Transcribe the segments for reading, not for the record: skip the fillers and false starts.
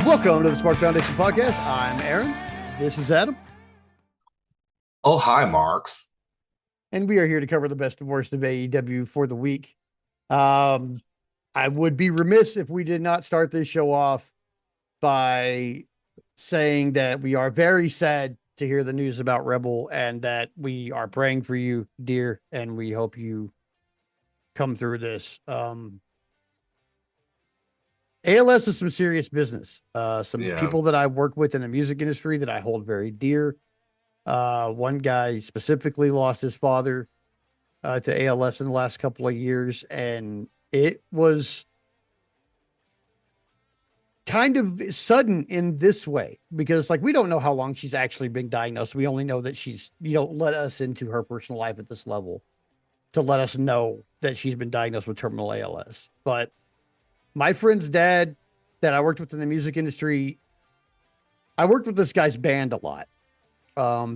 Welcome to the Smark Foundation podcast. I'm Aaron. This is Adam. Oh, hi, Marks. And we are here to cover the best and worst of AEW for the week. Um, I would be remiss if we did not start this show off by saying that we are very sad to hear the news about Rebel and that we are praying for you, dear, and we hope you come through this. ALS is some serious business. Some Yeah. people that I work with in the music industry that I hold very dear. One guy specifically lost his father to ALS in the last couple of years, and it was kind of sudden in this way because, like, we don't know how long she's actually been diagnosed. We only know that she's, let us into her personal life at this level to let us know that she's been diagnosed with terminal ALS. But my friend's dad that I worked with in the music industry, I worked with this guy's band a lot.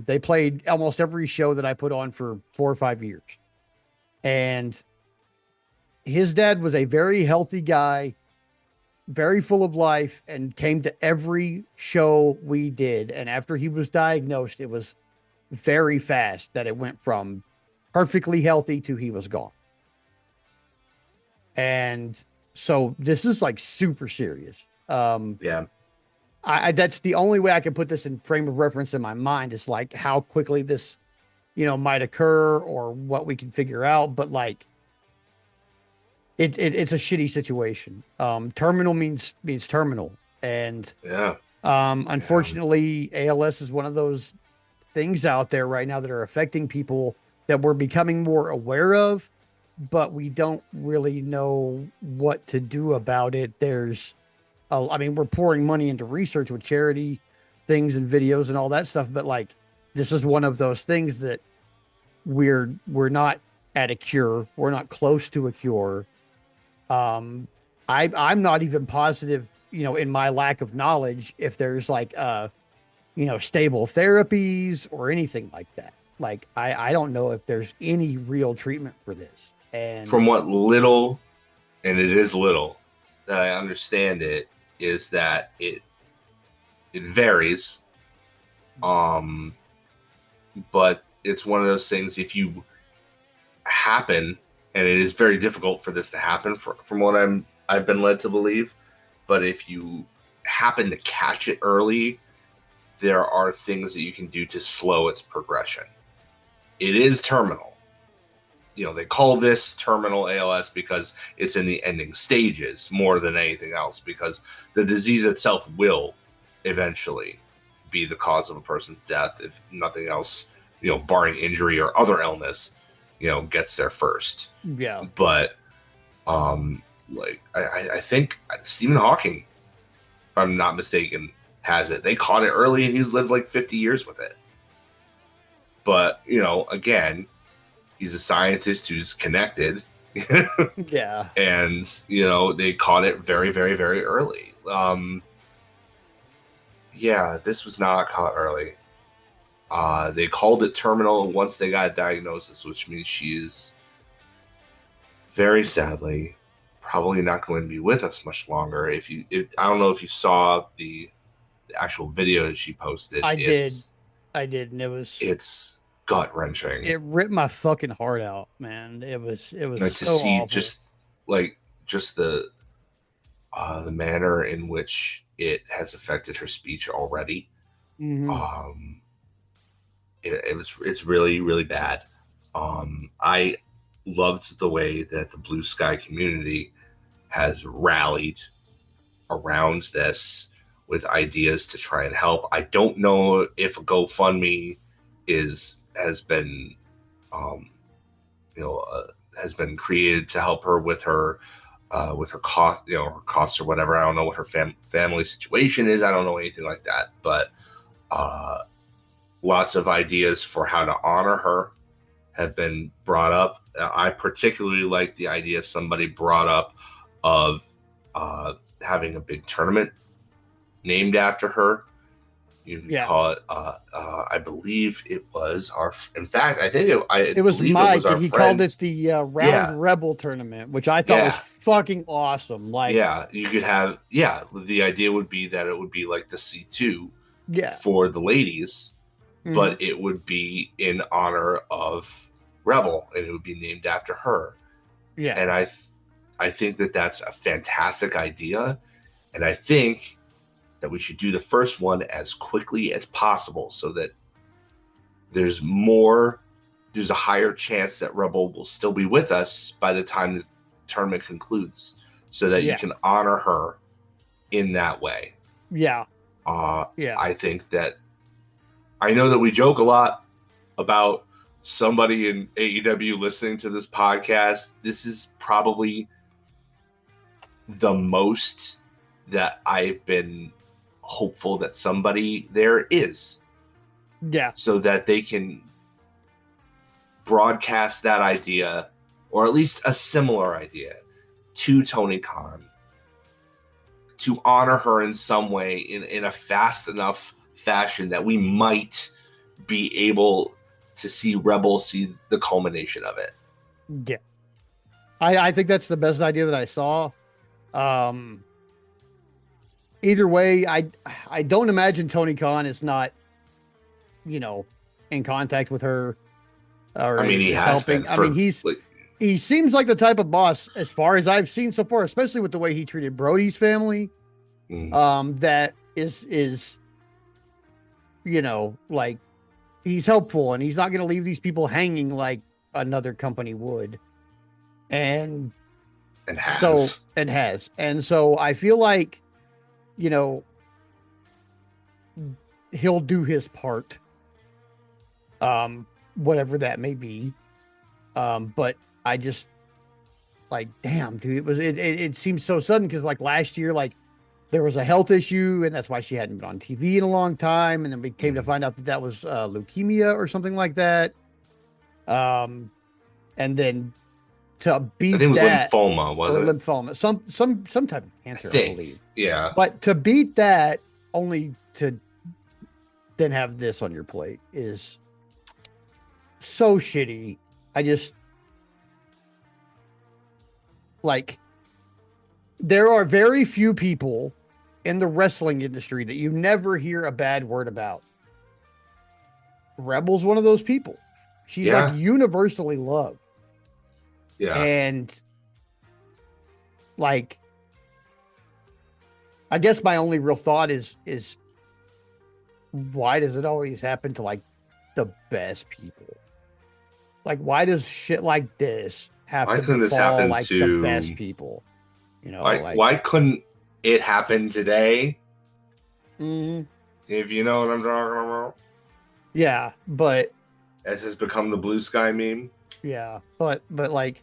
They played almost every show that I put on for 4 or 5 years. And his dad was a very healthy guy, very full of life, and came to every show we did. And after he was diagnosed, it was very fast that it went from perfectly healthy to he was gone. And so this is like super serious. Yeah. I that's the only way I can put this in frame of reference in my mind is like how quickly this, might occur or what we can figure out. But like it's a shitty situation. Terminal means terminal. And Yeah. Yeah. unfortunately, ALS is one of those things out there right now that are affecting people that we're becoming more aware of, but we don't really know what to do about it. We're pouring money into research with charity things and videos and all that stuff, but like this is one of those things that we're not at a cure. We're not close to a cure. I'm not even positive, in my lack of knowledge, if there's like stable therapies or anything like that. Like I don't know if there's any real treatment for this. And From what little, and it is little, that I understand it, is that it varies. Um, but it's one of those things if you happen, and it is very difficult for this to happen from what I've been led to believe, but if you happen to catch it early, there are things that you can do to slow its progression. It is terminal. They call this terminal ALS because it's in the ending stages more than anything else, because the disease itself will eventually be the cause of a person's death if nothing else, barring injury or other illness, gets there first. yeah, But I think Stephen Hawking, if I'm not mistaken, has it. They caught it early and he's lived like 50 years with it. But, again, he's a scientist who's connected. yeah. And, they caught it very, very, very early. Yeah, this was not caught early. They called it terminal once they got a diagnosis, which means she is very sadly probably not going to be with us much longer. I don't know if you saw the actual video that she posted. I did. I did, and It's gut wrenching. it ripped my fucking heart out, man. It was To so see awful. just the manner in which it has affected her speech already. Hmm. Um, it's really, really bad. I loved the way that the Blue Sky community has rallied around this with ideas to try and help. I don't know if a GoFundMe has been um, has been created to help her with her cost, her costs or whatever. I don't know what her family situation is. I don't know anything like that, but lots of ideas for how to honor her have been brought up. I particularly like the idea somebody brought up of having a big tournament named after her. You can Yeah. call it. I believe it was our. In fact, I think I It was believe it was Mike, our and he called friend. it the Round Yeah, Rebel tournament, which I thought was yeah, fucking awesome. Like, yeah. You could have. Yeah, the idea would be that it would be like the C2 yeah. for the ladies, Hmm. but it would be in honor of Rebel, and it would be named after her. Yeah. And I think that that's a fantastic idea, and I think that we should do the first one as quickly as possible so that there's more there's a higher chance that Rebel will still be with us by the time the tournament concludes, so that you Yeah. can honor her in that way. Yeah. uh Yeah. I think that I know that we joke a lot about somebody in AEW listening to this podcast. This is probably the most that I've been hopeful that somebody there is, Yeah. so that they can broadcast that idea, or at least a similar idea, to Tony Khan, to honor her in some way, in a fast enough fashion that we might be able to see Rebel see the culmination of it. Yeah. I think that's the best idea that I saw. Um, Either way, I don't imagine Tony Khan is not, you know, in contact with her or I mean, he is has been helping. I mean, for like, he seems like the type of boss, as far as I've seen so far, especially with the way he treated Brody's family. mm, That is like he's helpful and he's not going to leave these people hanging like another company would. And and so has. and has. And so I feel like, you know, he'll do his part. Whatever that may be. But I just like, damn, dude, it seems so sudden because like last year, like there was a health issue and that's why she hadn't been on TV in a long time. And then we came to find out that that was leukemia or something like that. Um, and then to I beat think it was that, lymphoma, was or it? lymphoma, some type of I cancer, I think. believe. Yeah. But to beat that, only to then have this on your plate is so shitty. I just like there are very few people in the wrestling industry that you never hear a bad word about. Rebel's one of those people. She's like Yeah. universally loved. Yeah. And like I guess my only real thought is why does it always happen to like the best people? Like why does shit like this have Why to couldn't this befall happen like the best to people? like Like why couldn't it happen today? mhm. If you know what I'm talking about. Yeah, but As has become the blue sky meme. yeah, but like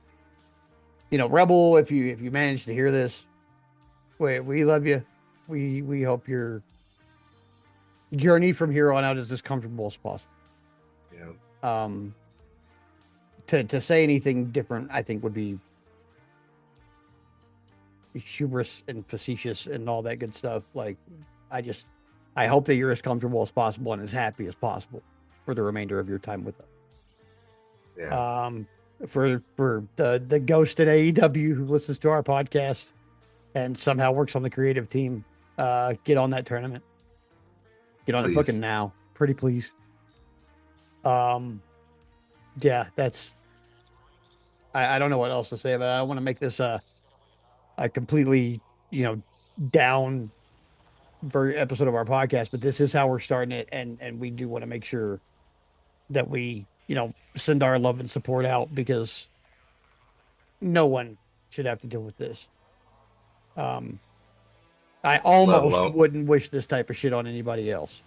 Rebel, if you manage to hear this, we love you. We hope your journey from here on out is as comfortable as possible. Yeah. Um, to say anything different, I think would be hubris and facetious and all that good stuff. Like, I hope that you're as comfortable as possible and as happy as possible for the remainder of your time with us. Yeah. For the ghost at AEW who listens to our podcast and somehow works on the creative team, get on that tournament. Get on it Please. fucking now. Pretty please. Yeah, that's I don't know what else to say, but I want to make this a completely, down episode of our podcast, but this is how we're starting it, and we do want to make sure that we, send our love and support out because no one should have to deal with this. I Let almost alone. wouldn't wish this type of shit on anybody else,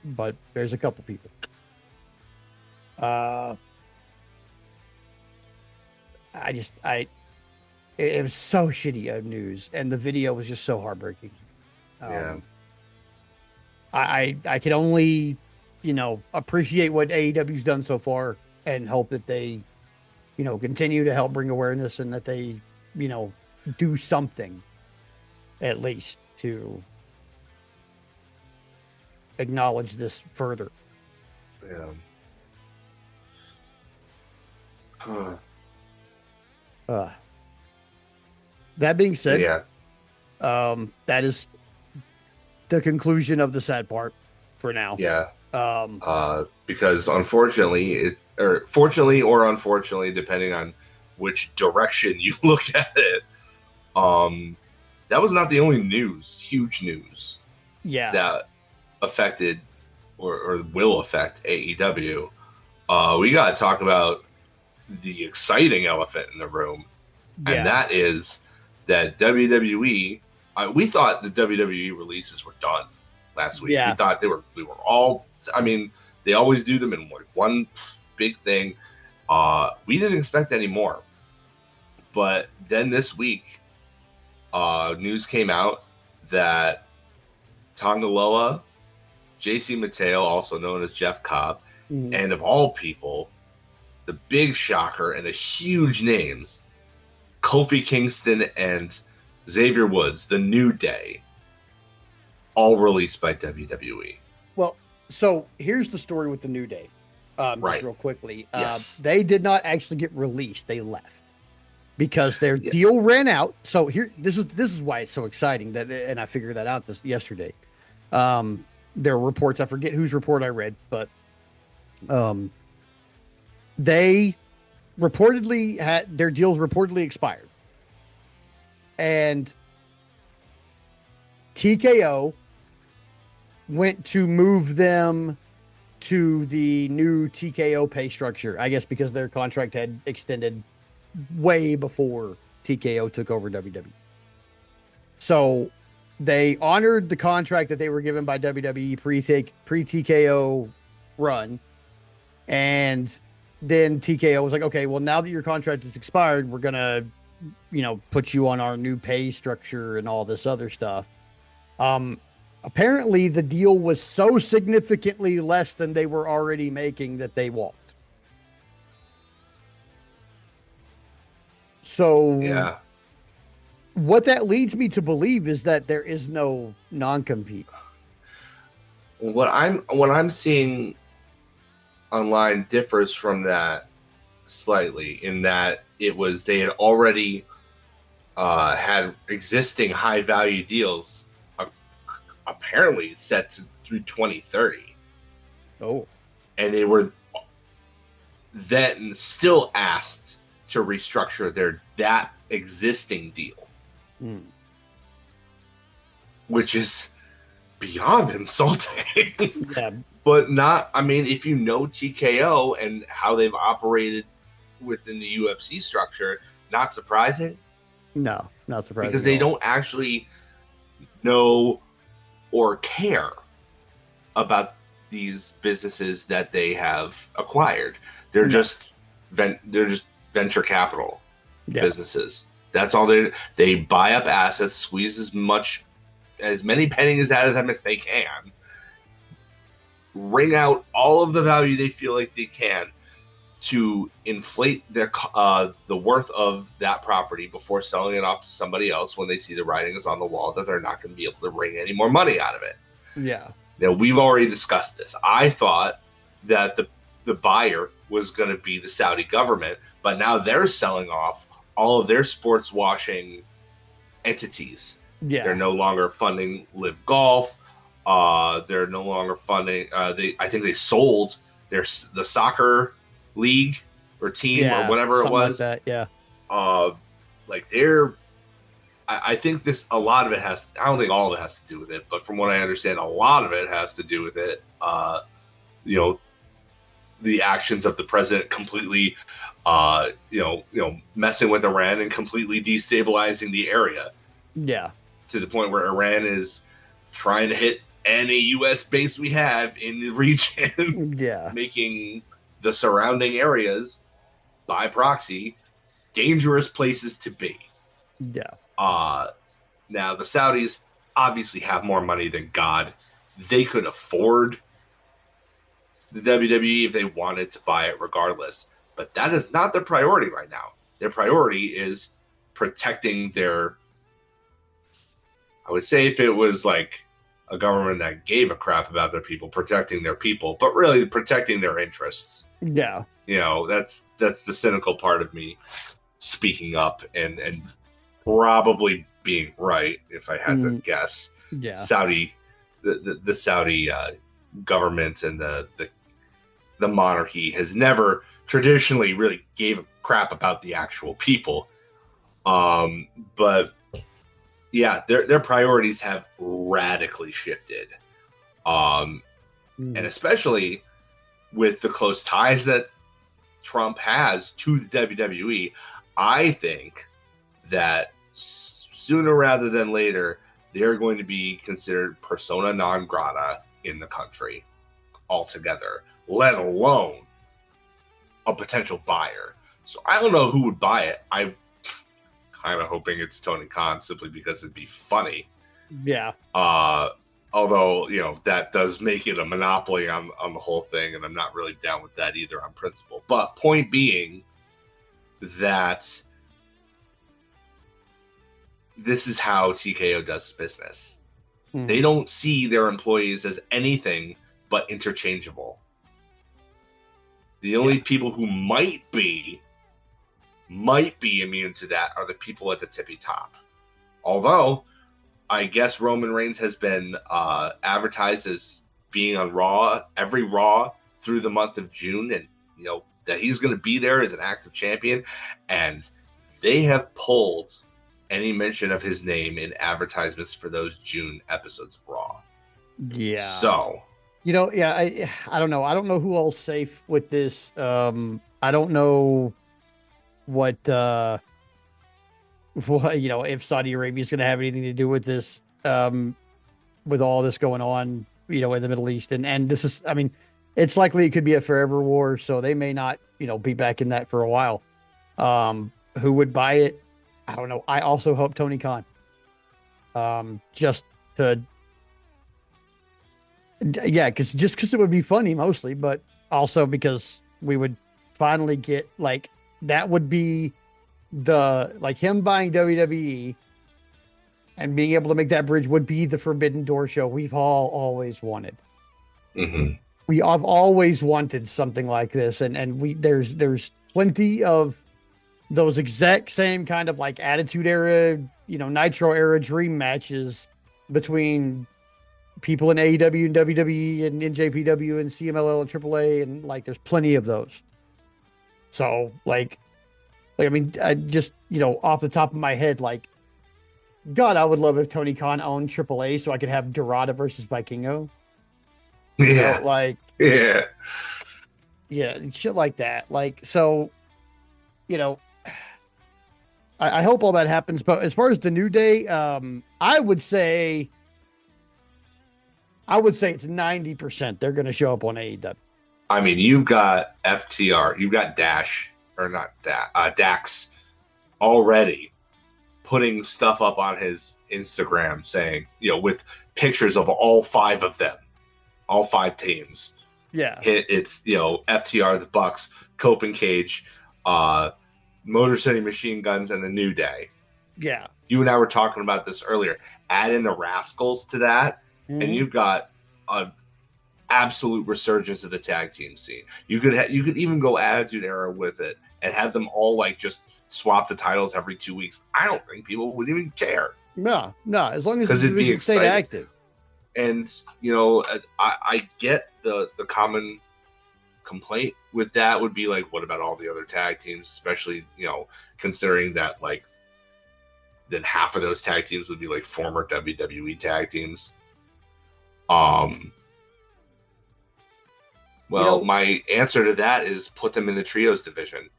but there's a couple people. It was so shitty of news, and the video was just so heartbreaking. Yeah. I can only, appreciate what AEW's done so far and hope that they, continue to help bring awareness and that they, do something at least to acknowledge this further. Yeah. Huh. Uh, that being But said, yeah, that is the conclusion of the sad part for now. yeah. Um, Because unfortunately, or fortunately or unfortunately, depending on which direction you look at it, um, that was not the only news, huge news yeah, that affected or will affect AEW. We got to talk about the exciting elephant in the room, and yeah, that is that WWE. We thought the WWE releases were done last week. We yeah. thought we were all. I mean, they always do them in one big thing. We didn't expect any more, but then this week, news came out that Tongaloa, JC Mateo, also known as Jeff Cobb, Mhm. and of all people, the big shocker and the huge names, Kofi Kingston and Xavier Woods, The New Day, all released by WWE. Well, so here's the story with the New Day. Just Right. real quickly, Yes. they did not actually get released; they left because their Yeah. deal ran out. So here, this is why it's so exciting that, and I figured that out this yesterday. There are reports. I forget whose report I read, but um, they reportedly had their deals reportedly expired, and TKO went to move them to the new TKO pay structure. I guess because their contract had extended way before TKO took over WWE. So they honored the contract that they were given by WWE pre TKO run, and then TKO was like, okay, well now that your contract is expired, we're gonna put you on our new pay structure and all this other stuff. Um, Apparently the deal was so significantly less than they were already making that they walked. So Yeah. what that leads me to believe is that there is no non-compete. What I'm seeing online differs from that slightly in that they had already had existing high value deals apparently through 2030, Oh, and they were then still asked to restructure that existing deal, mm. which is beyond insulting. Yeah, But not, I mean, if you know TKO and how they've operated within the UFC structure, not surprising no, not surprising because at they all. don't actually know or care about these businesses that they have acquired. They're No, just they're just venture capital yeah, businesses. That's all they buy up assets, squeeze as many pennies out of them as they can, wring out all of the value they feel like they can to inflate the worth of that property before selling it off to somebody else when they see the writing is on the wall that they're not going to be able to wring any more money out of it. yeah, Now, we've already discussed this. I thought that the buyer was going to be the Saudi government, but now they're selling off all of their sports washing entities. They're yeah, no longer funding Live Golf. They're no longer funding. I think they sold the soccer league or team or yeah, whatever it something like was. that. Yeah, Uh, like they're. I think a lot of it has. I don't think all of it has to do with it, but from what I understand, a lot of it has to do with it. You know, the actions of the president completely, messing with Iran and completely destabilizing the area yeah, to the point where Iran is trying to hit any U.S. base we have in the region, yeah, making the surrounding areas by proxy dangerous places to be. yeah, Uh, Now, the Saudis obviously have more money than God. They could afford the WWE if they wanted to buy it regardless. But that is not their priority right now. Their priority is protecting their. I would say if it was like a government that gave a crap about their people, protecting their people, but really protecting their interests. Yeah. That's the cynical part of me speaking up and probably being right if I had to guess. Yeah. Saudi, the Saudi government and the monarchy has never traditionally really gave a crap about the actual people. But yeah, their priorities have radically shifted. And especially with the close ties that Trump has to the WWE, I think that sooner rather than later, they're going to be considered persona non grata in the country altogether, let alone a potential buyer. So I don't know who would buy it. I'm kind of hoping it's Tony Khan simply because it'd be funny. Yeah. Although, that does make it a monopoly on the whole thing, and I'm not really down with that either on principle. But point being that this is how TKO does business. They don't see their employees as anything but interchangeable. The only people who might be immune to that are the people at the tippy top. Although, I guess Roman Reigns has been advertised as being on Raw, every Raw through the month of June, and that he's going to be there as an active champion, and they have pulled any mention of his name in advertisements for those June episodes of Raw. Yeah. So, I don't know. I don't know who all's safe with this. I don't know what if Saudi Arabia is going to have anything to do with this, with all this going on, in the Middle East. And this is, I mean, it's likely it could be a forever war. So they may not, be back in that for a while. Who would buy it? I don't know. I also hope Tony Khan, just to, because it would be funny mostly, but also because we would finally get that would be him buying WWE and being able to make that bridge would be the Forbidden Door show we've all always wanted. Mm-hmm. We have always wanted something like this, and there's plenty of those exact same kind of Attitude Era, Nitro Era dream matches between people in AEW and WWE and NJPW and CMLL and AAA, and there's plenty of those. So I mean, I just, off the top of my head, God, I would love if Tony Khan owned AAA so I could have Dorada versus Vikingo. Yeah. Yeah, shit like that. So, I hope all that happens. But as far as the New Day, I would say it's 90% they're going to show up on AEW. I mean, you've got FTR, you've got Dax already putting stuff up on his Instagram saying, with pictures of all five of them, all five teams. Yeah. It's, FTR, the Bucks, Cope and Cage, Motor City Machine Guns, and the New Day. Yeah. You and I were talking about this earlier. Add in the Rascals to that, and you've got a absolute resurgence of the tag team scene. You could even go Attitude Era with it and have them all just swap the titles every 2 weeks. I don't think people would even care. No, as long as the division stayed active. And I get the common complaint with that would be what about all the other tag teams, especially considering that then half of those tag teams would be former WWE tag teams. Well, my answer to that is put them in the trios division,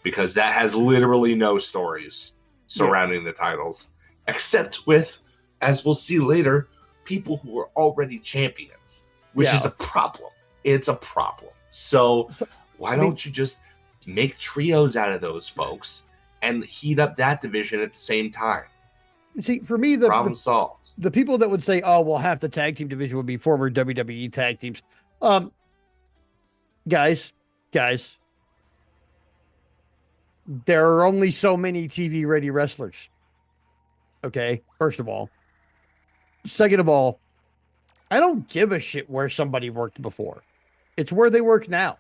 because that has literally no stories surrounding the titles, except with, as we'll see later, people who are already champions, which is a problem. It's a problem. So why don't you just make trios out of those folks and heat up that division at the same time? See, for me, problem solved. The people that would say, "Oh, well, half the tag team division would be former WWE tag teams," guys, there are only so many TV-ready wrestlers. Okay, first of all. Second of all, I don't give a shit where somebody worked before. It's where they work now.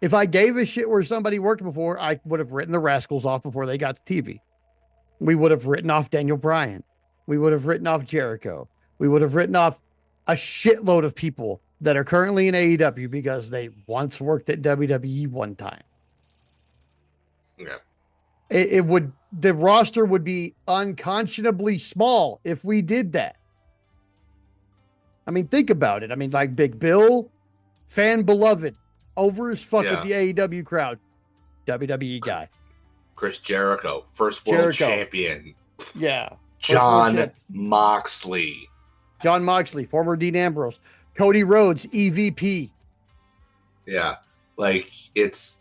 If I gave a shit where somebody worked before, I would have written the Rascals off before they got to TV. We would have written off Daniel Bryan. We would have written off Jericho. We would have written off a shitload of people that are currently in AEW because they once worked at WWE one time. Yeah. It would, the roster would be unconscionably small if we did that. I mean, think about it. I mean, like Big Bill, fan beloved, over as fuck with the AEW crowd, WWE guy. Chris Jericho, first world champion. Yeah. John Moxley. John Moxley, former Dean Ambrose. Cody Rhodes, EVP. Yeah. Like, it's...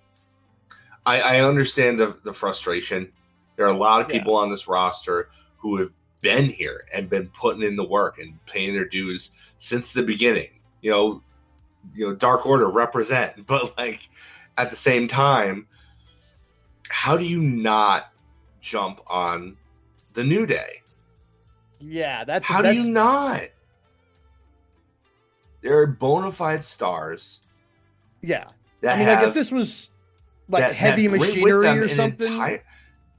I understand the frustration. There are a lot of people on this roster who have been here and been putting in the work and paying their dues since the beginning. You know, Dark Order represent, but like at the same time, how do you not jump on the New Day? Yeah, how do you not? They're bona fide stars. Yeah, I mean, like if this was like heavy machinery or something,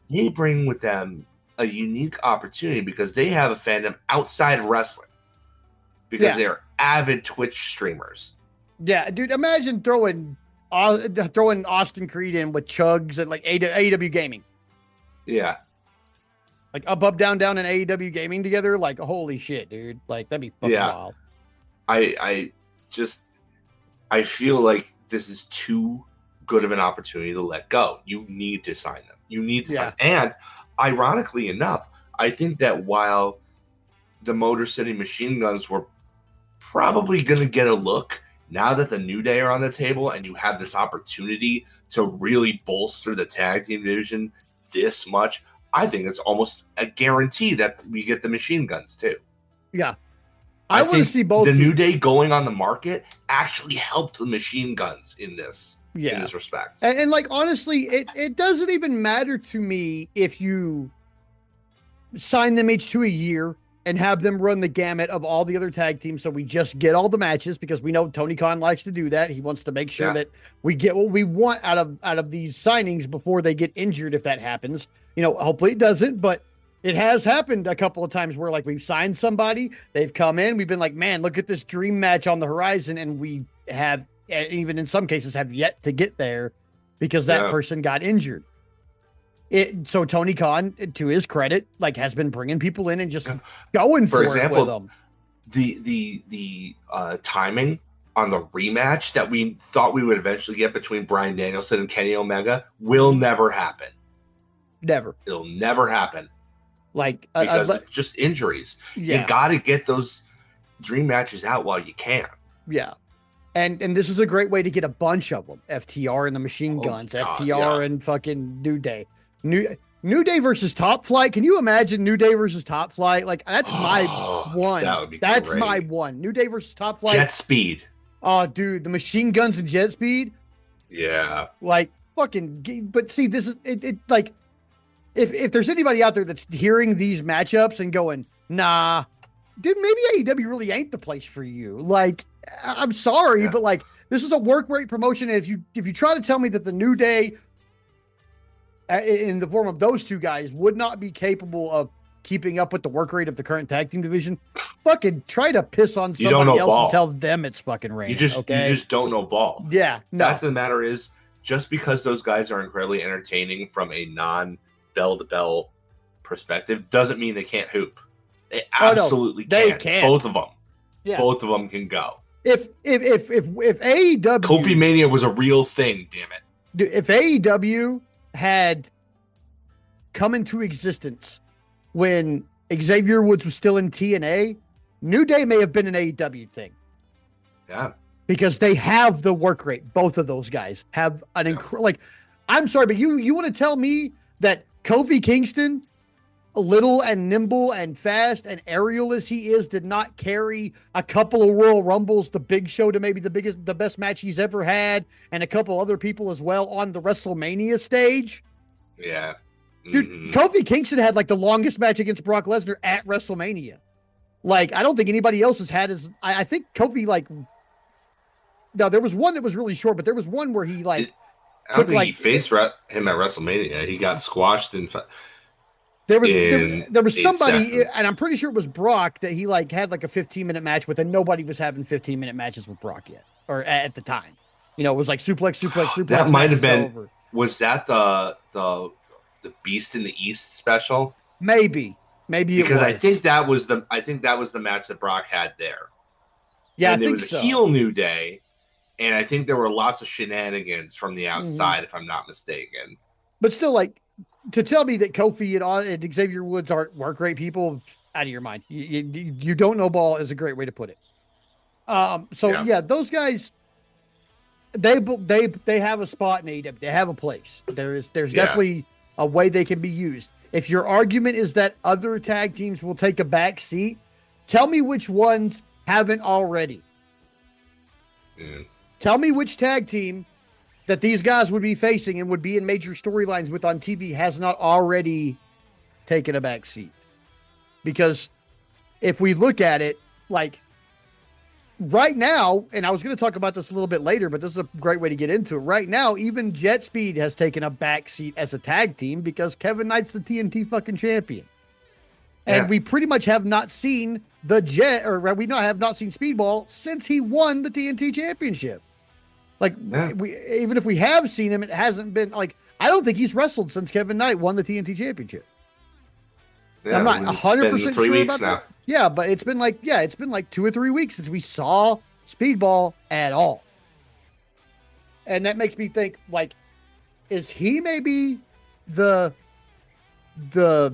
they bring with them a unique opportunity because they have a fandom outside wrestling because they're avid Twitch streamers. Yeah, dude, imagine throwing Austin Creed in with Chugs and like AEW Gaming. Yeah. Like up, down, down, and AEW Gaming together. Like, holy shit, dude. Like, that'd be fucking wild. I feel like this is too good of an opportunity to let go. You need to sign them. You need to sign. And ironically enough, I think that while the Motor City Machine Guns were probably going to get a look, now that the New Day are on the table and you have this opportunity to really bolster the tag team division this much, I think it's almost a guarantee that we get the Machine Guns too. Yeah. I want to see both. The New Day going on the market actually helped the Machine Guns in this respect. And like, honestly, it doesn't even matter to me if you sign them each to a year and have them run the gamut of all the other tag teams. So we just get all the matches because we know Tony Khan likes to do that. He wants to make sure that we get what we want out of these signings before they get injured. If that happens, you know, hopefully it doesn't, but it has happened a couple of times where like we've signed somebody, they've come in, we've been like, man, look at this dream match on the horizon. And we have, even in some cases, have yet to get there because that person got injured. So Tony Khan, to his credit, like has been bringing people in and just going for example, it with them. The timing on the rematch that we thought we would eventually get between Bryan Danielson and Kenny Omega will never happen. Never. It'll never happen. Like because of just injuries. You got to get those dream matches out while you can. Yeah. And this is a great way to get a bunch of them. FTR and the Machine Guns, FTR and fucking New Day. New Day versus Top Flight. Can you imagine New Day versus Top Flight? Like that's my one. That would be That's great. my one. New Day versus Top Flight. Jet Speed. Oh, dude, the Machine Guns and Jet Speed. Yeah. Like fucking. But see, this is it. Like if there's anybody out there that's hearing these matchups and going, nah, dude, maybe AEW really ain't the place for you. Like, I'm sorry, but like this is a work rate promotion. And if you try to tell me that the New Day in the form of those two guys would not be capable of keeping up with the work rate of the current tag team division, fucking try to piss on somebody else and tell them it's fucking raining. You just don't know ball. Yeah. No. Fact of the matter is, just because those guys are incredibly entertaining from a non-bell to bell perspective doesn't mean they can't hoop. They absolutely can. They can. Both of them. Yeah. Both of them can go. If AEW Kofi Mania was a real thing, damn it. Dude, if AEW had come into existence when Xavier Woods was still in TNA, New Day may have been an AEW thing. Yeah. Because they have the work rate. Both of those guys have an like, I'm sorry, but you want to tell me that Kofi Kingston, little and nimble and fast and aerial as he is, did not carry a couple of Royal Rumbles, the Big Show to maybe the best match he's ever had, and a couple other people as well on the WrestleMania stage? Yeah. Dude, Kofi Kingston had like the longest match against Brock Lesnar at WrestleMania. Like, I don't think anybody else has had his. I think Kofi, like, no, there was one that was really short, but there was one where he, like, I don't took, think he like, faced him at WrestleMania. He got squashed there was somebody, and seconds. I'm pretty sure it was Brock, that he, like, had, like, a 15-minute match with, and nobody was having 15-minute matches with Brock yet, or at the time. You know, it was like That suplex, might have matches been. over. Was that the Beast in the East special? Maybe. Maybe it Because was. I think that was the match that Brock had there. Yeah, I And it think was a so. heel New Day, and I think there were lots of shenanigans from the Hmm. outside, if I'm not mistaken. But still, like, to tell me that Kofi and Xavier Woods weren't great people, out of your mind. You don't know ball is a great way to put it. So Yeah. yeah, those guys, they have a spot in AEW. They have a place. There's Yeah. definitely a way they can be used. If your argument is that other tag teams will take a back seat, tell me which ones haven't already. Mm. Tell me which tag team that these guys would be facing and would be in major storylines with on TV has not already taken a back seat. Because if we look at it, like, right now, and I was going to talk about this a little bit later, but this is a great way to get into it. Right now, even Jet Speed has taken a back seat as a tag team because Kevin Knight's the TNT fucking champion. And Yeah. we pretty much have not seen the Jet, or we not have not seen Speedball since he won the TNT championship. Like, Yeah. we even if we have seen him, it hasn't been like, I don't think he's wrestled since Kevin Knight won the TNT championship. I'm Yeah. not It's been 100% 3 sure weeks about now. that. Yeah, but it's been like 2 or 3 weeks since we saw Speedball at all. And that makes me think, like, is he maybe the the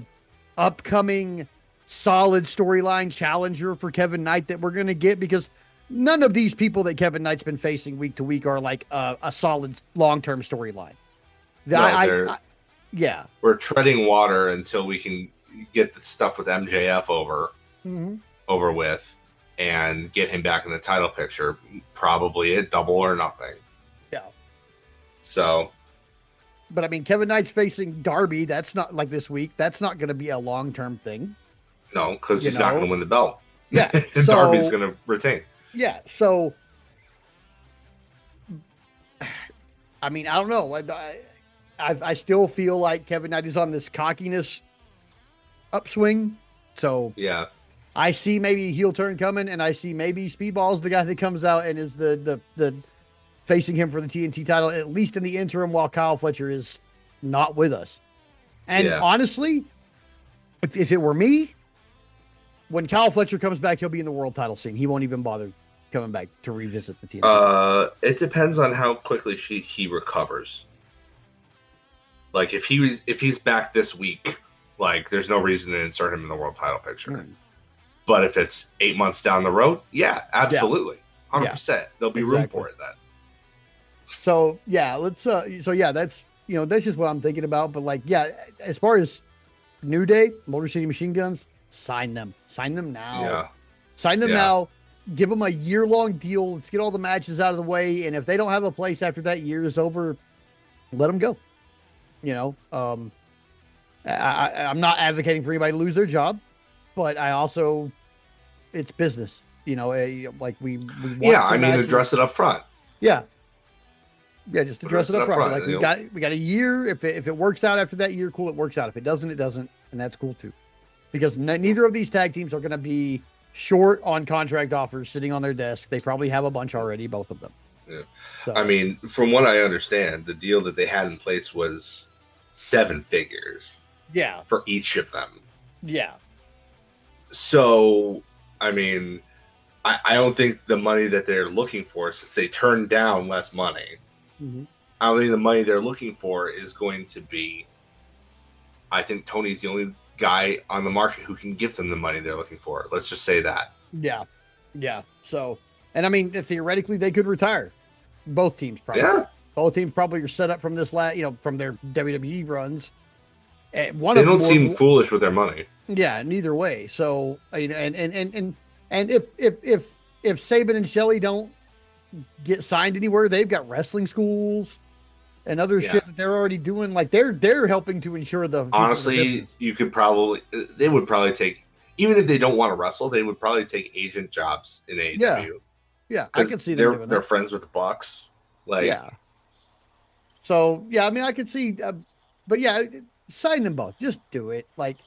upcoming solid storyline challenger for Kevin Knight that we're going to get? Because none of these people that Kevin Knight's been facing week to week are like a solid long-term storyline. No, Yeah. we're treading water until we can get the stuff with MJF Mm-hmm. over with and get him back in the title picture. Probably a double or nothing. Yeah. So, But I mean, Kevin Knight's facing Darby. That's not like this week. That's not going to be a long-term thing. no, because You he's not know? going to win the belt. Yeah. And Darby's So, going to retain. yeah. So, I mean, I don't know. I still feel like Kevin Knight is on this cockiness upswing. So Yeah. I see maybe a heel turn coming, and I see maybe Speedball's the guy that comes out and is the facing him for the TNT title, at least in the interim, while Kyle Fletcher is not with us. And Yeah. honestly, if it were me, when Kyle Fletcher comes back, he'll be in the world title scene. He won't even bother coming back to revisit the TNT. It depends on how quickly he recovers. Like if he's back this week, like there's no reason to insert him in the world title picture. Mm. But if it's 8 months down the road, yeah, absolutely, 100%. There'll be room Exactly. for it then. So yeah, let's. So yeah, that's that's just what I'm thinking about. But like, yeah, as far as New Day, Motor City Machine Guns, sign them now. Yeah, Sign them Yeah. now. Give them a year-long deal. Let's get all the matches out of the way. And if they don't have a place after that year is over, let them go. I'm not advocating for anybody to lose their job, but I also, it's business. Like we want yeah. some I mean, matches. address it up front. Yeah. Yeah, just address it up front. Like you we got a year. If it works out after that year, cool. It works out. If it doesn't, it doesn't, and that's cool too. Because neither of these tag teams are going to be short on contract offers sitting on their desk. They probably have a bunch already, both of them. Yeah. So, I mean, from what I understand, the deal that they had in place was 7 figures yeah, for each of them. yeah, So, I mean, I don't think the money that they're looking for, since they turned down less money, mm-hmm. I don't think the money they're looking for is going to be. I think Tony's the only guy on the market who can give them the money they're looking for. Let's just say that. yeah, yeah. So, and I mean, theoretically, they could retire. Both teams probably. Yeah. Both teams probably are set up from this from their WWE runs. One They of them don't seem foolish with their money. Yeah, neither way. So, and if Saban and Shelley don't get signed anywhere, they've got wrestling schools and other shit that they're already doing. Like they're helping to ensure the future of the Honestly, business. they would probably take, even if they don't want to wrestle, they would probably take agent jobs in AEW. Yeah, I because can see them doing they're that. friends with the Bucks. Like, Yeah. So yeah, I mean, I could see, but yeah, sign them both. Just do it. Like,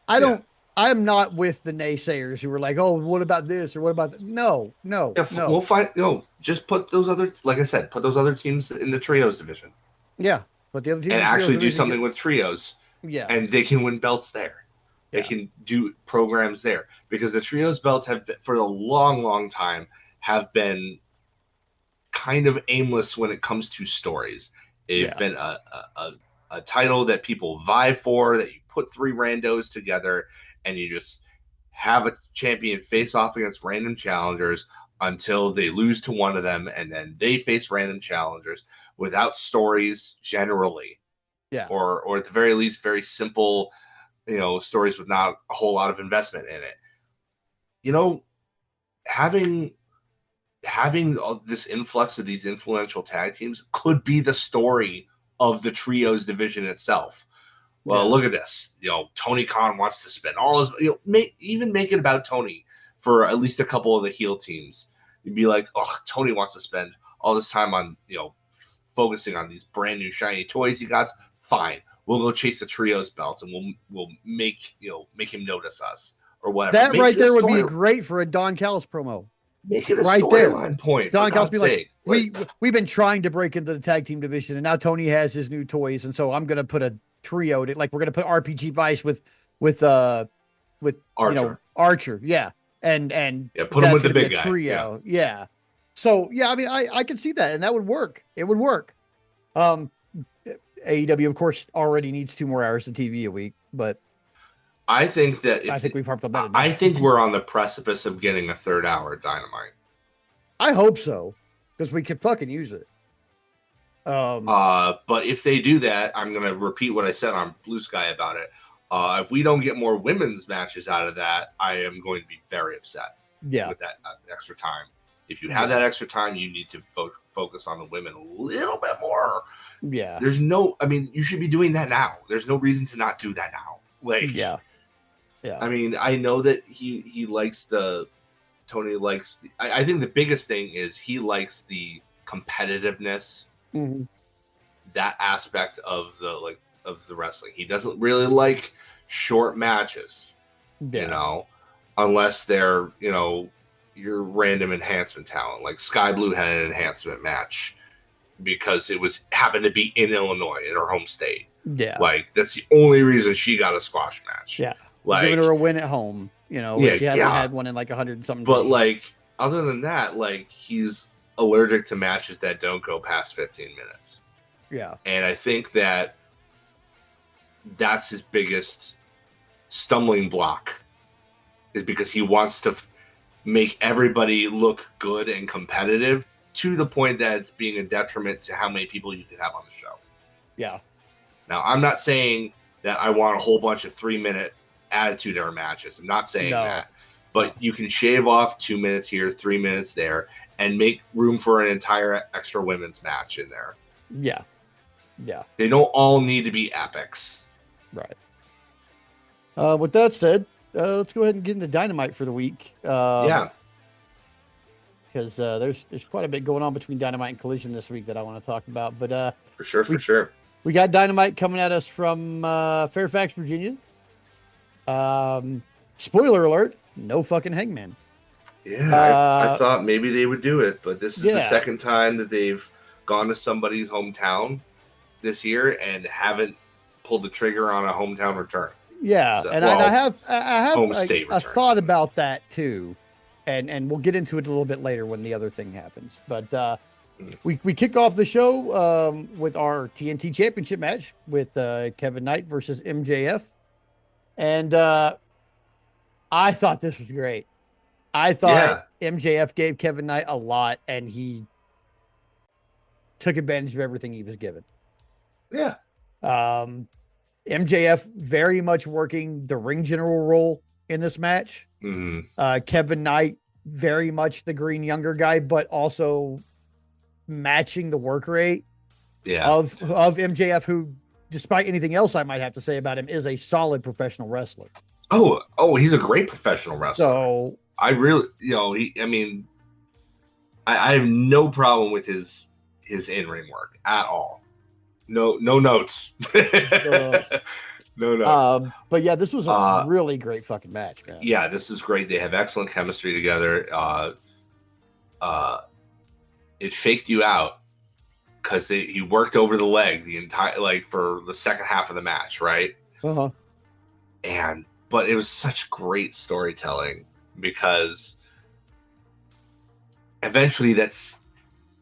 I yeah, don't. I'm not with the naysayers who were like, "Oh, what about this or what about that?" No, no, if we'll no. find just put those other, like I said, put those other teams in the trios division Yeah, but the other teams and in trios actually do division, something with trios, yeah, and they can win belts there. They yeah, can do programs there because the trios belts have been, for a long, long time have been kind of aimless when it comes to stories. They've yeah, been a title that people vie for, that you put three randos together and you just have a champion face off against random challengers until they lose to one of them and then they face random challengers without stories generally, yeah. or at the very least very simple, stories with not a whole lot of investment in it. You know, having having this influx of these influential tag teams could be the story of the trios division itself. Well, Yeah. look at this. Tony Khan wants to spend all his, even make it about Tony for at least a couple of the heel teams. You'd be like, oh, Tony wants to spend all this time on, focusing on these brand new shiny toys he got. Fine, we'll go chase the trios belts and we'll make him notice us or whatever. That Make right it a there would be story. great for a Don Callis promo. Make it a Right there. storyline point, for Don Callis God's be like, sake. we've been trying to break into the tag team division, and now Tony has his new toys, and so I'm gonna put a trio to, like, we're gonna put RPG Vice with Archer. Archer, yeah, and Yeah, put him that's with the gonna be a big guy. trio, yeah. So yeah, I mean, I can see that, and that would work. It would work. Um, AEW, of course, already needs 2 more hours of TV a week, but I think that I think we've harped on that enough. I think we're on the precipice of getting a third hour Dynamite. I hope so, because we could fucking use it. But if they do that, I'm gonna repeat what I said on Blue Sky about it. If we don't get more women's matches out of that, I am going to be very upset. Yeah, with that extra time. If you have that extra time, you need to focus on the women a little bit more. Yeah. You should be doing that now. There's no reason to not do that now. Yeah. I mean, I know that Tony likes I think the biggest thing is he likes the competitiveness, that aspect of the wrestling. He doesn't really like short matches, unless they're, your random enhancement talent. Like Sky Blue had an enhancement match because it happened to be in Illinois, in her home state. Yeah. Like, that's the only reason she got a squash match. Yeah. Like, giving her a win at home, she hasn't had one in like 100 and something but days. like, other than that, like, he's allergic to matches that don't go past 15 minutes. Yeah. And I think that's his biggest stumbling block, is because he wants to make everybody look good and competitive to the point that it's being a detriment to how many people you can have on the show. Yeah. Now, I'm not saying that I want a whole bunch of 3-minute attitude era matches. I'm not saying that. But you can shave off 2 minutes here, 3 minutes there, and make room for an entire extra women's match in there. Yeah. Yeah. They don't all need to be epics. Right. With that said, let's go ahead and get into Dynamite for the week. Yeah. Because there's quite a bit going on between Dynamite and Collision this week that I want to talk about. But for sure. We got Dynamite coming at us from Fairfax, Virginia. Spoiler alert, no fucking Hangman. Yeah, I thought maybe they would do it, but this is the second time that they've gone to somebody's hometown this year and haven't pulled the trigger on a hometown return. Yeah, so, and I have a thought about that too, and we'll get into it a little bit later when the other thing happens. But we kick off the show with our TNT Championship match with Kevin Knight versus MJF, and I thought this was great. I thought MJF gave Kevin Knight a lot, and he took advantage of everything he was given. Yeah. MJF very much working the ring general role in this match. Mm-hmm. Kevin Knight very much the green younger guy, but also matching the work rate of MJF, who, despite anything else I might have to say about him, is a solid professional wrestler. He's a great professional wrestler. So I really, I mean, I have no problem with his in-ring work at all. No notes. uh, No notes. but yeah, this was a Uh, really great fucking match, man. yeah, this is great. They have excellent chemistry together. Uh, it faked you out because he worked over the leg the entire for the second half of the match, right? Uh-huh. But it was such great storytelling because eventually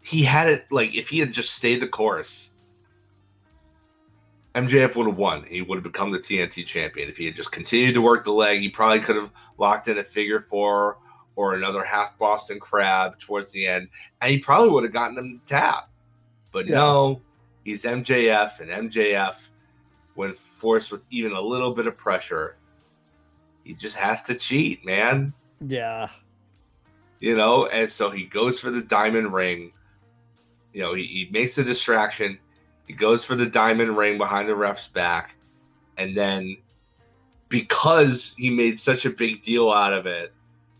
he had it. Like, if he had just stayed the course, MJF would have won. He would have become the TNT champion. If he had just continued to work the leg, he probably could have locked in a figure four or another half Boston Crab towards the end, and he probably would have gotten him to tap. But no, he's MJF, and MJF, when forced with even a little bit of pressure, he just has to cheat, man. Yeah. And so he goes for the diamond ring. He makes a distraction. He goes for the diamond ring behind the ref's back. And then, because he made such a big deal out of it,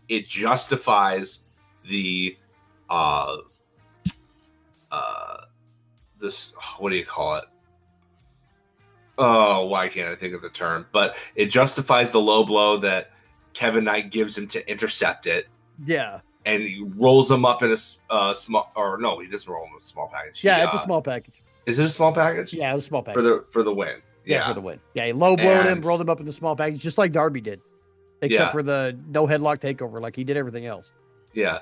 it justifies the this, what do you call it? Oh, why can't I think of the term? But it justifies the low blow that Kevin Knight gives him to intercept it. Yeah. And he rolls him up in a small, or no, he doesn't roll him in a small package. Yeah, it's a small package. Is it a small package? Yeah, it was a small package. For the win. Yeah, for the win. Yeah, he low blowed him, rolled him up in the small package, just like Darby did. Except for the no headlock takeover, like he did everything else. Yeah.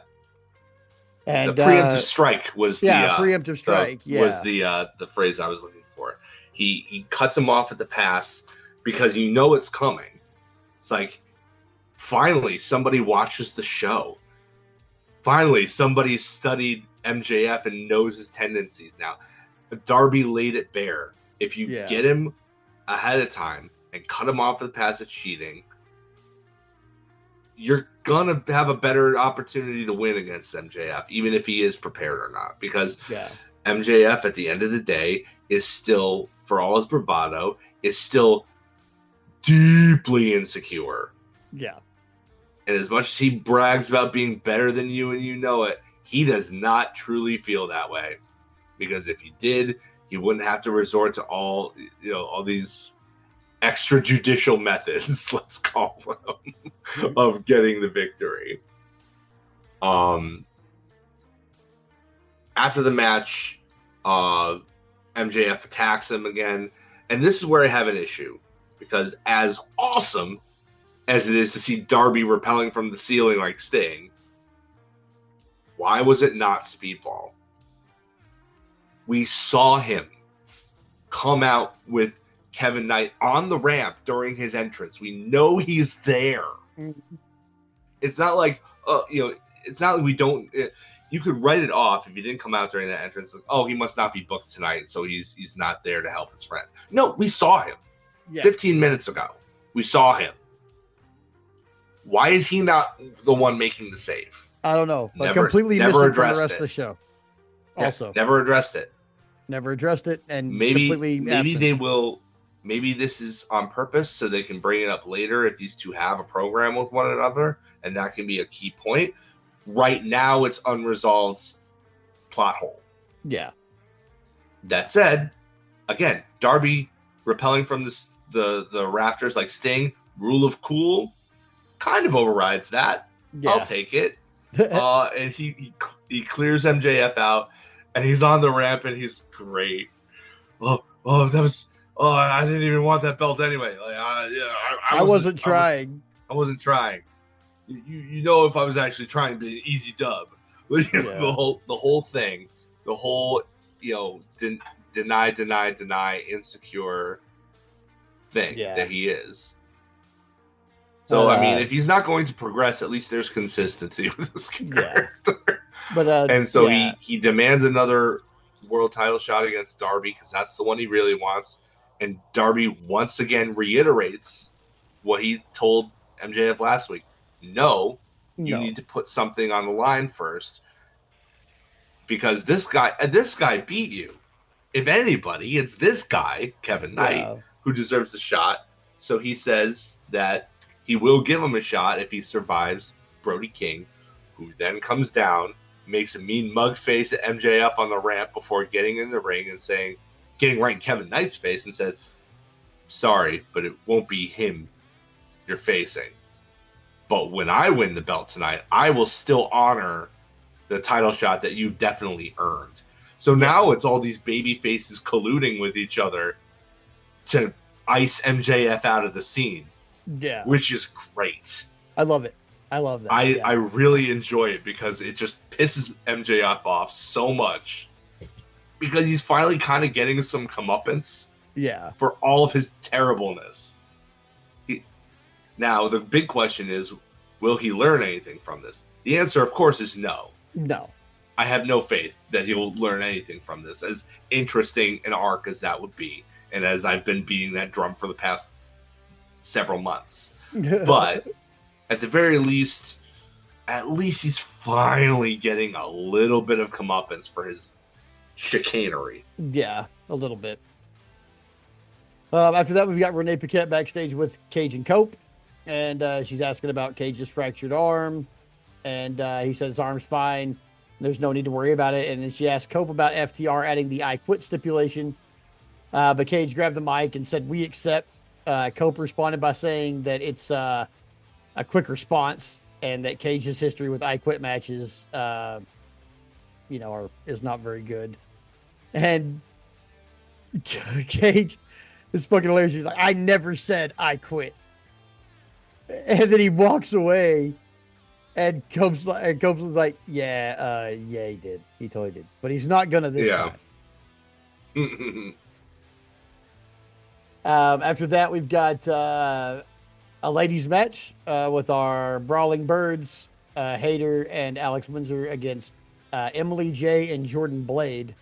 And the preemptive strike was preemptive strike. Was the phrase I was looking for. He cuts him off at the pass because it's coming. It's like, finally somebody watches the show. Finally somebody studied MJF and knows his tendencies now. Darby laid it bare. If you get him ahead of time and cut him off at the pass of cheating, you're gonna have a better opportunity to win against MJF, even if he is prepared or not. Because MJF, at the end of the day, is still, for all his bravado, is still deeply insecure. Yeah. And as much as he brags about being better than you and you know it, he does not truly feel that way. Because if he did, he wouldn't have to resort to all these extrajudicial methods, let's call them, of getting the victory. After the match, MJF attacks him again, and this is where I have an issue, because as awesome as it is to see Darby rappelling from the ceiling like Sting, why was it not Speedball? We saw him come out with Kevin Knight on the ramp during his entrance. We know he's there. Mm-hmm. It's not like, it's not like we don't. You could write it off if he didn't come out during that entrance. Like, oh, he must not be booked tonight, so he's not there to help his friend. No, we saw him 15 minutes ago. We saw him. Why is he not the one making the save? I don't know, but completely missing from the rest of the show. Also, never addressed it. Never addressed it, and maybe they will. Maybe this is on purpose so they can bring it up later if these two have a program with one another, and that can be a key point. Right now, it's unresolved plot hole. Yeah. That said, again, Darby rappelling from the rafters like Sting, rule of cool, kind of overrides that. Yeah. I'll take it. And he clears MJF out, and he's on the ramp, and he's great. That was. Oh, I didn't even want that belt anyway. Like, I wasn't trying. I wasn't trying. If I was actually trying, to be an easy dub. The whole thing, the whole deny insecure thing that he is. So I mean, if he's not going to progress, at least there's consistency with this character. Yeah. But and so he demands another world title shot against Darby because that's the one he really wants. And Darby once again reiterates what he told MJF last week. No, you need to put something on the line first, because this guy beat you. If anybody, it's this guy, Kevin Knight, who deserves the shot. So he says that he will give him a shot if he survives Brody King, who then comes down, makes a mean mug face at MJF on the ramp before getting in the ring and getting right in Kevin Knight's face and says, "Sorry, but it won't be him you're facing. But when I win the belt tonight, I will still honor the title shot that you've definitely earned." So now it's all these baby faces colluding with each other to ice MJF out of the scene. Yeah. Which is great. I love it. I love that. I really enjoy it because it just pisses MJF off so much. Because he's finally kind of getting some comeuppance. Yeah. For all of his terribleness. Now, the big question is, will he learn anything from this? The answer, of course, is no. No. I have no faith that he will learn anything from this, as interesting an arc as that would be, and as I've been beating that drum for the past several months. But at the very least, he's finally getting a little bit of comeuppance for his chicanery. Yeah, a little bit. After that, we've got Renee Paquette backstage with Cage and Cope, and she's asking about Cage's fractured arm, and he says his arm's fine. There's no need to worry about it. And then she asked Cope about FTR adding the I quit stipulation. But Cage grabbed the mic and said, "We accept." Cope responded by saying that it's a quick response and that Cage's history with I quit matches, is not very good. And Cage is fucking hilarious. He's like, "I never said I quit." And then he walks away. And Cope's was like, yeah, he did. He totally did. But he's not gonna this time. After that, we've got a ladies match with our Brawling Birds, Hayter and Alex Windsor against Emily J and Jordan Blade.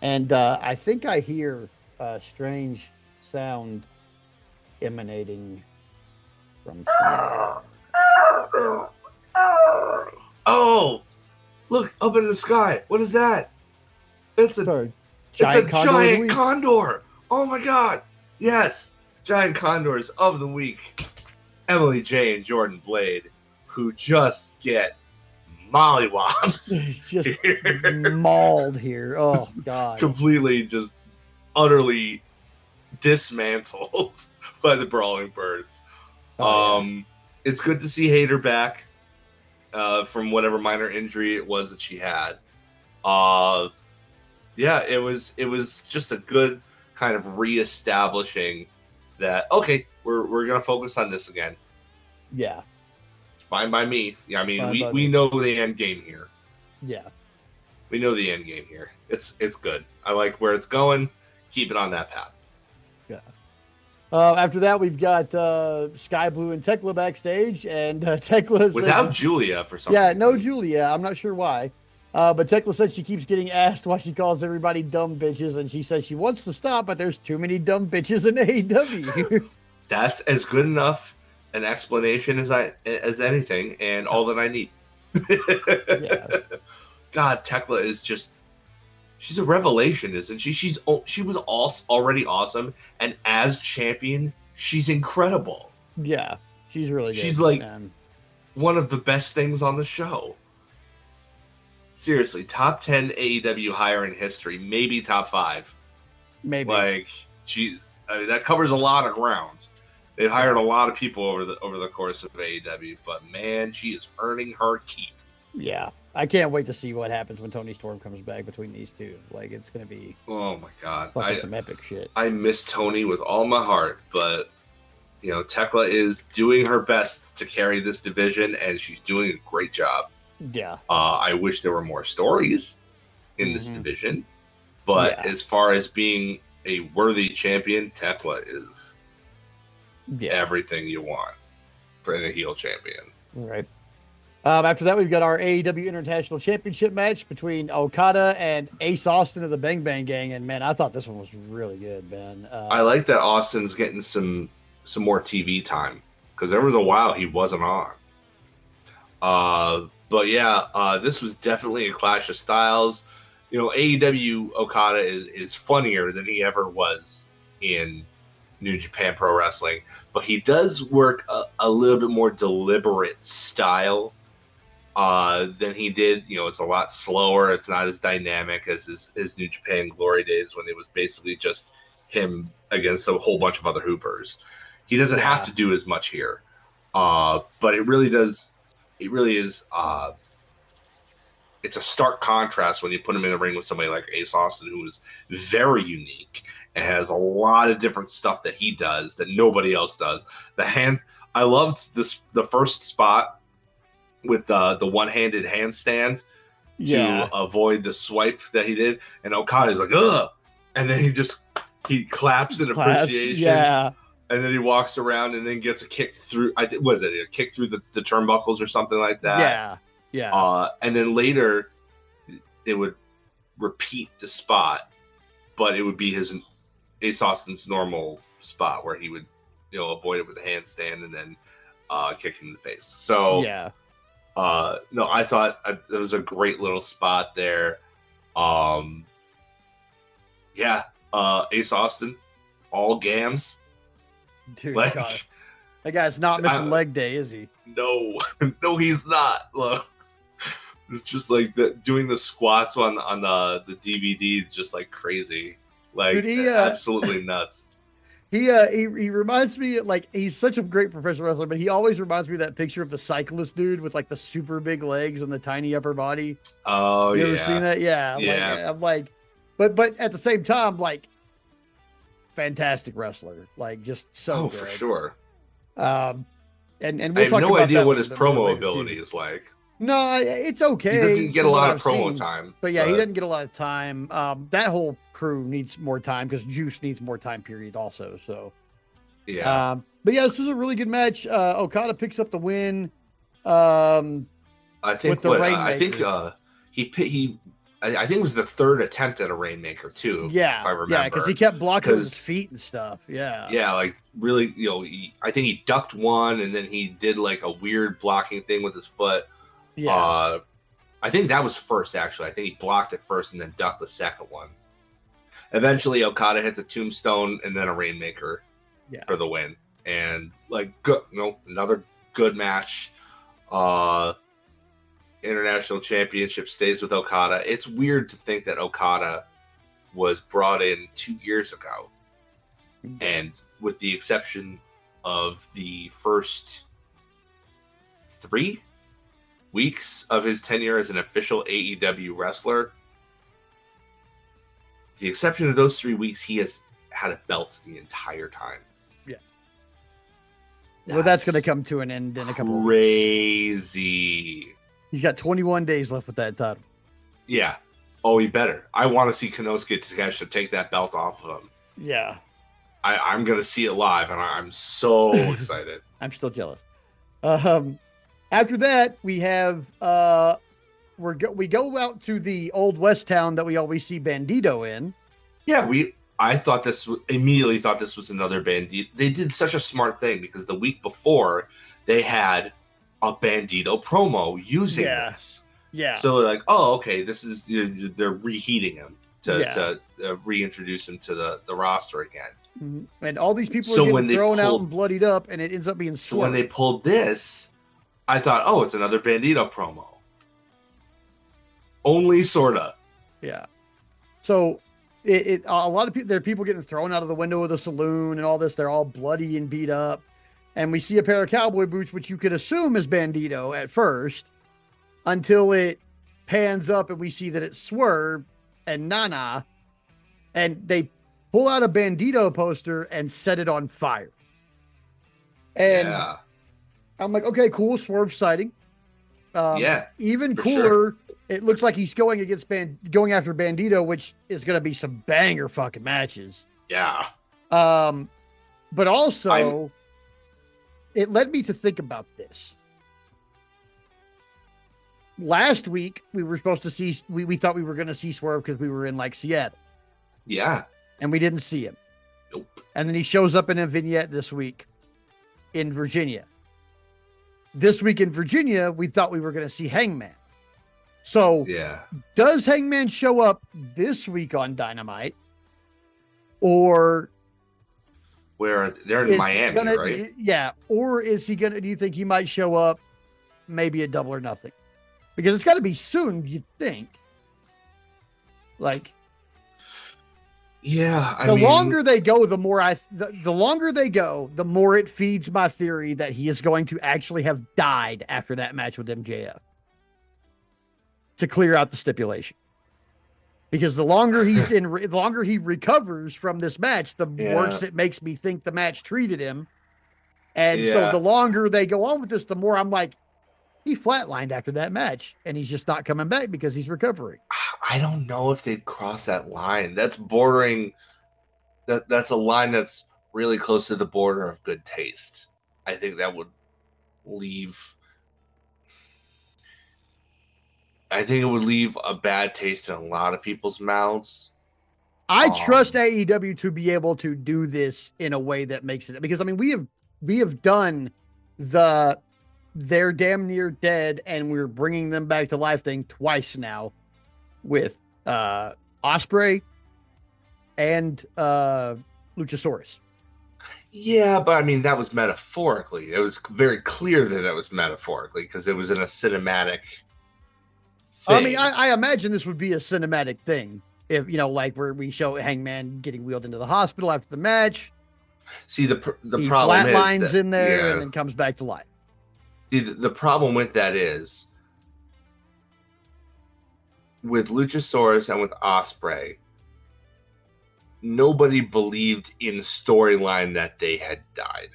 And I think I hear a strange sound emanating from Oh, look up in the sky. What is that? It's a giant condor. Oh my god. Yes. Giant condors of the week. Emily J and Jordan Blade, who just get mollywops. Just mauled here. Oh god. Completely just utterly dismantled by the Brawling Birds. It's good to see Hayter back. From whatever minor injury it was that she had. It was just a good kind of reestablishing that, okay, we're gonna focus on this again. Yeah. It's fine by me. Yeah, I mean we know the end game here. Yeah. We know the end game here. It's good. I like where it's going. Keep it on that path. Yeah. After that, we've got Sky Blue and Tekla backstage, and Tekla without Julia for some reason. Yeah, no Julia. I'm not sure why. But Tekla said she keeps getting asked why she calls everybody dumb bitches, and she says she wants to stop, but there's too many dumb bitches in AEW. That's as good enough an explanation as anything, and all that I need. Yeah. God, Tekla is just. She's a revelation, isn't she? She was already awesome, and as champion, she's incredible. Yeah, she's really good. She's like one of the best things on the show. Seriously, top 10 AEW hire in history, maybe top 5. Maybe. Like, that covers a lot of ground. They've hired a lot of people over the course of AEW, but man, she is earning her keep. Yeah. I can't wait to see what happens when Tony Storm comes back between these two. Like, it's going to be oh my god, some epic shit. I miss Tony with all my heart, but Tekla is doing her best to carry this division, and she's doing a great job. Yeah. I wish there were more stories in this division, but as far as being a worthy champion, Tekla is everything you want for a heel champion. Right. After that, we've got our AEW International Championship match between Okada and Ace Austin of the Bang Bang Gang. And, man, I thought this one was really good, man. I like that Austin's getting some more TV time because there was a while he wasn't on. But, yeah, this was definitely a clash of styles. AEW Okada is funnier than he ever was in New Japan Pro Wrestling, but he does work a little bit more deliberate style than he did. You know, it's a lot slower. It's not as dynamic as his New Japan Glory days when it was basically just him against a whole bunch of other hoopers. He doesn't have to do as much here, but it really does. It really is. It's a stark contrast when you put him in the ring with somebody like Ace Austin, who is very unique and has a lot of different stuff that he does that nobody else does. I loved the first spot with the one-handed handstand to avoid the swipe that he did, and Okada's like, ugh, and then he claps in appreciation, and then he walks around and then gets a kick through. What is it? A kick through the turnbuckles or something like that. Yeah. And then later, it would repeat the spot, but it would be his Ace Austin's normal spot where he would, avoid it with a handstand and then kick him in the face. So no, I thought it was a great little spot there. Ace Austin, all gams. Dude, God. That guy's not missing leg day, is he? No, no, he's not. Look. It's just like doing the squats on the DVD, just like crazy, like dude, absolutely nuts. He reminds me, like, he's such a great professional wrestler, but he always reminds me of that picture of the cyclist dude with like the super big legs and the tiny upper body. Oh, you ever seen that? Yeah. I'm like, but at the same time, like, fantastic wrestler, like just so good. For sure. And we'll I have talk no about idea that what his promo ability is like. No, it's okay. He doesn't get a lot of promo time. But he doesn't get a lot of time. That whole crew needs more time because Juice needs more time period also. So, yeah. But yeah, this was a really good match. Okada picks up the win. I think it was the third attempt at a Rainmaker too. Yeah, if I remember. Yeah, because he kept blocking with his feet and stuff. Yeah. Yeah, like really, I think he ducked one and then he did like a weird blocking thing with his foot. Yeah. I think that was first, actually. I think he blocked it first and then ducked the second one. Eventually, Okada hits a tombstone and then a Rainmaker for the win. And, like, good, another good match. International Championship stays with Okada. It's weird to think that Okada was brought in 2 years ago. And with the exception of the first 3 weeks of his tenure as an official AEW wrestler, the exception of those 3 weeks, he has had a belt the entire time. Yeah. Well, that's going to come to an end in a couple of weeks. Crazy. He's got 21 days left with that title. Yeah. Oh, he better. I want to see Konosuke Takeshita take that belt off of him. Yeah. I'm going to see it live, and I'm so excited. I'm still jealous. After that, we have we go out to the old West town that we always see Bandito in. Yeah, I immediately thought this was another Bandito. They did such a smart thing because the week before they had a Bandito promo using this. Yeah. So they're like, oh, okay, this is they're reheating him to reintroduce him to the roster again. Mm-hmm. And all these people are getting thrown out and bloodied up, and it ends up being Swerve. So when they pulled this, I thought, oh, it's another Bandito promo. Only sorta. Yeah. So a lot of people, there are people getting thrown out of the window of the saloon and all this. They're all bloody and beat up. And we see a pair of cowboy boots, which you could assume is Bandito at first, until it pans up and we see that it's Swerve and Nana. And they pull out a Bandito poster and set it on fire. And I'm like, okay, cool, Swerve sighting. Even cooler, sure. It looks like he's going after Bandito, which is going to be some banger fucking matches. Yeah. But also, it led me to think about this. Last week, we were supposed to see, we thought we were going to see Swerve because we were in like Seattle. Yeah. And we didn't see him. Nope. And then he shows up in a vignette this week in Virginia. This week in Virginia, we thought we were going to see Hangman. So, does Hangman show up this week on Dynamite? Or Where they're in Is he Miami, gonna, right? yeah, or is he gonna? Do you think he might show up maybe at Double or Nothing? Because it's got to be soon. You think? Like Yeah, I the mean, longer they go, the longer they go, the more it feeds my theory that he is going to actually have died after that match with MJF to clear out the stipulation. Because the longer the longer he recovers from this match, the yeah, worse it makes me think the match treated him. And so yeah. the longer they go on with this, the more I'm like, he flatlined after that match, and he's just not coming back because he's recovering. I don't know if they'd cross that line. That's bordering. That's a line that's really close to the border of good taste. I think that would leave. I think it would leave a bad taste in a lot of people's mouths. I trust Um, AEW to be able to do this in a way that makes it, because I mean we have done the they're damn near dead and we're bringing them back to life thing twice now with Osprey and Luchasaurus. yeah, but I mean that was metaphorically. It was very clear that it was metaphorically because it was in a cinematic I mean, thing. I imagine this would be a cinematic thing if like where we show Hangman getting wheeled into the hospital after the match. See, the He problem is flatlines that in there and yeah. then comes back to life. See, the problem with that is with Luchasaurus and with Osprey, nobody believed in storyline that they had died.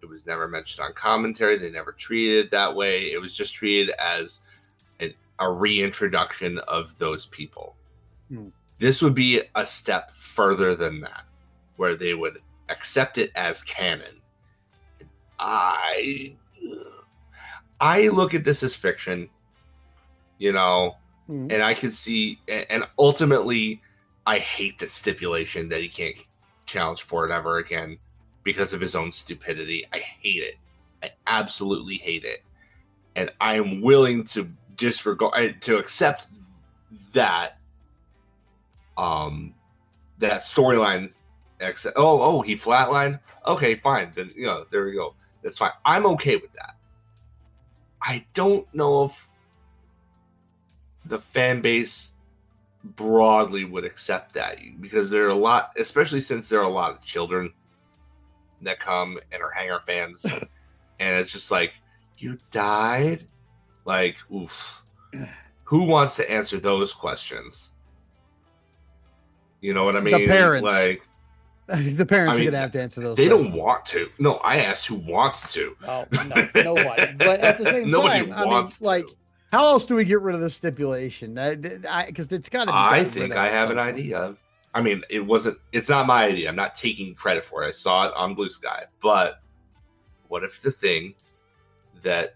It was never mentioned on commentary. They never treated it that way. It was just treated as a reintroduction of those people. Hmm. This would be a step further than that, where they would accept it as canon. I I look at this as fiction, you know, Hmm. and I could see, and ultimately, I hate the stipulation that he can't challenge for it ever again because of his own stupidity. I hate it. I absolutely hate it, and I am willing to disregard to accept that that storyline. He flatlined. Okay, fine. Then there we go. That's fine. I'm okay with that. I don't know if the fan base broadly would accept that because there are a lot, especially since there are a lot of children that come and are Hanger fans, and it's just like, you died? Like, oof. Who wants to answer those questions? You know what I The mean? parents, Like, the I parents are mean, gonna have to answer those they don't questions. want to. No, I asked who wants to. Oh no, nobody. But at the same Nobody time, I mean, wants to. like, how else do we get rid of the stipulation? Because it's got to be I gotten rid think of I at have an some point. idea. I mean, it's not my idea. I'm not taking credit for it. I saw it on Blue Sky. But what if the thing that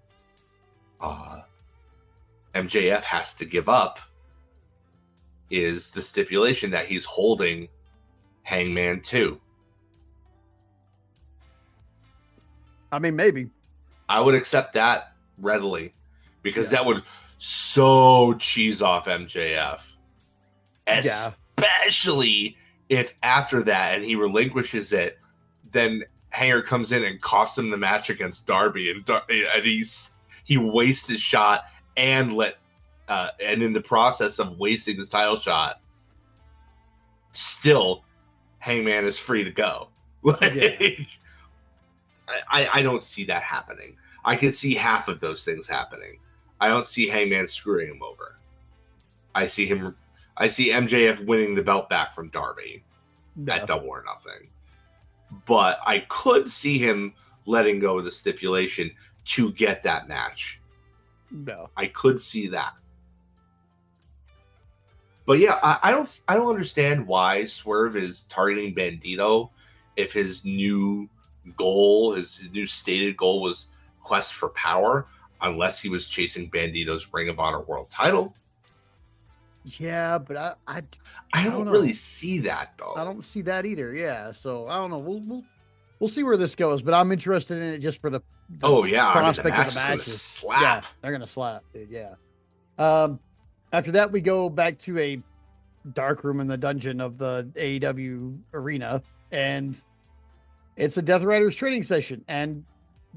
MJF has to give up is the stipulation that he's holding Hangman 2? I mean, maybe. I would accept that readily because Yeah. that would so cheese off MJF. Yeah. Especially if after that and he relinquishes it, then Hanger comes in and costs him the match against Darby, and he wastes his shot and and in the process of wasting his title shot, still Hangman is free to go. Like, Yeah. I don't see that happening. I can see half of those things happening. I don't see Hangman screwing him over. I see MJF winning the belt back from Darby at No. Double or Nothing. But I could see him letting go of the stipulation to get that match. No. I could see that. But yeah, I don't understand why Swerve is targeting Bandito if his new goal, his new stated goal was quest for power, unless he was chasing Bandito's Ring of Honor World Title. Yeah, but I don't don't know. really see that though. I don't see that either. Yeah. So I don't know. We'll see where this goes, but I'm interested in it just for the Oh yeah, I mean the prospect of match the is gonna matches. Yeah, slap. they're gonna slap, dude. Yeah. After that, we go back to a dark room in the dungeon of the AEW arena, and It's a Death Riders training session, and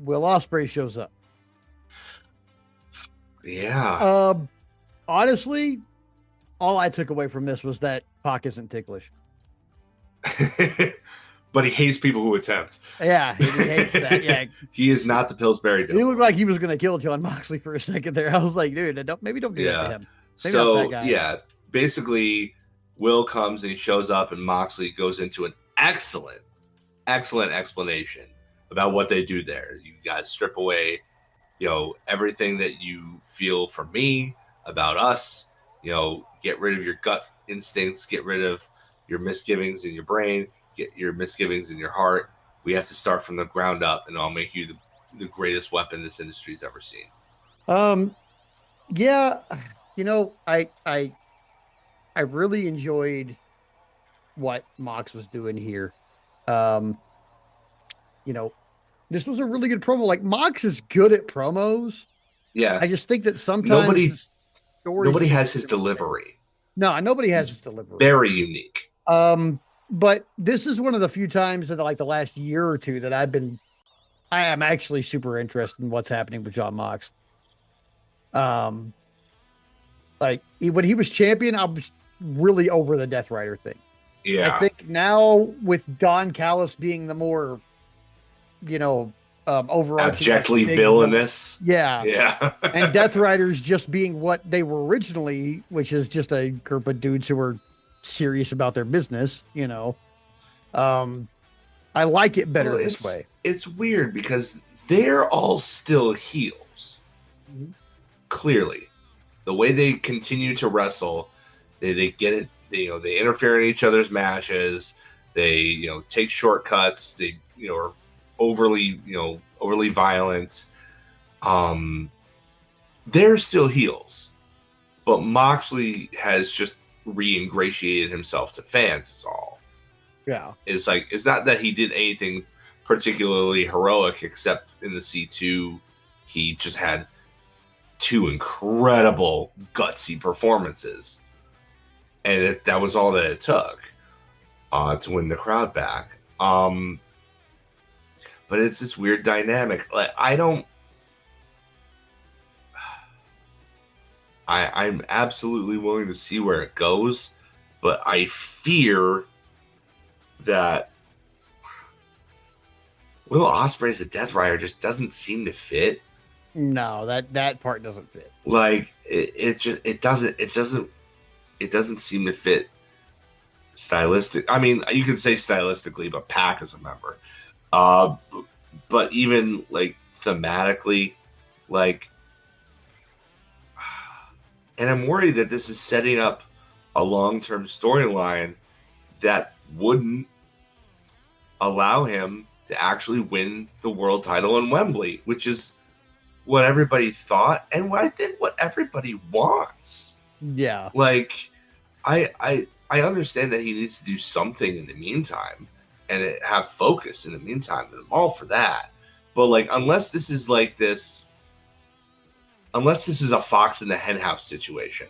Will Ospreay shows up. Yeah. Um, honestly, all I took away from this was that Pac isn't ticklish. But he hates people who attempt. Yeah, he hates that. Yeah, He is not the Pillsbury he looked Doughboy. like he was going to kill John Moxley for a second there. I was like, dude, don't do that to Yeah. him. Maybe not that So guy. yeah, basically, Will comes and he shows up, and Moxley goes into an excellent explanation about what they do there. You guys strip away, everything that you feel from me about us. Get rid of your gut instincts, get rid of your misgivings in your brain, get your misgivings in your heart. We have to start from the ground up, and I'll make you the greatest weapon this industry's ever seen. Um, yeah, I really enjoyed what Mox was doing here. Um, you know, this was a really good promo. Like Mox is good at promos. Yeah, I just think that sometimes nobody his stories nobody get has his delivery. no, nobody has He's his delivery. very unique. But this is one of the few times that like the last year or two that I am actually super interested in what's happening with John Mox. Um, like when he was champion, I was really over the Death Rider thing. I Yeah, think now with Don Callis being the more, overarching like abjectly big villain, villainous. yeah, Yeah. and Death Riders just being what they were originally, which is just a group of dudes who are serious about their business. Um, I like it better Well, this way. it's weird because they're all still heels. Mhm. Clearly, the way they continue to wrestle, they get it. They interfere in each other's matches. They take shortcuts. They are overly violent. Um, they're still heels, but Moxley has just re-ingratiated himself to fans. Is all. Yeah. It's like it's not that he did anything particularly heroic, except in the C2, he just had two incredible gutsy performances, and that was all that it took to win the crowd back. But it's this weird dynamic. Like I'm absolutely willing to see where it goes, but I fear that Will Ospreay as a Death Rider just doesn't seem to fit. No, that part doesn't fit. Like it doesn't seem to fit stylistic. I mean, you can say stylistically, but Pac is a member. Uh, but even like thematically, like, and I'm worried that this is setting up a long-term storyline that wouldn't allow him to actually win the world title in Wembley, which is what everybody thought and what I think what everybody wants. Yeah. Like, I understand that he needs to do something in the meantime and have focus in the meantime, and I'm all for that. But like, unless this is a fox in the henhouse situation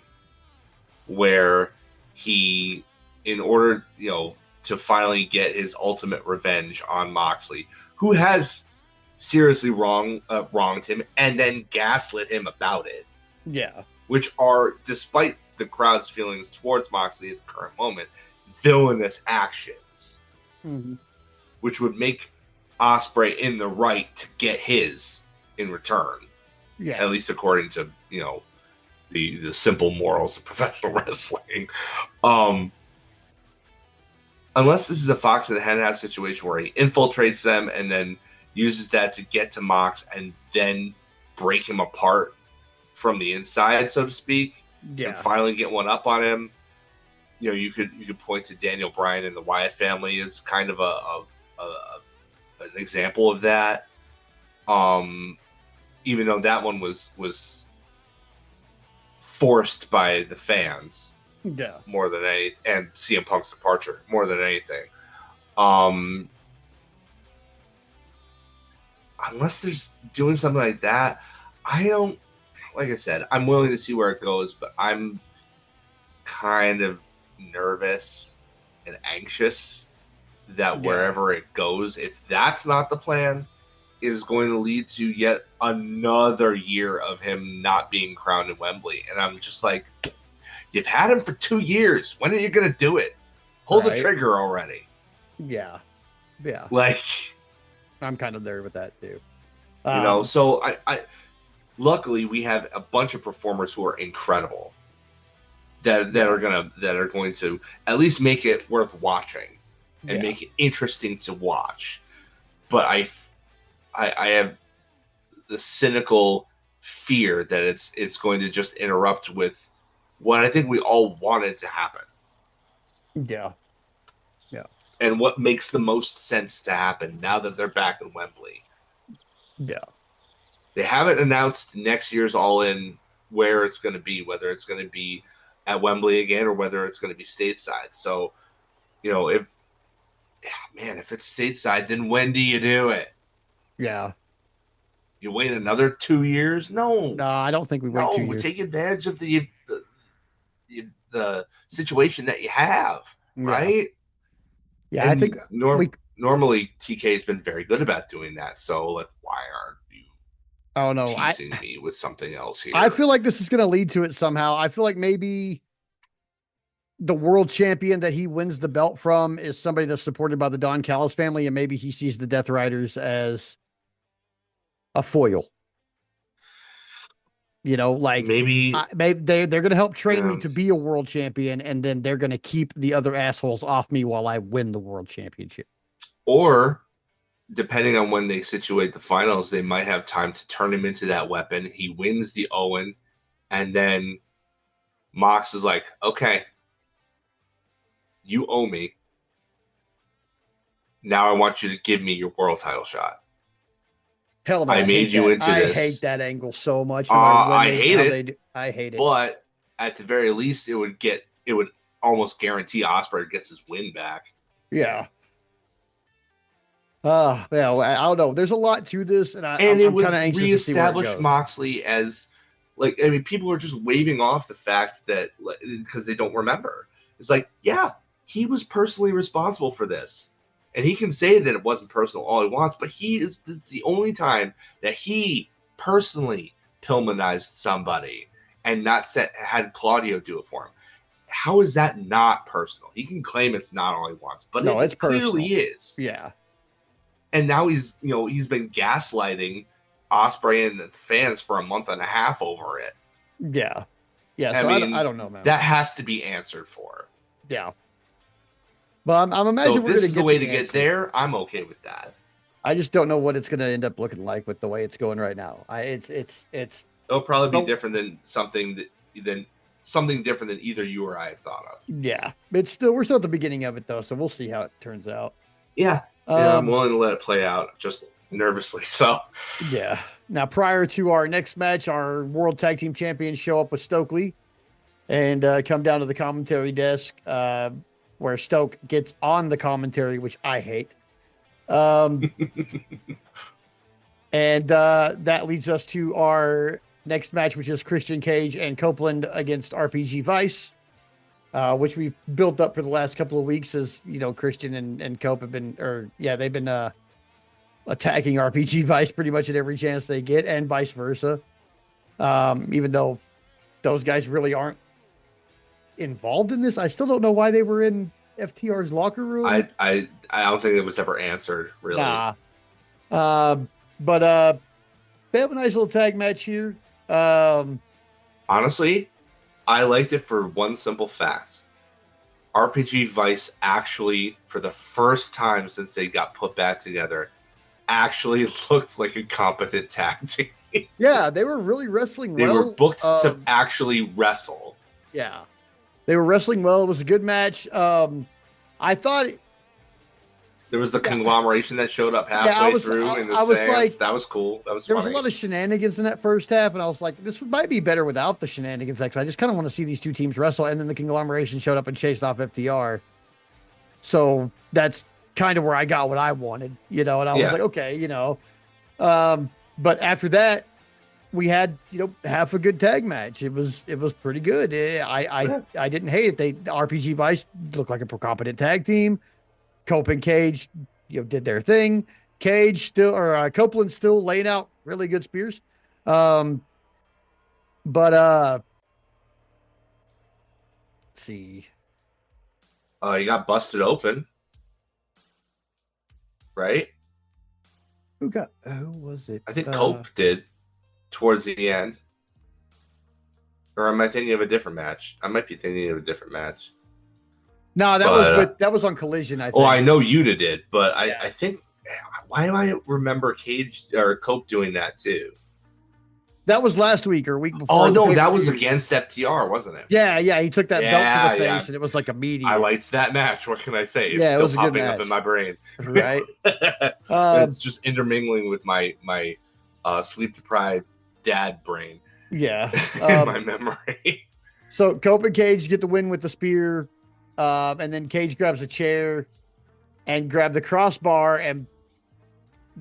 where he, in order to finally get his ultimate revenge on Moxley, who has seriously wronged him and then gaslit him about it, Yeah. which are, despite the crowd's feelings towards Moxley at the current moment, villainous actions, Mm-hmm. which would make Ospreay in the right to get his in return, Yeah. at least according to the simple morals of professional wrestling. Unless this is a fox in the henhouse situation where he infiltrates them and then uses that to get to Mox and then break him apart from the inside, so to speak, and Yeah. finally get one up on him. You could point to Daniel Bryan and the Wyatt family as kind of an example of that. Even though that one was forced by the fans Yeah. more than any, and CM Punk's departure more than anything. Unless there's doing something like that, I don't. Like I said, I'm willing to see where it goes, but I'm kind of nervous and anxious that Yeah. wherever it goes, if that's not the plan, is going to lead to yet another year of him not being crowned in Wembley. And I'm just like, you've had him for 2 years. When are you going to do it? Pull the Right. trigger already. Yeah. Yeah. Like, I'm kind of there with that too. you know, Um, so I luckily we have a bunch of performers who are incredible yeah. that are going to at least make it worth watching and Yeah. make it interesting to watch. But I have the cynical fear that it's going to just interrupt with what I think we all wanted to happen Yeah. Yeah. and what makes the most sense to happen now that they're back in Wembley. Yeah. They haven't announced next year's All In where it's going to be, whether it's going to be at Wembley again or whether it's going to be stateside. So, if man, if it's stateside, then when do you do it? Yeah. You wait another 2 years? No, No, I don't think we wait 2 no. years. Take advantage of the situation that you have, Yeah. right? Yeah. I think And we, normally TK has been very good about doing that. So, like, why aren't you I don't know. teasing me with something else I here? feel like this is going to lead to it somehow. I feel like maybe the world champion that he wins the belt from is somebody that's supported by the Don Callis family, and maybe he sees the Death Riders as a foil. Like Maybe, they're going to help train me um, to be a world champion, and then they're going to keep the other assholes off me while I win the world championship. or depending on when they situate the finals, they might have time to turn him into that weapon. He wins the Owen, and then Mox is like, okay, you owe me. Now I want you to give me your world title shot. Hell no, I I made hate you that. into I hate this. that angle so much. No matter when I they hate how it, they do, I hate it. but at the very least, it would almost guarantee Osprey gets his win back. Yeah. Well, I don't know. There's a lot to this, and And it I'm kind of would anxious to see where it reestablish goes. Moxley as, like, I mean, people are just waving off the fact that, because they don't remember. It's like, yeah, he was personally responsible for this, and he can say that it wasn't personal all he wants, but this is the only time that he personally Pillmanized somebody and not had Claudio do it for him. How is that not personal? He can claim it's not all he wants, but No, it's it clearly personal. is. Yeah. And now he's been gaslighting Osprey and the fans for a month and a half over it. Yeah. Yeah. I So I mean, don't know, man. that has to be answered for. Yeah. But I'm So imagining if we're this going is to the get way to the get answer. there, I'm okay with that. I just don't know what it's going to end up looking like with the way it's going right now. It's It'll probably be no, different than something different than either you or I have thought of. yeah. We're still at the beginning of it though, so we'll see how it turns out. Yeah, yeah, I'm Um, willing to let it play out, just nervously. So yeah. Now, prior to our next match, our World Tag Team Champions show up with Stokely and come down to the commentary desk, where Stoke gets on the commentary, which I hate. Um, and that leads us to our next match, which is Christian Cage and Copeland against RPG Vice, which we've built up for the last couple of weeks. As you know, Christian and Cope have been, they've been attacking RPG Vice pretty much at every chance they get, and vice versa. Even though those guys really aren't involved in this, I still don't know why they were in FTR's locker room. I don't think it was ever answered really. Nah. But they have a nice little tag match here. Honestly, I liked it for one simple fact. RPG Vice actually, for the first time since they got put back together, actually looked like a competent tag team. Yeah, they were really wrestling They well. were booked to actually wrestle. Yeah, they were wrestling well. It was a good match. I thought there was the conglomeration that showed up halfway through in the stands. Like, that was cool. That was there funny. was a lot of shenanigans in that first half, and I was like, this might be better without the shenanigans. Because I just kind of want to see these two teams wrestle. And then the conglomeration showed up and chased off FTR. So that's kind of where I got what I wanted, and I was like, okay, but after that, we had, half a good tag match. It was pretty good. I didn't hate it. The RPG Vice looked like a competent tag team. Cope and Cage, did their thing. Cage still, or Copeland still laying out really good spears. Um, but let's see. He got busted open, right? Who was it? I think Cope did towards the end. Or am I thinking of a different match? I might be thinking of a different match. No, that was on Collision, I think. Oh, I know Yuta did, but Yeah. I think why do I remember Cage or Cope doing that too? That was last week or a week before. Oh no, that was against FTR, wasn't it? Yeah, he took that belt to the face, and it was like immediate. I liked that match. What can I say? It's yeah, still it was popping up in my brain. Right. It's just intermingling with my sleep deprived dad brain. Yeah. In my memory. So Cope and Cage get the win with the spear, and then Cage grabs a chair and grab the crossbar, and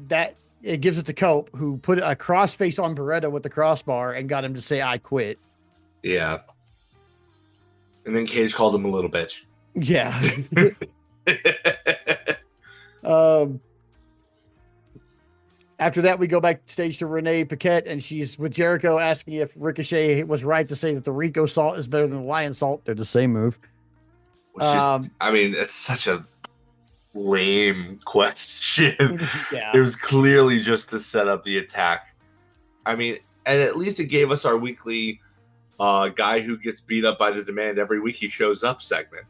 that it gives it to Cope, who put a cross face on Beretta with the crossbar and got him to say, "I quit." Yeah. And then Cage called him a little bitch. Yeah. After that, we go backstage to Renee Paquette, and she's with Jericho asking if Ricochet was right to say that the Rico salt is better than the Lion salt. They're the same move. It's such a lame question. Yeah. It was clearly just to set up the attack. I mean, and at least it gave us our weekly guy who gets beat up by the Demand every week he shows up segment.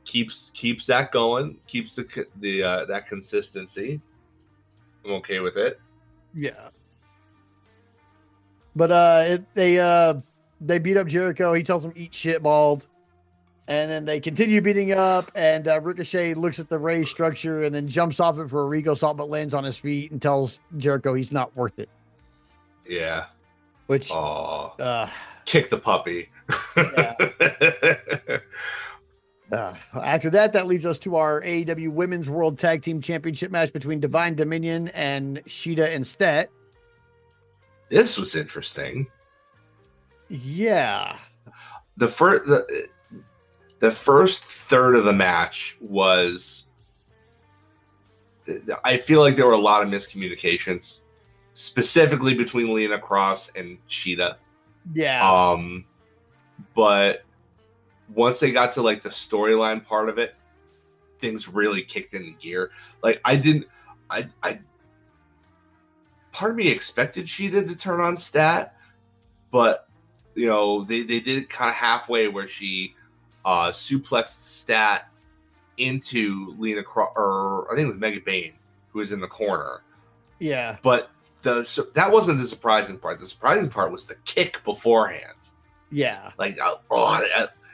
Keeps that going, keeps the that consistency. I'm okay with it. Yeah. But they beat up Jericho. He tells them eat shit, bald. And then they continue beating up, and Ricochet looks at the raised structure and then jumps off it for a Rico salt, but lands on his feet and tells Jericho he's not worth it. Yeah. Which kick the puppy. After that leads us to our AEW Women's World Tag Team Championship match between Divine Dominion and Sheeta and Stat. This was interesting. Yeah. The first third of the match was, I feel like there were a lot of miscommunications, specifically between Lena Cross and Sheeta. Yeah. But once they got to like the storyline part of it, things really kicked into gear. Like part of me expected Sheeta to turn on Stat, but they did it kind of halfway where she suplexed Stat into Lena Cross, or I think it was Megan Bain, who was in the corner. Yeah. But that wasn't the surprising part. The surprising part was the kick beforehand. Yeah. Like,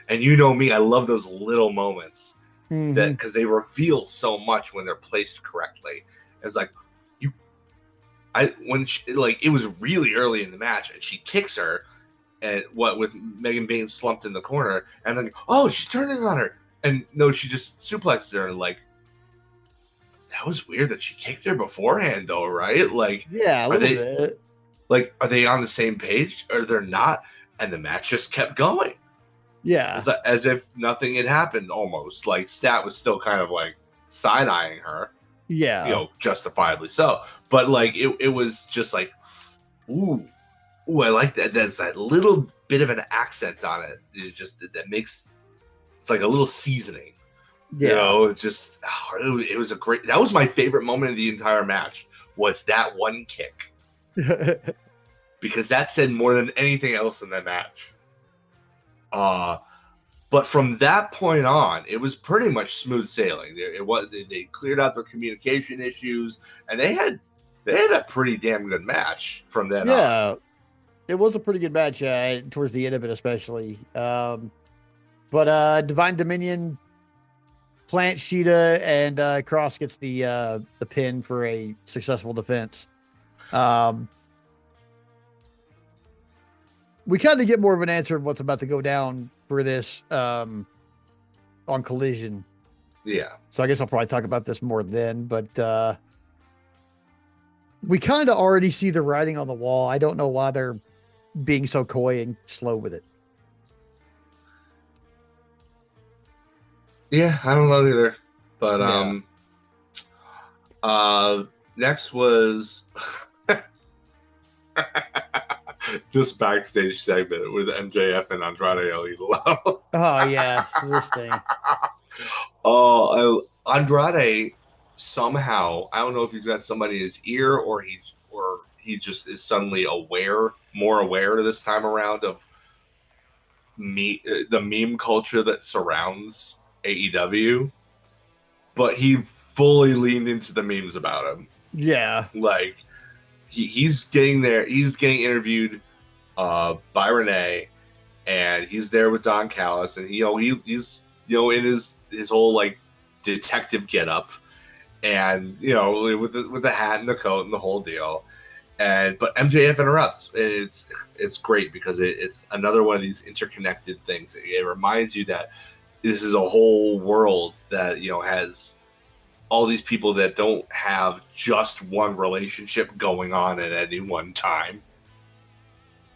and you know me, I love those little moments that because they reveal so much when they're placed correctly. It's like it was really early in the match, and she kicks her. And with Megan Bain slumped in the corner, and then she's turning on her, and no, she just suplexed her. Like, that was weird that she kicked her beforehand, though, right? Like, yeah, a little bit. Like, are they on the same page, or they're not? And the match just kept going. Yeah, as if nothing had happened. Almost like Stat was still kind of like side eyeing her. Yeah, justifiably so. But like, it was just like, ooh. Ooh, I like that. There's that little bit of an accent on it. It's just that makes it's like a little seasoning. Yeah. It was a great. That was my favorite moment of the entire match. Was that one kick? Because that said more than anything else in that match. But from that point on, it was pretty much smooth sailing. They cleared out their communication issues, and they had a pretty damn good match from then on. Yeah. It was a pretty good match towards the end of it, especially. But Divine Dominion plant Sheeta, and Cross gets the pin for a successful defense. We kind of get more of an answer of what's about to go down for this on Collision. Yeah. So I guess I'll probably talk about this more then, but we kind of already see the writing on the wall. I don't know why they're being so coy and slow with it. Yeah, I don't know either. But Yeah. Next was this backstage segment with MJF and Andrade El Idolo. Oh yes, this thing. Andrade somehow, I don't know if he's got somebody in his ear or he just is suddenly more aware this time around of the meme culture that surrounds AEW. But he fully leaned into the memes about him. Yeah. Like he's getting there. He's getting interviewed by Renee, and he's there with Don Callis, and he's in his whole like detective getup, and with the hat and the coat and the whole deal. But MJF interrupts, and it's great because it's another one of these interconnected things. It reminds you that this is a whole world that has all these people that don't have just one relationship going on at any one time.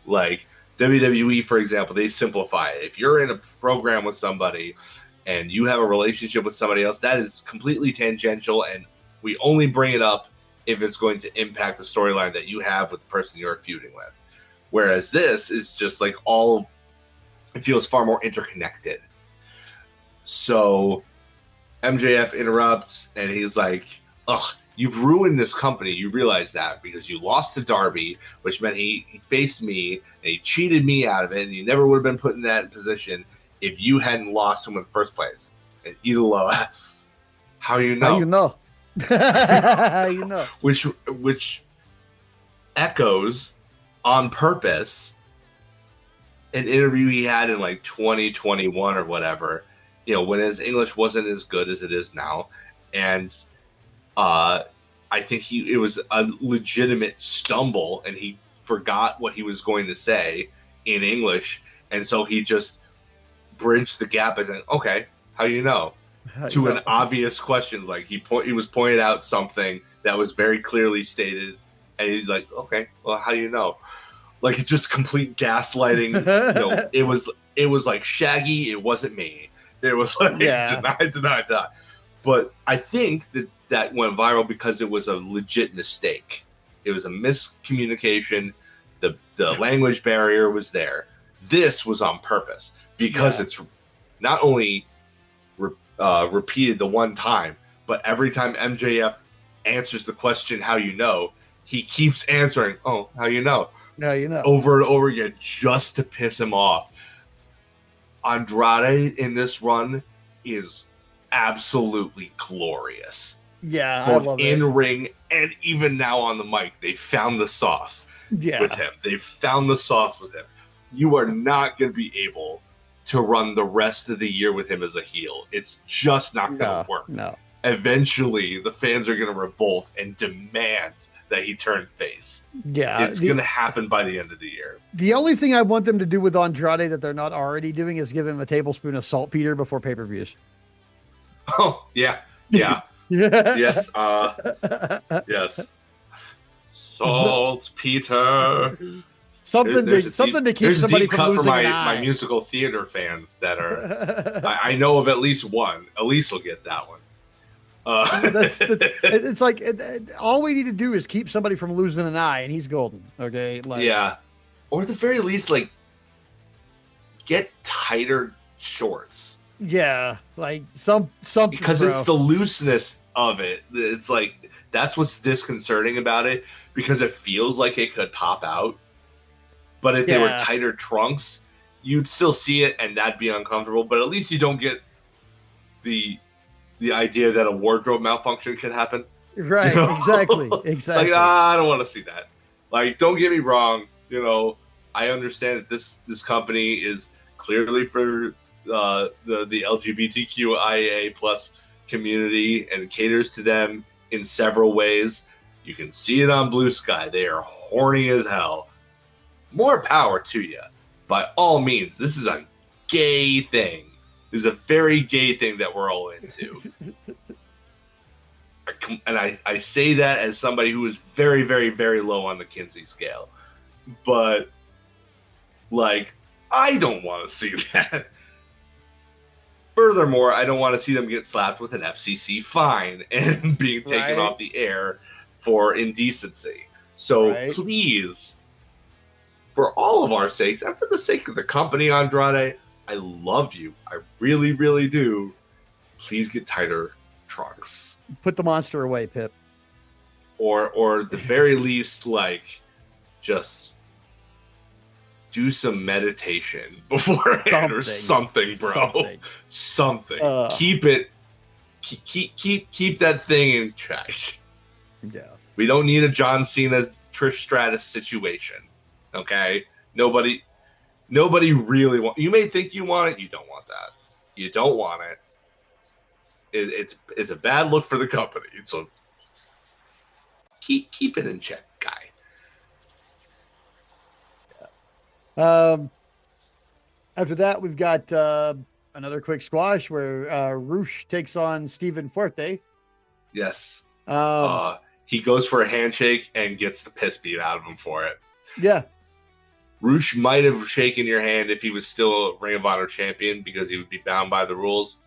Like WWE, for example, they simplify it. If you're in a program with somebody and you have a relationship with somebody else, that is completely tangential, and we only bring it up if it's going to impact the storyline that you have with the person you're feuding with. Whereas this is just like it feels far more interconnected. So MJF interrupts, and he's like, ugh, you've ruined this company. You realize that because you lost to Darby, which meant he faced me, and he cheated me out of it, and he never would have been put in that position if you hadn't lost him in the first place. And Idolo asks, how you know? How you know? How you know? Which echoes on purpose an interview he had in like 2021 or whatever, when his English wasn't as good as it is now. And I think it was a legitimate stumble, and he forgot what he was going to say in English. And so he just bridged the gap and said, okay, how do you know? To an obvious question. Like he was pointing out something that was very clearly stated, and he's like, okay, well, how do you know? Like it's just complete gaslighting. It was like Shaggy, it wasn't me. It was like deny. But I think that went viral because it was a legit mistake. It was a miscommunication. The language barrier was there. This was on purpose because it's not only repeated the one time, but every time MJF answers the question, how you know, he keeps answering, oh, how you know? How you know? Over and over again, just to piss him off. Andrade in this run is absolutely glorious. Yeah, both I love in it. ring and even now on the mic. They found the sauce with him. They found the sauce with him. You are not going to be able to run the rest of the year with him as a heel. It's just not going to work. No. Eventually, the fans are going to revolt and demand that he turn face. Yeah. It's going to happen by the end of the year. The only thing I want them to do with Andrade that they're not already doing is give him a tablespoon of saltpeter before pay-per-views. Oh, yeah. Yeah. Yes. Yes. Saltpeter. Something to keep somebody from losing an eye. My musical theater fans that are, I know of at least one. Elise will get that one. It's like all we need to do is keep somebody from losing an eye, and he's golden. Okay, yeah, or at the very least, like get tighter shorts. Yeah, like something because it's the looseness of it. It's like that's what's disconcerting about it, because it feels like it could pop out. But if they were tighter trunks, you'd still see it, and that'd be uncomfortable. But at least you don't get the idea that a wardrobe malfunction could happen. Right, exactly. It's like, I don't want to see that. Like, don't get me wrong. I understand that this company is clearly for the LGBTQIA plus community and caters to them in several ways. You can see it on Blue Sky. They are horny as hell. More power to you. By all means, this is a gay thing. This is a very gay thing that we're all into. And I say that as somebody who is very, very, very low on the Kinsey scale. But, like, I don't want to see that. Furthermore, I don't want to see them get slapped with an FCC fine and being taken Right. off the air for indecency. So Right. please, for all of our sakes, and for the sake of the company, Andrade, I love you. I really, really do. Please get tighter trunks. Put the monster away, Pip. Or at the very least, like, just do some meditation beforehand or something, bro. Something. Keep it. Keep that thing in check. Yeah. We don't need a John Cena Trish Stratus situation. Okay. Nobody really want. You may think you want it. You don't want that. You don't want it. It's a bad look for the company. So keep it in check, guy. After that, we've got another quick squash where Roosh takes on Stephen Forte. Yes. He goes for a handshake and gets the piss beat out of him for it. Yeah. Roosh might have shaken your hand if he was still a Ring of Honor champion because he would be bound by the rules.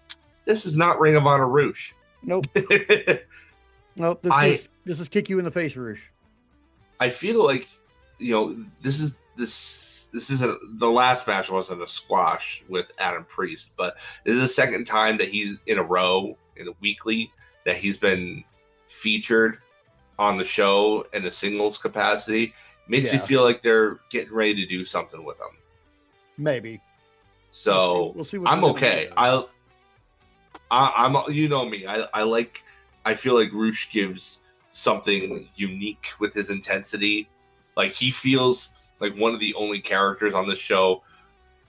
This is not Ring of Honor Roosh. Nope. Nope. This is kick you in the face, Roosh. I feel like, this isn't the last match wasn't a squash with Adam Priest, but this is the second time that he's in a row in a weekly that he's been featured on the show in a singles capacity. Makes me feel like they're getting ready to do something with him. Maybe. So we'll see what I'm okay. I'm you know me. I feel like Roosh gives something unique with his intensity. Like he feels like one of the only characters on the show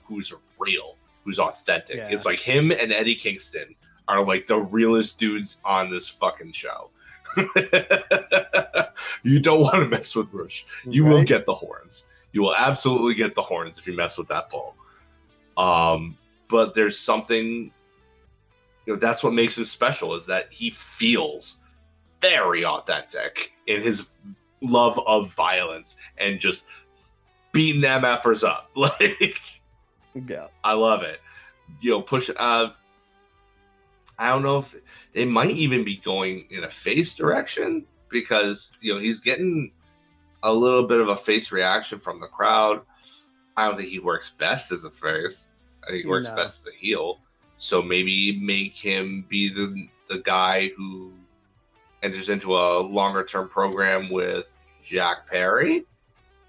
who's real, who's authentic. Yeah. It's like him and Eddie Kingston are like the realest dudes on this fucking show. You don't want to mess with Roosh. You will get the horns. You will absolutely get the horns if you mess with that bull. But there's something, that's what makes him special, is that he feels very authentic in his love of violence and just beating MFers up. Like, yeah, I love it. Push. I don't know if they might even be going in a face direction because he's getting a little bit of a face reaction from the crowd. I don't think he works best as a face. I think he works best as a heel. So maybe make him be the guy who enters into a longer term program with Jack Perry,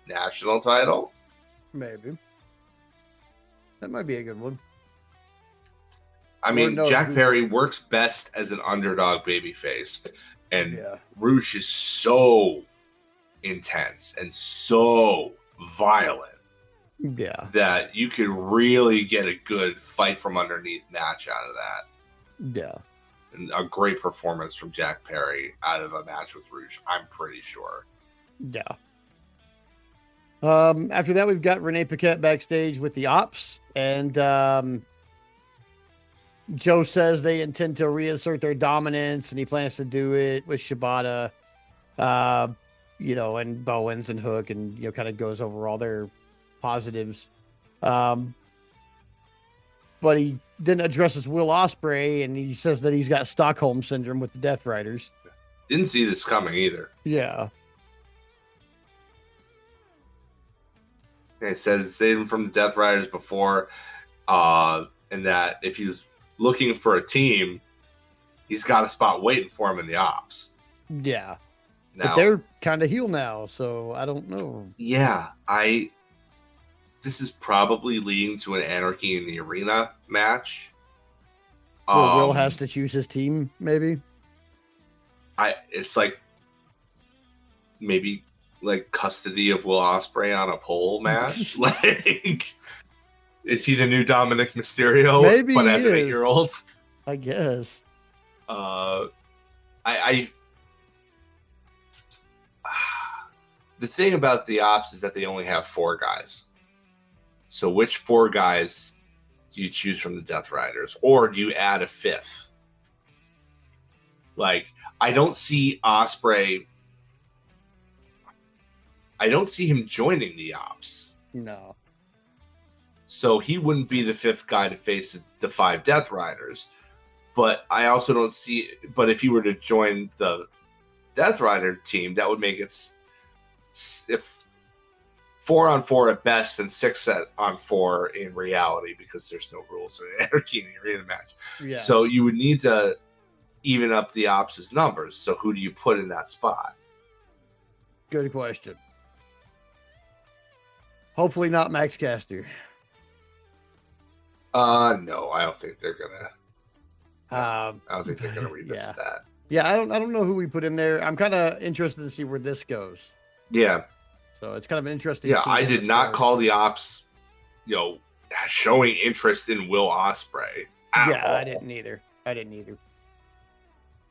national title. Maybe that might be a good one. I mean, Jack Perry works best as an underdog babyface, and Roosh is so intense and so violent. Yeah, that you could really get a good fight from underneath match out of that. Yeah. And a great performance from Jack Perry out of a match with Roosh, I'm pretty sure. Yeah. After that, we've got Renee Paquette backstage with the Ops, and Joe says they intend to reassert their dominance, and he plans to do it with Shibata, and Bowens and Hook, and kind of goes over all their positives. But he then addresses Will Ospreay, and he says that he's got Stockholm syndrome with the Death Riders. Didn't see this coming either. Yeah. I said saved him from the Death Riders before, and that if he's looking for a team, he's got a spot waiting for him in the Ops. Yeah. Now, but they're kind of heel now, so I don't know. Yeah, this is probably leading to an Anarchy in the Arena match. Will has to choose his team, maybe? It's like maybe like custody of Will Ospreay on a pole match. Like, is he the new Dominic Mysterio? Maybe, but as an 8-year-old, I guess. The thing about the Ops is that they only have 4 guys. So which 4 guys do you choose from the Death Riders? Or do you add a 5th? Like, I don't see Ospreay. I don't see him joining the Ops. No. So he wouldn't be the fifth guy to face the 5 Death Riders. But I also don't see. But if he were to join the Death Rider team, that would make it if 4-on-4 at best and 6-on-4 in reality, because there's no rules or energy in the arena match. Yeah. So you would need to even up the ops' numbers. So who do you put in that spot? Good question. Hopefully not Max Caster. No, I don't think they're gonna. I Um, don't think they're gonna revisit that. Yeah, I don't know who we put in there. I'm kind of interested to see where this goes. Yeah. So it's kind of an interesting. Yeah, team I to did not start. call the ops, showing interest in Will Ospreay. Yeah, all. I didn't either.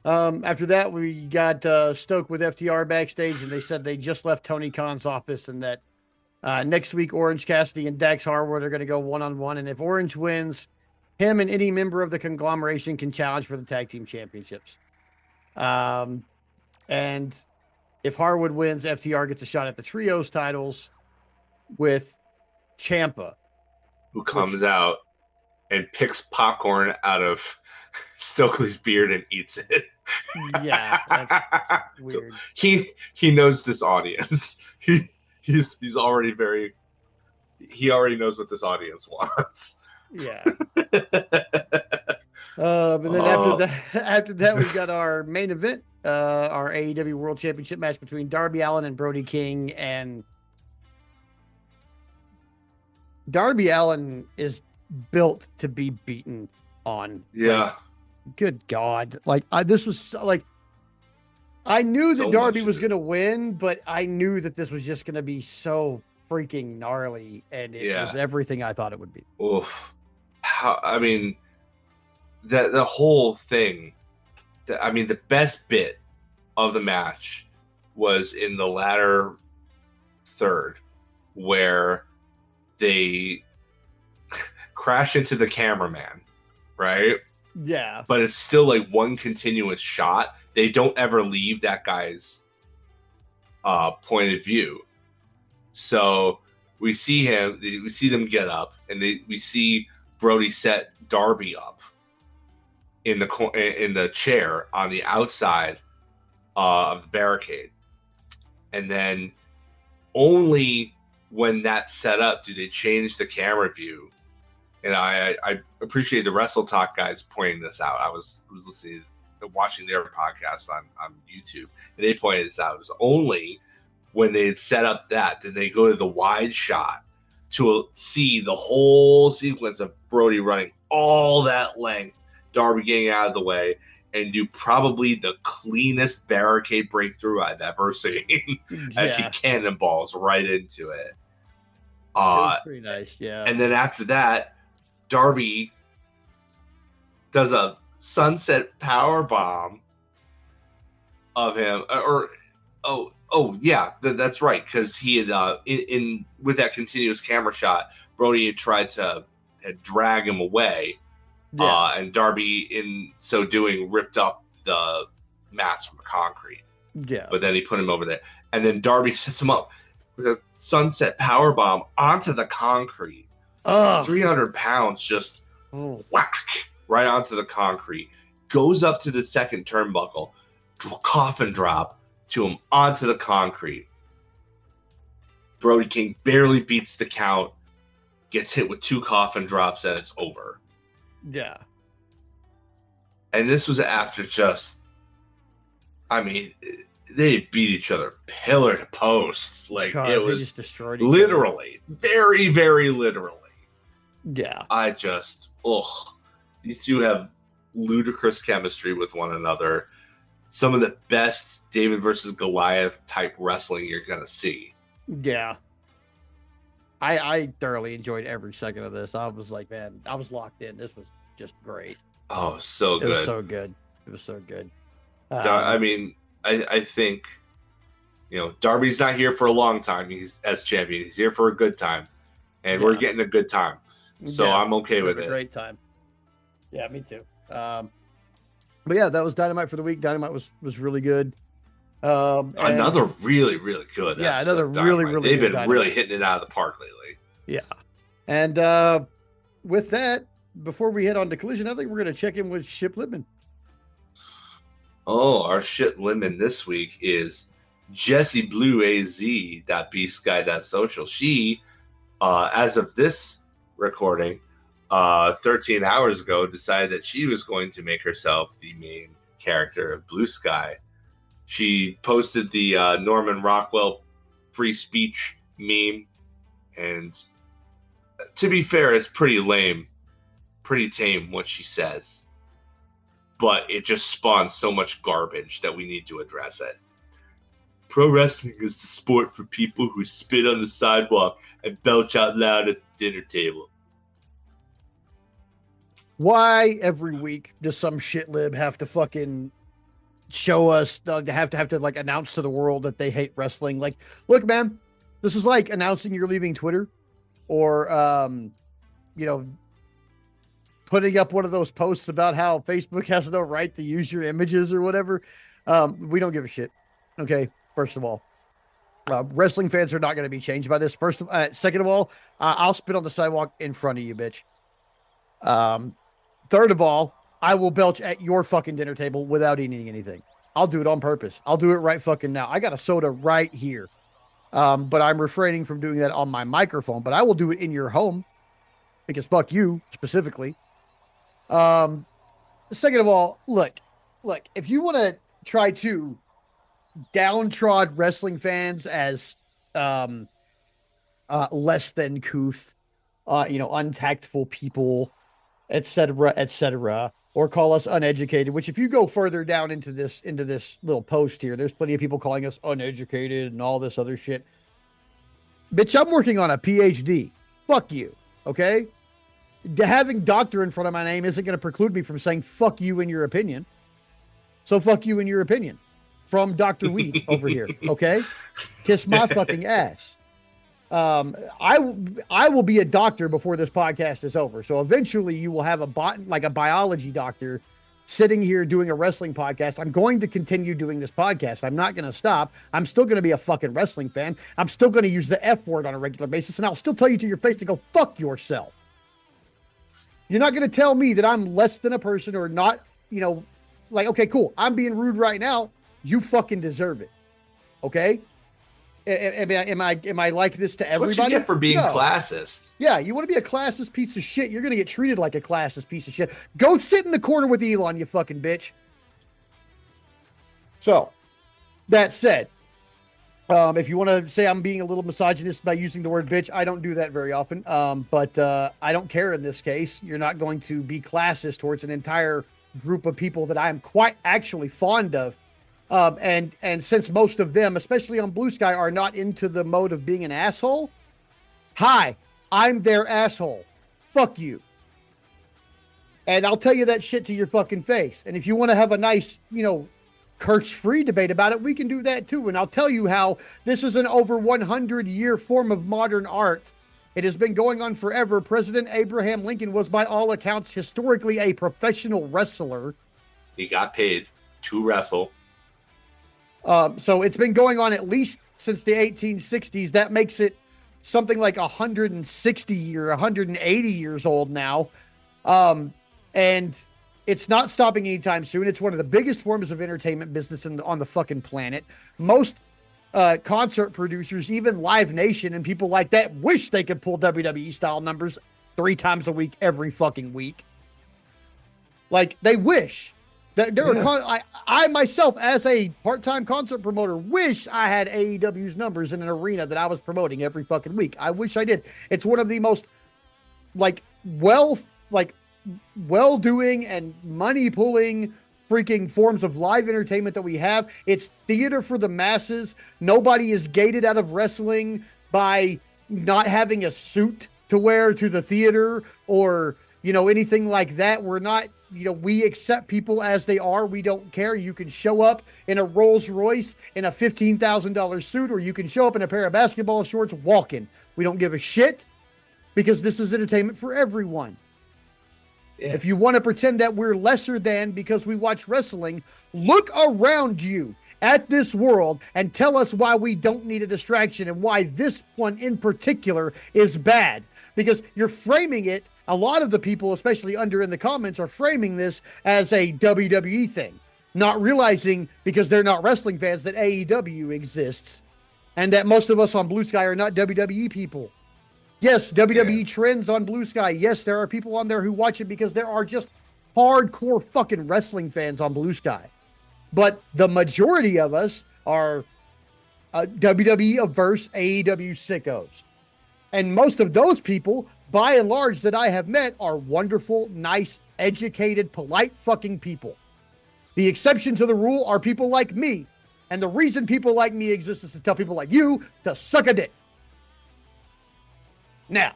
After that, we got Stoke with FTR backstage, and they said they just left Tony Khan's office, and that next week Orange Cassidy and Dax Harwood are going to go 1-on-1, and if Orange wins, him and any member of the conglomeration can challenge for the tag team championships. And if Harwood wins, FTR gets a shot at the trios titles with Ciampa, who comes out and picks popcorn out of Stokely's beard and eats it. Yeah, that's weird. He knows this audience. He's already he already knows what this audience wants. Yeah. But then after that, we've got our main event, our AEW World Championship match between Darby Allin and Brody King. And Darby Allin is built to be beaten on. Yeah. Like, good God. Like, this was like, I knew that Darby was going to win, but I knew that this was just going to be so freaking gnarly. And it was everything I thought it would be. Oof. The whole thing, the best bit of the match was in the latter third, where they crash into the cameraman, right? Yeah. But it's still like one continuous shot. They don't ever leave that guy's point of view. So we see them get up, and we see Brody set Darby up in the chair on the outside of the barricade, and then only when that's set up do they change the camera view. And I appreciate the Wrestle Talk guys pointing this out. I was watching their podcast on YouTube, and they pointed this out. It was only when they had set up that did they go to the wide shot to see the whole sequence of Brody running all that length, Darby getting out of the way, and do probably the cleanest barricade breakthrough I've ever seen as he cannonballs right into it. It was pretty nice, yeah. And then after that, Darby does a sunset power bomb of him, that's right, because he had in with that continuous camera shot, Brody had tried to drag him away. Yeah. And Darby, in so doing, ripped up the mats from the concrete. Yeah. But then he put him over there. And then Darby sets him up with a sunset powerbomb onto the concrete. 300 pounds just whack right onto the concrete. Goes up to the second turnbuckle, coffin drop to him onto the concrete. Brody King barely beats the count, gets hit with 2 coffin drops, and it's over. Yeah. And this was after they beat each other pillar to post. Like, it was just destroyed literally, very, very literally. Yeah. These two have ludicrous chemistry with one another. Some of the best David versus Goliath type wrestling you're going to see. Yeah. I thoroughly enjoyed every second of this. I was like, man, I was locked in. This was just great. Oh, so good. It was so good. I think, Darby's not here for a long time. He's as champion. He's here for a good time. And we're getting a good time. So I'm okay with it. Great time. Yeah, me too. But yeah, that was Dynamite for the week. Dynamite was really good. Another really, really good. Yeah, another really, really They've good been Dynamite. really hitting it out of the park lately. Yeah. And with that, before we head on to Collision, I think we're going to check in with Ship Lippman. Oh, our shit lemon this week is Jessie Blue AZ.bsky.social. She, as of this recording, 13 hours ago, decided that she was going to make herself the main character of Blue Sky. She posted the Norman Rockwell free speech meme, and to be fair, it's pretty lame, pretty tame what she says, but it just spawns so much garbage that we need to address it. Pro wrestling is the sport for people who spit on the sidewalk and belch out loud at the dinner table. Why every week does some shit lib have to fucking show us, have to like announce to the world that they hate wrestling? Like, look, man, this is like announcing you're leaving Twitter, or you know, putting up one of those posts about how Facebook has no right to use your images or whatever. We don't give a shit. Okay, first of all, wrestling fans are not going to be changed by this. Second of all, I'll spit on the sidewalk in front of you, bitch. Third of all, I will belch at your fucking dinner table without eating anything. I'll do it on purpose. I'll do it right fucking now. I got a soda right here. But I'm refraining from doing that on my microphone, but I will do it in your home because fuck you specifically. Second of all, look, if you want to try to downtrod wrestling fans as, less than couth, untactful people, etc., or call us uneducated, which if you go further down into this little post here, there's plenty of people calling us uneducated and all this other shit. Bitch, I'm working on a PhD. Fuck you. Okay? Having doctor in front of my name isn't going to preclude me from saying fuck you in your opinion. So fuck you in your opinion. From Dr. Weed over here. Okay? Kiss my fucking ass. I will be a doctor before this podcast is over. So eventually you will have a biology doctor sitting here doing a wrestling podcast. I'm going to continue doing this podcast. I'm not going to stop. I'm still going to be a fucking wrestling fan. I'm still going to use the F word on a regular basis, and I'll still tell you to your face to go fuck yourself. You're not going to tell me that I'm less than a person or not, okay, cool. I'm being rude right now. You fucking deserve it. Okay? Am I like this to everybody? What you get for being classist? Yeah, you want to be a classist piece of shit, you're going to get treated like a classist piece of shit. Go sit in the corner with Elon, you fucking bitch. So, that said, if you want to say I'm being a little misogynist by using the word bitch, I don't do that very often. But I don't care in this case. You're not going to be classist towards an entire group of people that I am quite actually fond of. And since most of them, especially on Blue Sky, are not into the mode of being an asshole, hi, I'm their asshole. Fuck you. And I'll tell you that shit to your fucking face. And if you want to have a nice, curse-free debate about it, we can do that too. And I'll tell you how this is an over 100-year form of modern art. It has been going on forever. President Abraham Lincoln was, by all accounts, historically a professional wrestler. He got paid to wrestle. So it's been going on at least since the 1860s. That makes it something like 160 or 180 years old now. And it's not stopping anytime soon. It's one of the biggest forms of entertainment business on the fucking planet. Most concert producers, even Live Nation and people like that, wish they could pull WWE style numbers 3 times a week, every fucking week. Like, they wish. I myself, as a part-time concert promoter, wish I had AEW's numbers in an arena that I was promoting every fucking week. I wish I did. It's one of the most well-doing and money-pulling freaking forms of live entertainment that we have. It's theater for the masses. Nobody is gated out of wrestling by not having a suit to wear to the theater or, anything like that. We're not, we accept people as they are. We don't care. You can show up in a Rolls Royce in a $15,000 suit, or you can show up in a pair of basketball shorts walking. We don't give a shit because this is entertainment for everyone. Yeah. If you want to pretend that we're lesser than because we watch wrestling, look around you at this world and tell us why we don't need a distraction and why this one in particular is bad. Because you're framing it, a lot of the people, especially under in the comments, are framing this as a WWE thing, not realizing because they're not wrestling fans that AEW exists and that most of us on Blue Sky are not WWE people. Yes, WWE trends on Blue Sky. Yes, there are people on there who watch it because there are just hardcore fucking wrestling fans on Blue Sky. But the majority of us are WWE averse AEW sickos. And most of those people, by and large, that I have met are wonderful, nice, educated, polite fucking people. The exception to the rule are people like me. And the reason people like me exist is to tell people like you to suck a dick. Now,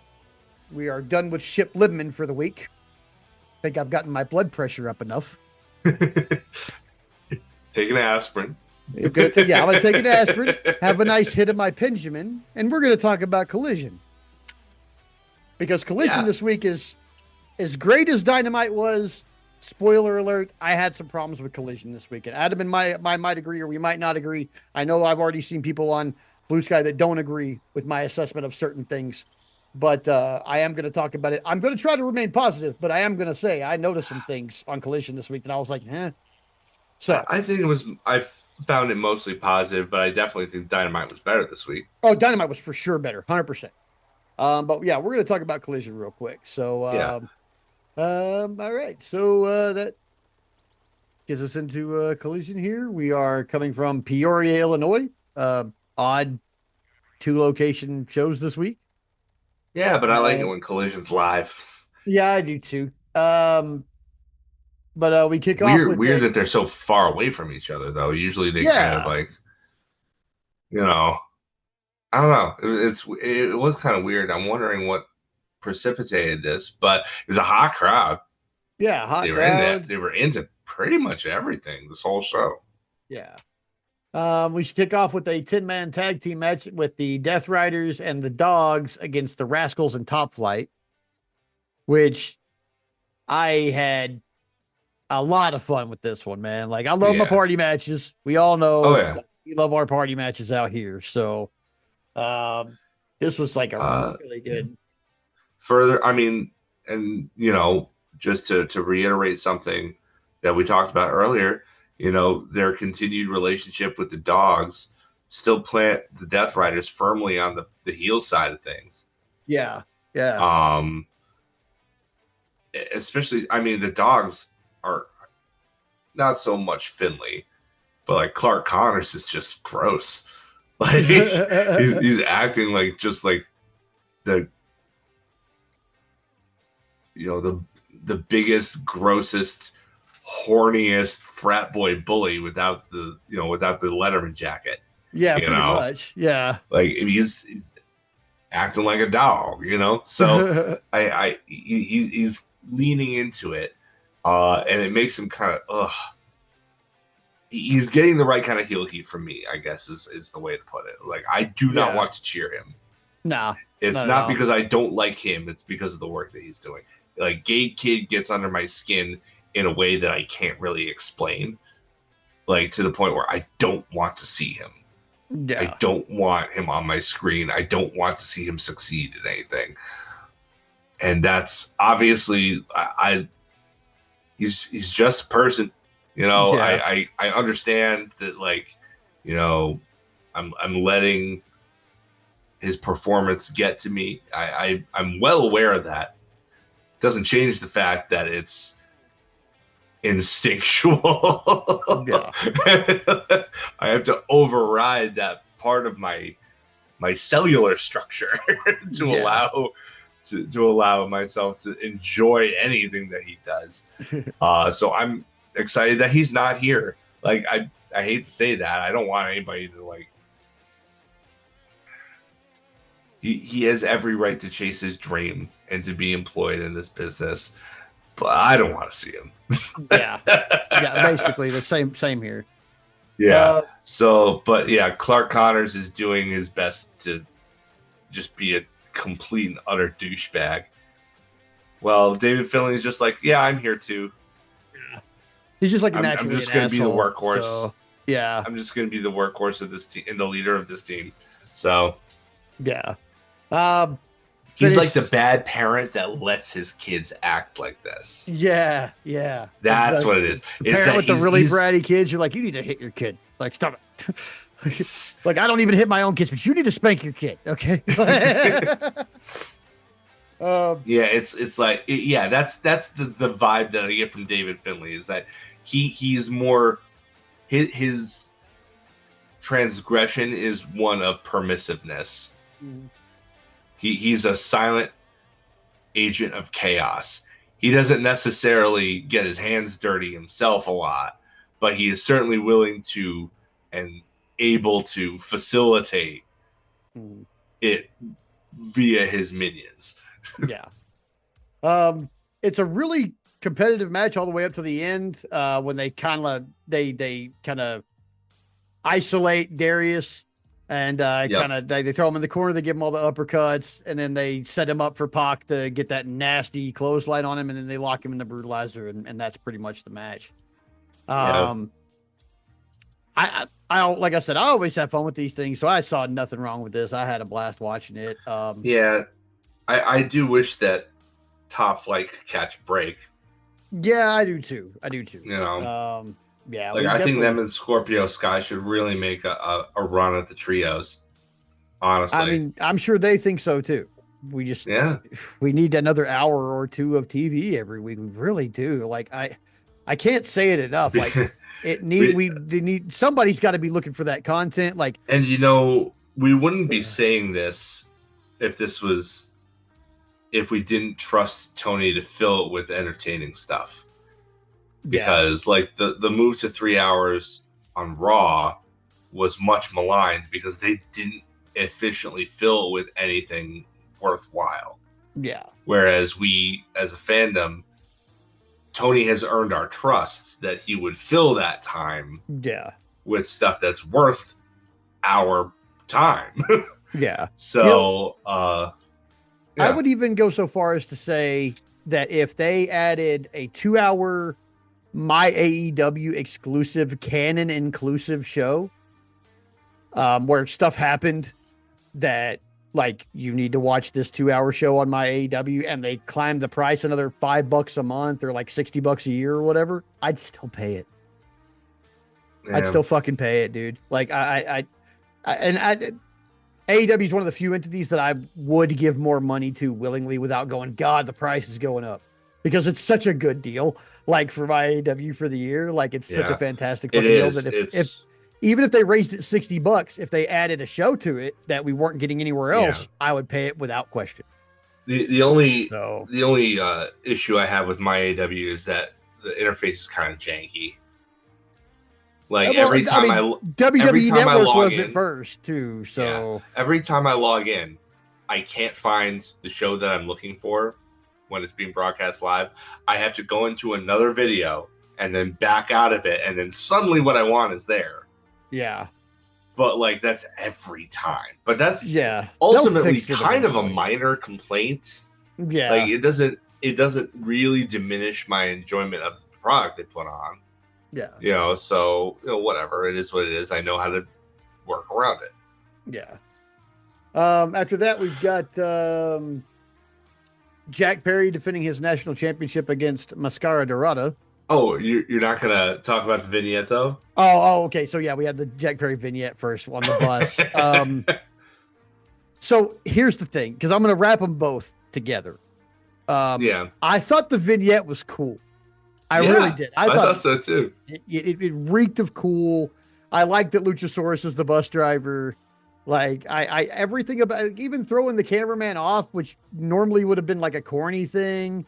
we are done with Ship Libman for the week. I think I've gotten my blood pressure up enough. Take an aspirin. I'm going to take an aspirin, have a nice hit of my Benjamin, and we're going to talk about Collision. Because Collision this week is as great as Dynamite was. Spoiler alert, I had some problems with Collision this week. And Adam and I might agree or we might not agree. I know I've already seen people on Blue Sky that don't agree with my assessment of certain things. But I am going to talk about it. I'm going to try to remain positive, but I am going to say I noticed some things on Collision this week that I was like, eh. So I think I found it mostly positive, but I definitely think Dynamite was better this week. Oh, Dynamite was for sure better, 100%. But yeah, we're going to talk about Collision real quick. So, all right. So that gets us into Collision here. We are coming from Peoria, Illinois. Odd 2-location shows this week. Yeah, but I like it when Collision's live. Yeah, I do too. But we kick off with weird that they're so far away from each other, though. Usually they kind of like, I don't know. It was kind of weird. I'm wondering what precipitated this, but it was a hot crowd. Yeah, hot crowd. They were into pretty much everything this whole show. Yeah. We should kick off with a 10-man tag team match with the Death Riders and the Dogs against the Rascals and Top Flight, which I had a lot of fun with this one, man. Like, I love my party matches. We all know we love our party matches out here. So this was like a really good. Further, I mean, and, just to reiterate something that we talked about earlier, their continued relationship with the Dogs still plant the Death Riders firmly on the heel side of things. Yeah. Yeah. Especially, I mean, the Dogs are not so much Finley, but like Clark Connors is just gross. Like he's acting like just like the biggest, grossest, horniest frat boy bully without the Letterman jacket. Yeah, pretty much. Yeah, like he's acting like a dog, So he's leaning into it, and it makes him kind of he's getting the right kind of heel heat from me, I guess is the way to put it. Like, I do not want to cheer him. No, it's not because I don't like him. It's because of the work that he's doing. Like, Gabe Kidd gets under my skin in a way that I can't really explain, like to the point where I don't want to see him. Yeah. I don't want him on my screen. I don't want to see him succeed in anything. And that's obviously he's just a person, I understand that, like, I'm letting his performance get to me. I'm well aware of that. Doesn't change the fact that it's instinctual. Yeah. I have to override that part of my cellular structure to allow myself to enjoy anything that he does. So I'm excited that he's not here. Like, I hate to say that. I don't want anybody to, like, he has every right to chase his dream and to be employed in this business, but I don't want to see him. Yeah, basically the same here. Yeah. Clark Connors is doing his best to just be a complete and utter douchebag. Well, David Finley's just like, yeah, I'm here too. He's just like I'm naturally just an gonna be the asshole. workhorse. So yeah, I'm just gonna be the workhorse of this team and the leader of this team. So yeah. Um, he's like the finish. bad parent that lets his kids act like this. Yeah, yeah. That's what it is. The Is parent that with the really he's bratty kids, you're like, you need to hit your kid. Like, stop it. Like, I don't even hit my own kids, but you need to spank your kid, okay? yeah, it's like yeah, that's the vibe that I get from David Finley is that he's more his transgression is one of permissiveness. He's a silent agent of chaos. He doesn't necessarily get his hands dirty himself a lot, but he is certainly willing to and able to facilitate it via his minions. Yeah. It's a really competitive match all the way up to the end. When they kind of isolate Darius and they throw him in the corner, they give him all the uppercuts, and then they set him up for Pac to get that nasty clothesline on him, and then they lock him in the brutalizer, and that's pretty much the match. I like I said, I always have fun with these things, so I saw nothing wrong with this. I had a blast watching it. Yeah, I do wish that Top Flight could catch break. Yeah, I do too. You know, yeah, like I think them and Scorpio Sky should really make a run at the trios. Honestly, I mean, I'm sure they think so too. We need another hour or two of TV every week. We really do. Like I can't say it enough. Like they need somebody's got to be looking for that content. Like, and we wouldn't be saying this if we didn't trust Tony to fill it with entertaining stuff. Because like the move to 3 hours on Raw was much maligned because they didn't efficiently fill it with anything worthwhile. Yeah. Whereas we, as a fandom, Tony has earned our trust that he would fill that time with stuff that's worth our time. Yeah. So I would even go so far as to say that if they added a 2-hour My AEW exclusive, canon inclusive show, where stuff happened that like you need to watch this 2-hour show on My AEW, and they climbed the price another $5 a month or like $60 a year or whatever, I'd still pay it. I'd still fucking pay it, dude. Like AEW is one of the few entities that I would give more money to willingly without going, God, the price is going up, because it's such a good deal. Like for my AEW for the year, like it's such a fantastic fucking deal that if even if they raised it $60, if they added a show to it that we weren't getting anywhere else, I would pay it without question. The only issue I have with my AEW is that the interface is kind of janky. Like every time WWE Network was at first too. So every time I log in, I can't find the show that I'm looking for when it's being broadcast live. I have to go into another video and then back out of it, and then suddenly what I want is there. Yeah. But like that's every time. But that's ultimately kind of a minor complaint. Yeah. Like it doesn't really diminish my enjoyment of the product they put on. Yeah. So whatever. It is what it is. I know how to work around it. Yeah. After that, we've got Jack Perry defending his national championship against Mascara Dorada. Oh, you're not gonna talk about the vignette though? Oh, okay. So yeah, we had the Jack Perry vignette first on the bus. So here's the thing, because I'm gonna wrap them both together. I thought the vignette was cool. I really did. I thought so too. It reeked of cool. I liked that Luchasaurus is the bus driver. Like I everything about, even throwing the cameraman off, which normally would have been like a corny thing,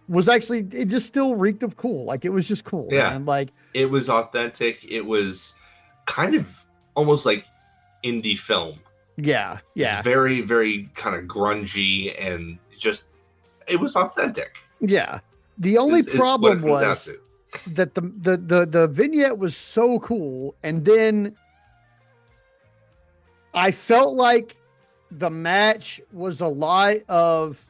was actually, it just still reeked of cool. Like it was just cool. Yeah. Man. Like it was authentic. It was kind of almost like indie film. Yeah. Yeah. It's very, very kind of grungy and just, it was authentic. Yeah. The only problem was that the vignette was so cool, and then I felt like the match was a lot of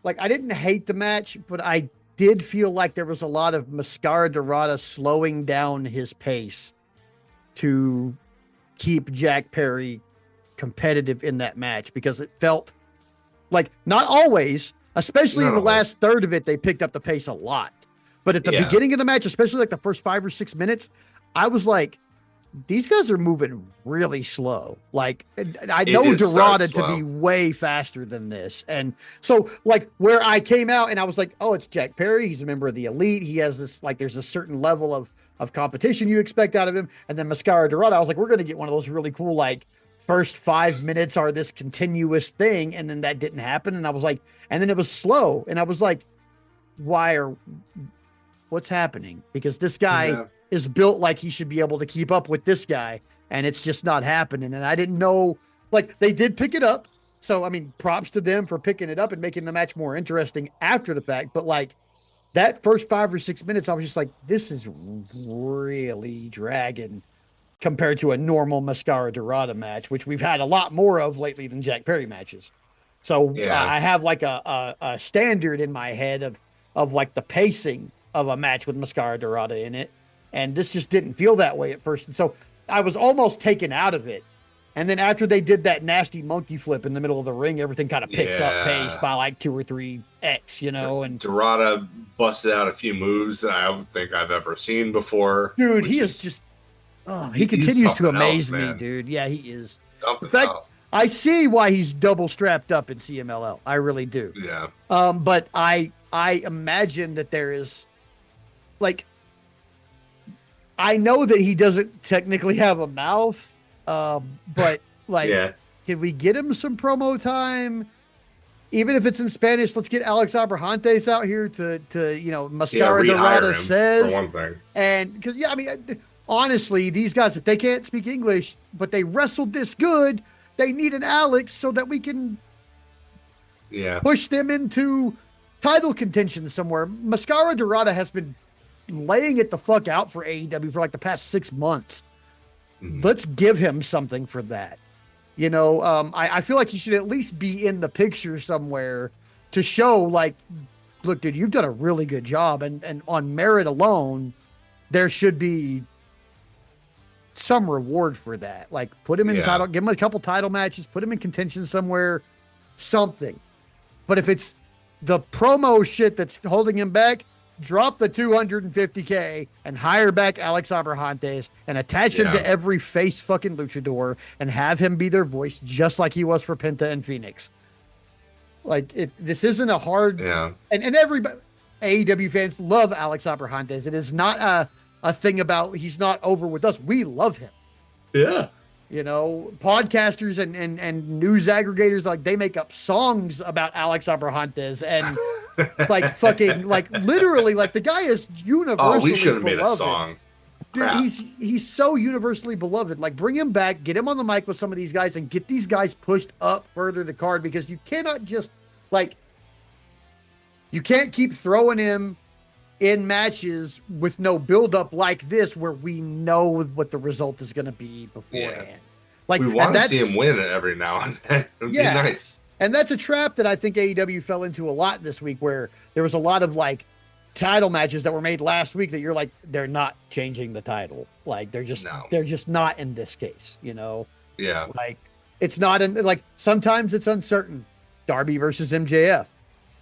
like I didn't hate the match, but I did feel like there was a lot of Mascara Dorada slowing down his pace to keep Jack Perry competitive in that match because it felt like not always, especially in Not the always. last third of it, they picked up the pace a lot. But at the Yeah. beginning of the match, especially like the first 5 or 6 minutes, I was like, these guys are moving really slow. Like I know It starts Dorada to be slow. way faster than this. And so like where I came out and I was like, oh, it's Jack Perry. He's a member of the elite. He has this, like, there's a certain level of competition you expect out of him. And then Mascara Dorada, I was like, we're going to get one of those really cool, like, first 5 minutes are this continuous thing. And then that didn't happen. And I was like, and then it was slow. And I was like, what's happening? Because this guy Yeah. is built like he should be able to keep up with this guy, and it's just not happening. And I didn't know, like, they did pick it up. So, I mean, props to them for picking it up and making the match more interesting after the fact. But like that first 5 or 6 minutes, I was just like, this is really dragging compared to a normal Mascara Dorada match, which we've had a lot more of lately than Jack Perry matches. So Yeah. I have like a standard in my head of like the pacing of a match with Mascara Dorada in it. And this just didn't feel that way at first. And so I was almost taken out of it. And then after they did that nasty monkey flip in the middle of the ring, everything kind of picked up pace by like 2 or 3x, you know. And Dorada busted out a few moves that I don't think I've ever seen before. dude, which he is just, oh, he he's continues to something amaze else, me, man. dude. Yeah, he is. In Something fact, else. I see why he's double strapped up in CMLL. I really do. Yeah. But I imagine that there is, like, I know that he doesn't technically have a mouth, but like, Yeah. can we get him some promo time? Even if it's in Spanish, let's get Alex Abrahantes out here to you know, Mascara rehire Dorada him, says, for one thing. and because yeah, I mean, honestly, these guys, if they can't speak English but they wrestled this good, they need an Alex so that we can Yeah. push them into title contention somewhere. Mascara Dorada has been laying it the fuck out for AEW for like the past 6 months. Mhm. Let's give him something for that. You know, I feel like he should at least be in the picture somewhere to show, like, look, dude, you've done a really good job. And on merit alone, there should be some reward for that. Like, put him in Yeah. title, give him a couple title matches, put him in contention somewhere, something. But if it's the promo shit that's holding him back, drop the 250K and hire back Alex Abrahantes and attach him Yeah. to every face fucking luchador and have him be their voice just like he was for Penta and Phoenix. Like, this isn't a hard, Yeah. and everybody, AEW fans love Alex Abrahantes. It is not a thing about he's not over with us. We love him. Yeah. You know, podcasters and news aggregators, like, they make up songs about Alex Abrahantes and like fucking, like, literally, like, the guy is universally Oh, we should have made a beloved. song. Dude, Crap. he's so universally beloved. Like, bring him back, get him on the mic with some of these guys, and get these guys pushed up further the card, because you cannot just, like, you can't keep throwing him in matches with no buildup like this, where we know what the result is going to be beforehand. Like, We and want to that's, see him win it every now and then. It would Yeah. be nice. and that's a trap that I think AEW fell into a lot this week, where there was a lot of, like, title matches that were made last week that you're like, they're not changing the title. Like, they're just not in this case, you know? Yeah. Like, it's not in, like, sometimes it's uncertain. Darby versus MJF.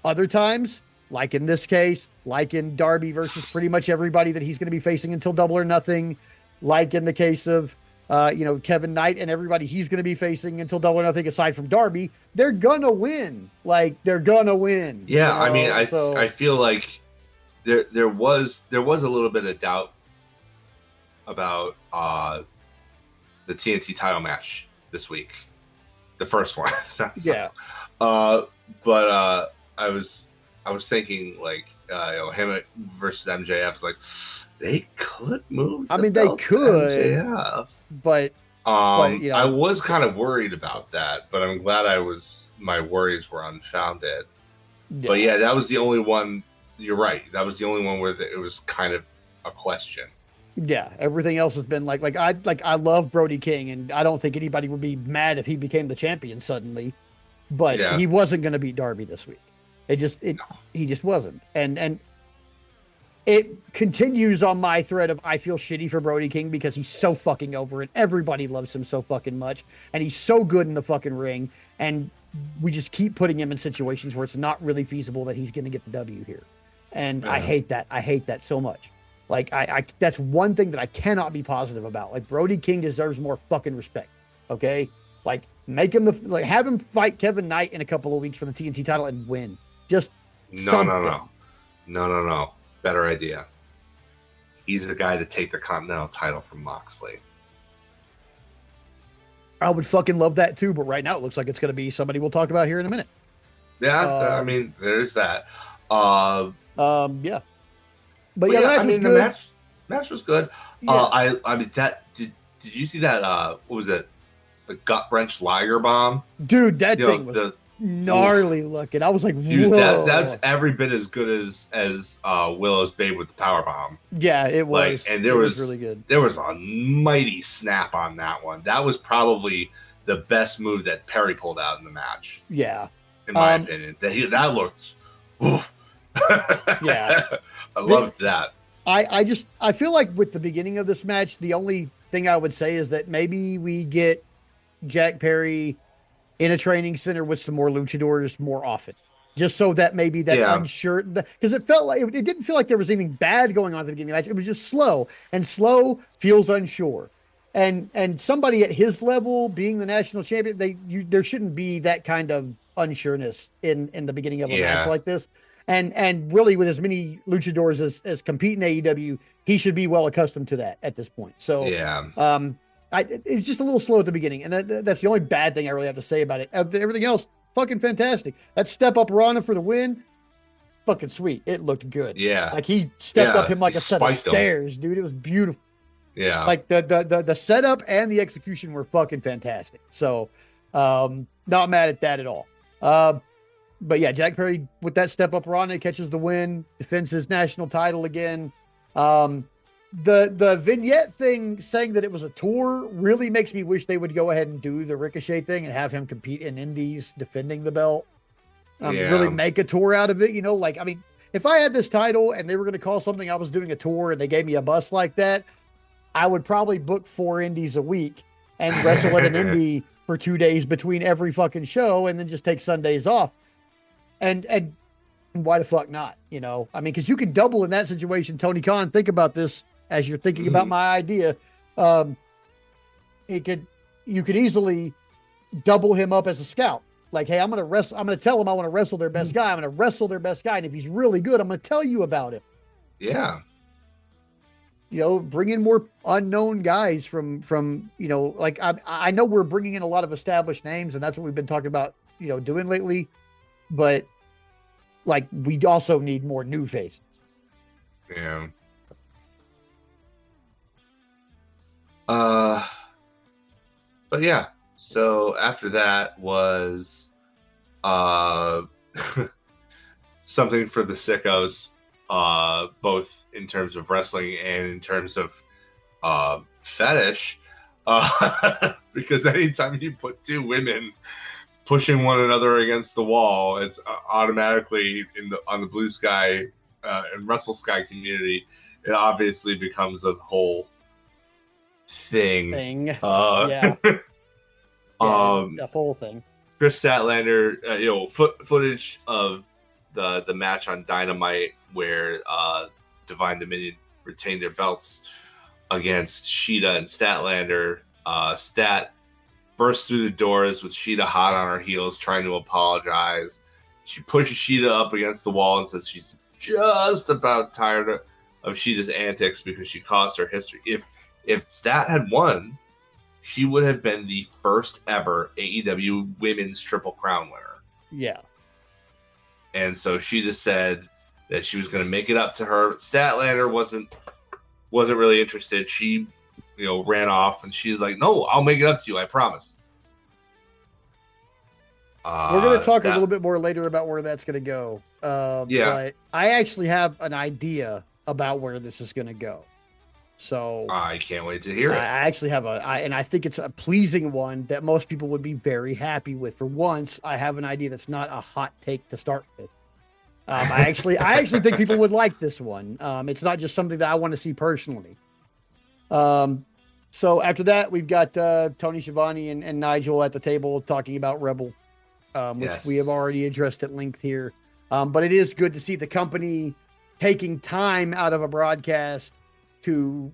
Other times, like in this case, like in Darby versus pretty much everybody that he's going to be facing until Double or Nothing, like in the case of, you know, Kevin Knight and everybody he's going to be facing until Double or Nothing, aside from Darby, they're gonna win. Like, they're gonna win. Yeah. you I mean, know? I feel like there was a little bit of doubt about the TNT title match this week, the first one. Yeah. But I was thinking, like, you know, him versus MJF is like, they could move. I the mean, they belt to could. MJF. But you know, I was kind of worried about that, but I'm glad my worries were unfounded. But yeah, that was the only one. You're right. That was the only one where it was kind of a question. yeah, everything else has been like I love Brody King, and I don't think anybody would be mad if he became the champion suddenly, but Yeah. he wasn't going to beat Darby this week. He just wasn't. And it continues on my thread of I feel shitty for Brody King because he's so fucking over and everybody loves him so fucking much and he's so good in the fucking ring and we just keep putting him in situations where it's not really feasible that he's going to get the W here. And I Yeah. hate that. I hate that so much. Like I that's one thing that I cannot be positive about. Like Brody King deserves more fucking respect. Okay? Like make him have him fight Kevin Knight in a couple of weeks for the TNT title and win. Just No, no, something. no, no, no, no. Better idea. He's the guy to take the Continental title from Moxley. I would fucking love that too, but right now it looks like it's going to be somebody we'll talk about here in a minute. Yeah, I Um, mean, there's that. Uh, yeah, but but yeah, the yeah, match I was mean, the good. match was good. Yeah, I mean, that did you see that? What was it? The gut wrench Liger bomb. dude, that You know thing was the oof, gnarly looking. I was like, dude. That's whoa. every bit as good as Willow's Babe with the power bomb. Yeah, it Like, was. and It was really good. there was a mighty snap on that one. That was probably the best move that Perry pulled out in the match, Yeah. in my opinion. That looked. Oof. Yeah. I The, loved that. I feel like with the beginning of this match, the only thing I would say is that maybe we get Jack Perry in a training center with some more luchadors more often. Just so that maybe that Yeah, unsure, because it felt like it didn't feel like there was anything bad going on at the beginning of the match. It was just slow, and slow feels unsure. And somebody at his level, being the national champion, there shouldn't be that kind of unsureness in the beginning of a match yeah, like this. And really, with as many luchadors as compete in AEW, he should be well accustomed to that at this point. So, yeah, um, it's just a little slow at the beginning, and that's the only bad thing I really have to say about it. Everything else, fucking fantastic. That step up Rana for the win, fucking sweet. It looked good. yeah, Like he stepped up yeah. him He like a set of spiked them. stairs, dude. It was beautiful. Yeah, Like the setup and the execution were fucking fantastic. So, not mad at that at all. But yeah, Jack Perry with that step up Rana catches the win, defends his national title again. Um, the vignette thing saying that it was a tour really makes me wish they would go ahead and do the Ricochet thing and have him compete in Indies defending the belt. Really yeah, make a tour out of it. You know, like I mean, if I had this title and they were going to call something I was doing a tour and they gave me a bus like that, I would probably book 4 indies a week and wrestle at an indie for 2 days between every fucking show and then just take Sundays off. And why the fuck not? You know, I mean, because you could double in that situation. Tony Khan, think about this as you're thinking about my idea. Um, it could you could easily double him up as a scout. Like, hey, I'm gonna wrestle. I'm gonna tell him I want to wrestle their best guy. I'm gonna wrestle their best guy, and if he's really good, I'm gonna tell you about him. yeah, You know, bring in more unknown guys from like I know we're bringing in a lot of established names, and that's what we've been talking about doing lately. But like we also need more new faces. yeah. Uh, but yeah. So after that was uh something for the sickos, both in terms of wrestling and in terms of fetish. Because anytime you put two women pushing one another against the wall, it's automatically on the Blue Sky and Russell Sky community. It obviously becomes a whole thing. Thing, Uh, yeah, yeah, um, the whole thing. Chris Statlander, footage of the match on Dynamite where Divine Dominion retained their belts against Sheeta and Statlander. Stat bursts through the doors with Sheeta hot on her heels, trying to apologize. She pushes Sheeta up against the wall and says she's just about tired of Sheeta's antics because she caused her history. If Stat had won, she would have been the first ever AEW Women's Triple Crown winner. Yeah, And so she just said that she was going to make it up to her. Statlander wasn't really interested. She, ran off, and she's like, "No, I'll make it up to you. I promise." we're gonna talk a That little bit more later about where that's gonna go. Yeah, But I actually have an idea about where this is gonna go. So I can't wait to hear I it. actually have and I think it's a pleasing one that most people would be very happy with. For once, I have an idea that's not a hot take to start with. I actually think people would like this one. It's not just something that I want to see personally. Um, so after that, we've got Tony Schiavone and Nigel at the table talking about Rebel, which we have already addressed at length here. But it is good to see the company taking time out of a broadcast to,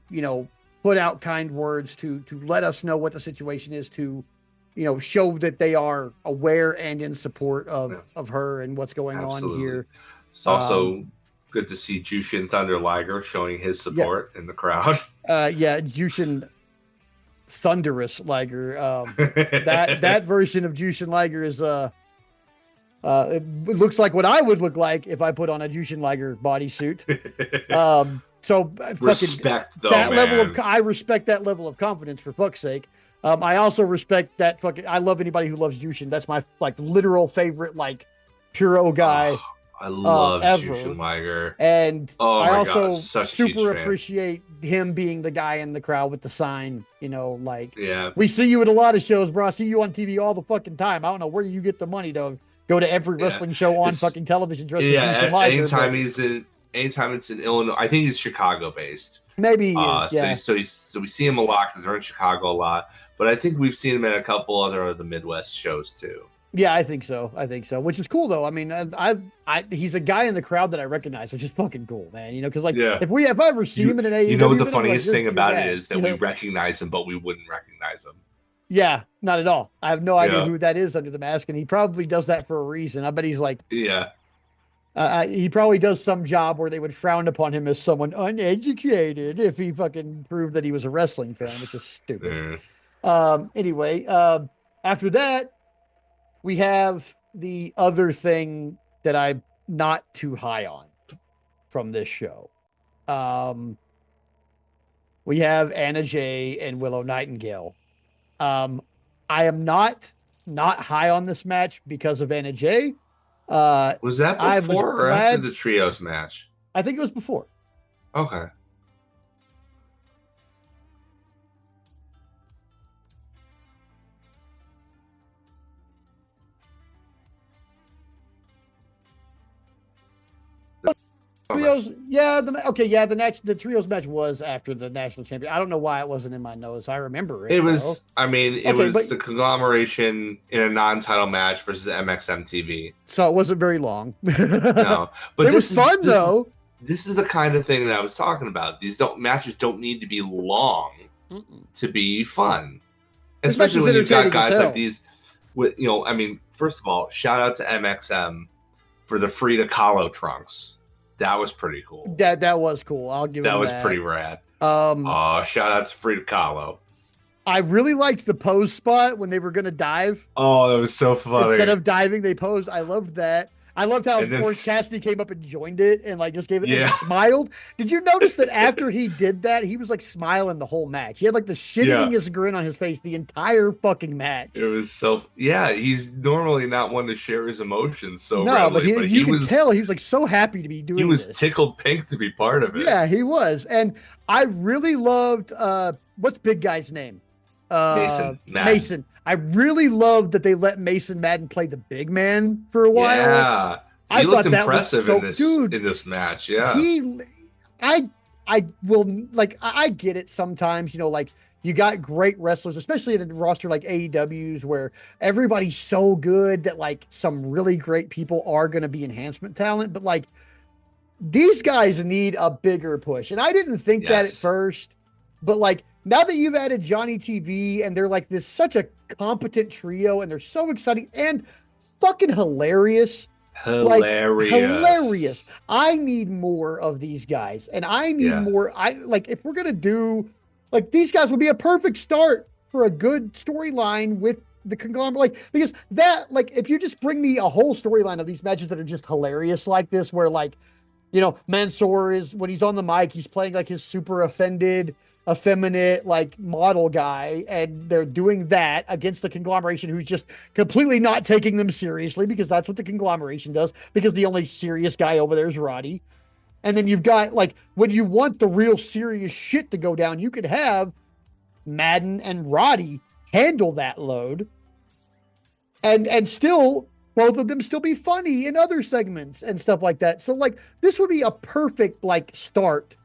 put out kind words to let us know what the situation is, to, show that they are aware and in support of her and what's going on here. It's also good to see Jushin Thunder Liger showing his support in the crowd. Jushin Thunderous Liger. That version of Jushin Liger is it looks like what I would look like if I put on a Jushin Liger bodysuit. So respect though, that man. level of I respect that level of confidence, for fuck's sake. I also respect that I love anybody who loves Jushin. That's my literal favorite Puro guy. I love ever. Jushin Liger. And I also super appreciate him being the guy in the crowd with the sign, yeah. We see you at a lot of shows, bro. I see you on TV all the fucking time. I don't know where you get the money to go to every wrestling show on fucking television dressed as Jushin Liger. Anytime it's in Illinois, I think he's Chicago based. Maybe he is, yeah. So we see him a lot because they're in Chicago a lot. But I think we've seen him at a couple other of the Midwest shows too. Yeah, I think so. Which is cool though. I mean, he's a guy in the crowd that I recognize, which is fucking cool, man. Because if I ever see him in an AEW, the funniest thing about it is that we recognize him, but we wouldn't recognize him. Yeah, not at all. I have no idea who that is under the mask, and he probably does that for a reason. I bet he's he probably does some job where they would frown upon him as someone uneducated if he fucking proved that he was a wrestling fan, which is stupid. Anyway, after that, we have the other thing that I'm not too high on from this show. We have Anna Jay and Willow Nightingale. I am not high on this match because of Anna Jay. Was that before or after the trios match? I think it was before. Okay. Trios, the trios match was after the national champion. I don't know why it wasn't in my notes. I remember it. It was. I mean, it was the conglomeration in a non-title match versus MXM TV. So it wasn't very long. No, but it was fun though. This is the kind of thing that I was talking about. These matches don't need to be long to be fun, especially when you've got guys like these. With I mean, first of all, shout out to MXM for the Frida Kahlo trunks. That was pretty cool. That was cool. I'll give that was pretty rad. Shout out to Frida Kahlo. I really liked the pose spot when they were gonna dive. Oh, that was so funny. Instead of diving, they posed. I loved that. I loved how Orange Cassidy came up and joined it and just gave it and smiled. Did you notice that after he did that, he was smiling the whole match? He had the shittingest grin on his face the entire fucking match. It was he's normally not one to share his emotions readily, but you could tell he was so happy to be doing this. He was tickled pink to be part of it. Yeah, he was. And I really loved what's Big Guy's name? Mason. I really loved that they let Mason Madden play the big man for a while. Yeah, he looked impressive in this match. Yeah, I get it sometimes. You got great wrestlers, especially in a roster like AEW's, where everybody's so good that some really great people are going to be enhancement talent. But these guys need a bigger push, and I didn't think that at first. But now that you've added Johnny TV and they're this such a competent trio and they're so exciting and fucking hilarious. Hilarious. I need more of these guys, and I need more. If we're going to do these guys would be a perfect start for a good storyline with the conglomerate, because if you just bring me a whole storyline of these matches that are just hilarious like this, where Mansoor is, when he's on the mic, he's playing his super offended, effeminate model guy, and they're doing that against the conglomeration who's just completely not taking them seriously, because that's what the conglomeration does, because the only serious guy over there is Roddy. And then you've got when you want the real serious shit to go down, you could have Madden and Roddy handle that load and still both of them still be funny in other segments and stuff like that. So like this would be a perfect like start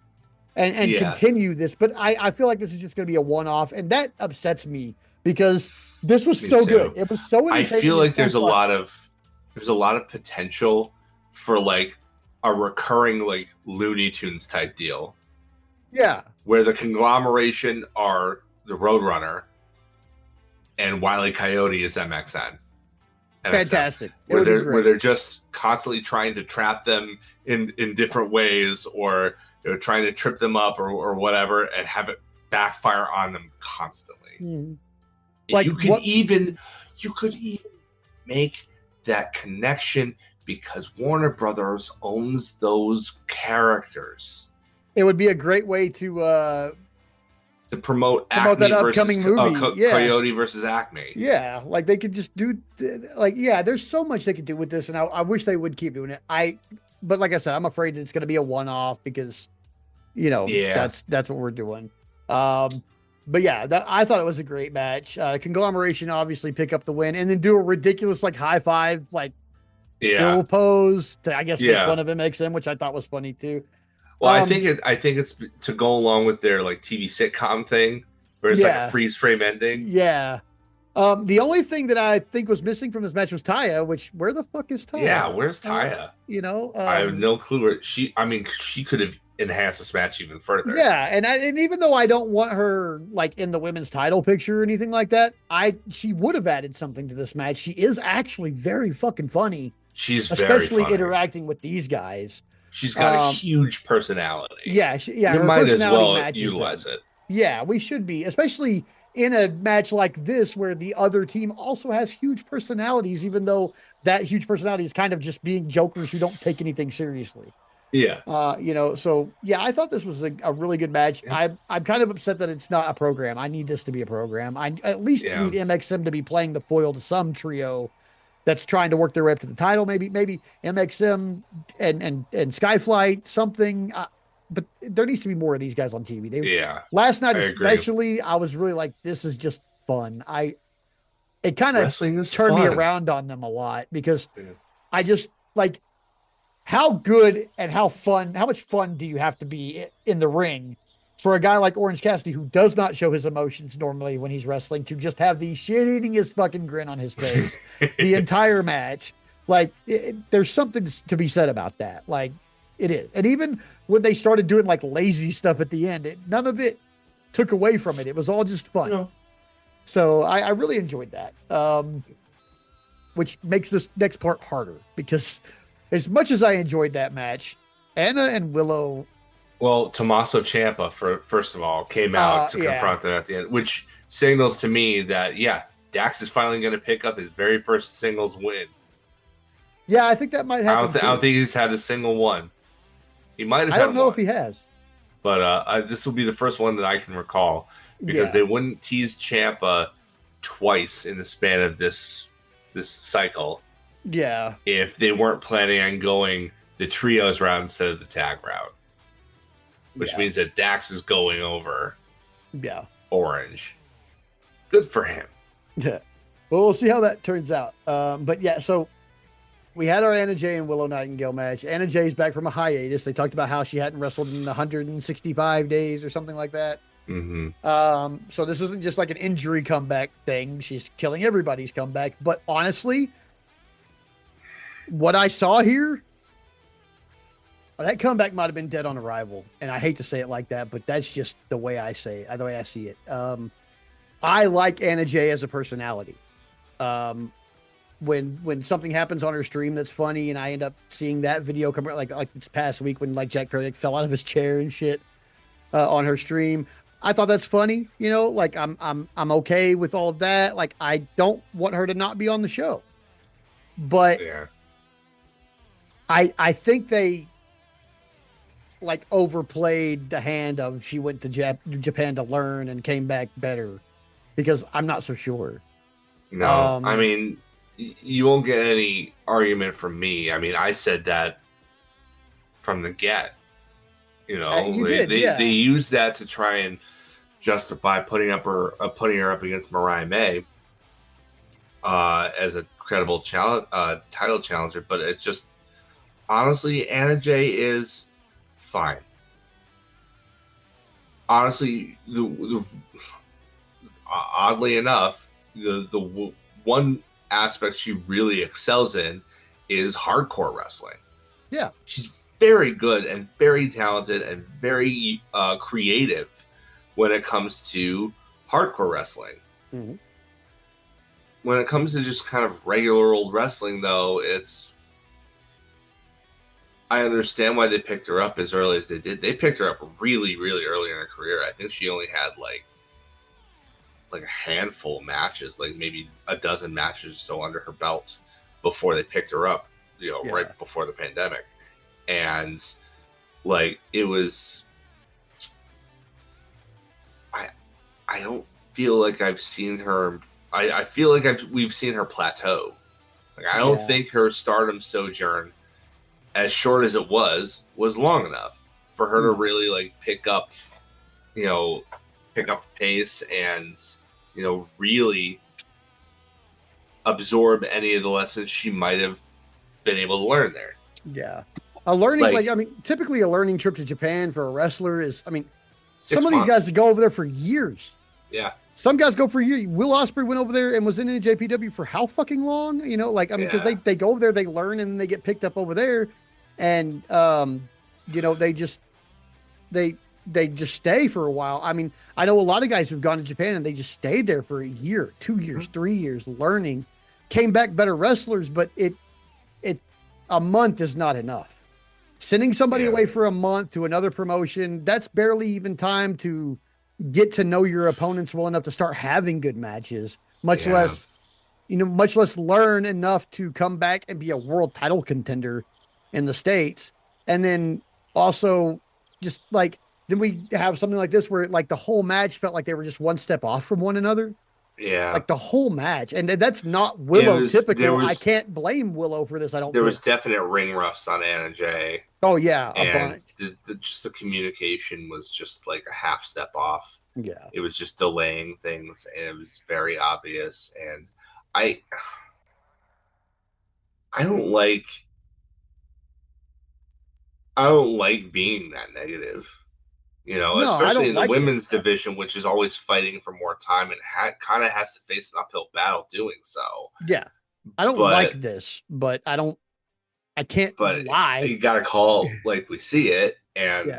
and Yeah, continue this. But I feel like this is just going to be a one off, and that upsets me because this was me so good. too. It was so I feel entertaining and like so funny. there's a lot of potential for like a recurring like Looney Tunes type deal Yeah, where the conglomeration are the Roadrunner and Wile E. Coyote is MXM, fantastic. It would be where great. they're just constantly trying to trap them in different ways, or trying to trip them up, or whatever, and have it backfire on them constantly. Mhm. Like You could what even you could even make that connection because Warner Brothers owns those characters it would be a great way to promote promote that Acme versus upcoming movie. Yeah. Coyote versus Acme. Yeah, like they could just do like yeah, there's so much they could do with this, and I wish they would keep doing it. But like I said, I'm afraid it's going to be a one off because Yeah, that's what we're doing. Um, but yeah, I thought it was a great match. Conglomeration obviously pick up the win, and then do a ridiculous like high five like yeah, still pose to I guess make yeah. fun of MXM, which I thought was funny too. Well, Um, I think it's to go along with their like TV sitcom thing, where it's like a yeah, freeze frame ending. yeah. The only thing that I think was missing from this match was Taya, which where the fuck is Yeah, Taya? where's Uh, Taya? you know, I have no clue where she. I mean, she could have enhanced this match even further. yeah, and even though I don't want her like in the women's title picture or anything like that, she would have added something to this match. She is actually very fucking funny, She's very especially funny. interacting with these guys. She's got a Um, huge personality. yeah, You her might as personality well matches them. utilize it. Yeah, we should be, especially in a match like this where the other team also has huge personalities, even though that huge personality is kind of just being jokers who don't take anything seriously. Yeah. So yeah, I thought this was a really good match. Yeah. I'm kind of upset that it's not a program. I need this to be a program. I at least Yeah. need MXM to be playing the foil to some trio that's trying to work their way up to the title. Maybe MXM and Skyflight something. But there needs to be more of these guys on TV. They Yeah. last night I agree. especially, I was really like, this is just fun. It kind of Wrestling is turned me fun. around on them a lot because Yeah. I just like how good and how much fun do you have to be in the ring for a guy like Orange Cassidy who does not show his emotions normally when he's wrestling to just have the shit eating his fucking grin on his face the entire match? Like, there's something to be said about that. Like, it is. And even when they started doing like lazy stuff at the end, none of it took away from it. It was all just fun. No. So I really enjoyed that. Which makes this next part harder because as much as I enjoyed that match, Anna and Willow, Well, Tommaso Ciampa, first of all, came out to yeah, confront them at the end, which signals to me that yeah, Dax is finally going to pick up his very first singles win. yeah, I think that might happen I don't too. think he's had a single one. He might have I don't had know if one, he has. but this will be the first one that I can recall because Yeah, they wouldn't tease Champa twice in the span of this cycle yeah, if they weren't planning on going the trios route instead of the tag route, which yeah, means that Dax is going over yeah, Orange. Good for him. yeah. Well, we'll see how that turns out. But yeah, so we had our Anna Jay and Willow Nightingale match. Anna Jay's back from a hiatus. They talked about how she hadn't wrestled in 165 days or something like that. Mm-hmm. So this isn't just like an injury comeback thing. She's killing everybody's comeback. But honestly, what I saw here, that comeback might have been dead on arrival. And I hate to say it like that, but that's just the way I say it, the way I see it. I like Anna Jay as a personality. Um, when something happens on her stream that's funny, and I end up seeing that video come like this past week when like Jack Perry like, fell out of his chair and shit on her stream. I thought that's funny, like I'm okay with all of that. Like I don't want her to not be on the show. But Yeah. I think they like overplayed the hand of she went to Japan to learn and came back better because I'm not so sure. No, I mean, you won't get any argument from me. I mean, I said that from the get. You did, They yeah. used that to try and justify putting her up against Mariah May as a credible title challenger, but it just honestly, Anna Jay is fine. Honestly, oddly enough, the one aspect she really excels in is hardcore wrestling. Yeah. She's very good and very talented and very creative when it comes to hardcore wrestling. Mm-hmm. When it comes to just kind of regular old wrestling, though, I understand why they picked her up as early as they did. They picked her up really, really early in her career. I think she only had like a handful of matches, like maybe a dozen matches or so under her belt before they picked her up, right before the pandemic. And like it was, I don't feel like I've seen her. I feel like we've seen her plateau. Like I don't think her stardom sojourn, as short as it was long enough for her to really like pick up the pace and really absorb any of the lessons she might have been able to learn there. Yeah. A learning, I mean, typically a learning trip to Japan for a wrestler is, I mean, 6 some of these months. guys go over there for years. Yeah. Some guys go for years. Will Ospreay went over there and was in NJPW for how fucking long? You know, like, I mean, because they go over there, they learn, and then they get picked up over there. And, they just stay for a while. I mean, I know a lot of guys who've gone to Japan and they just stayed there for a year, 2 years, 3 years, learning, came back better wrestlers, but a month is not enough. Sending somebody away for a month to another promotion, that's barely even time to get to know your opponents well enough to start having good matches, much less learn enough to come back and be a world title contender in the States. And then also just like, then we have something like this where like the whole match felt like they were just one step off from one another. Yeah. Like the whole match. And that's not Willow typical. I can't blame Willow for this. I don't think. There was definite ring rust on Anna Jay. Oh yeah. And just the communication was just like a half step off. Yeah. It was just delaying things and it was very obvious. And I don't like being that negative. Especially in the women's division, which is always fighting for more time and kind of has to face an uphill battle doing so. Yeah. I don't like this, but I can't lie. You got to call like we see it. And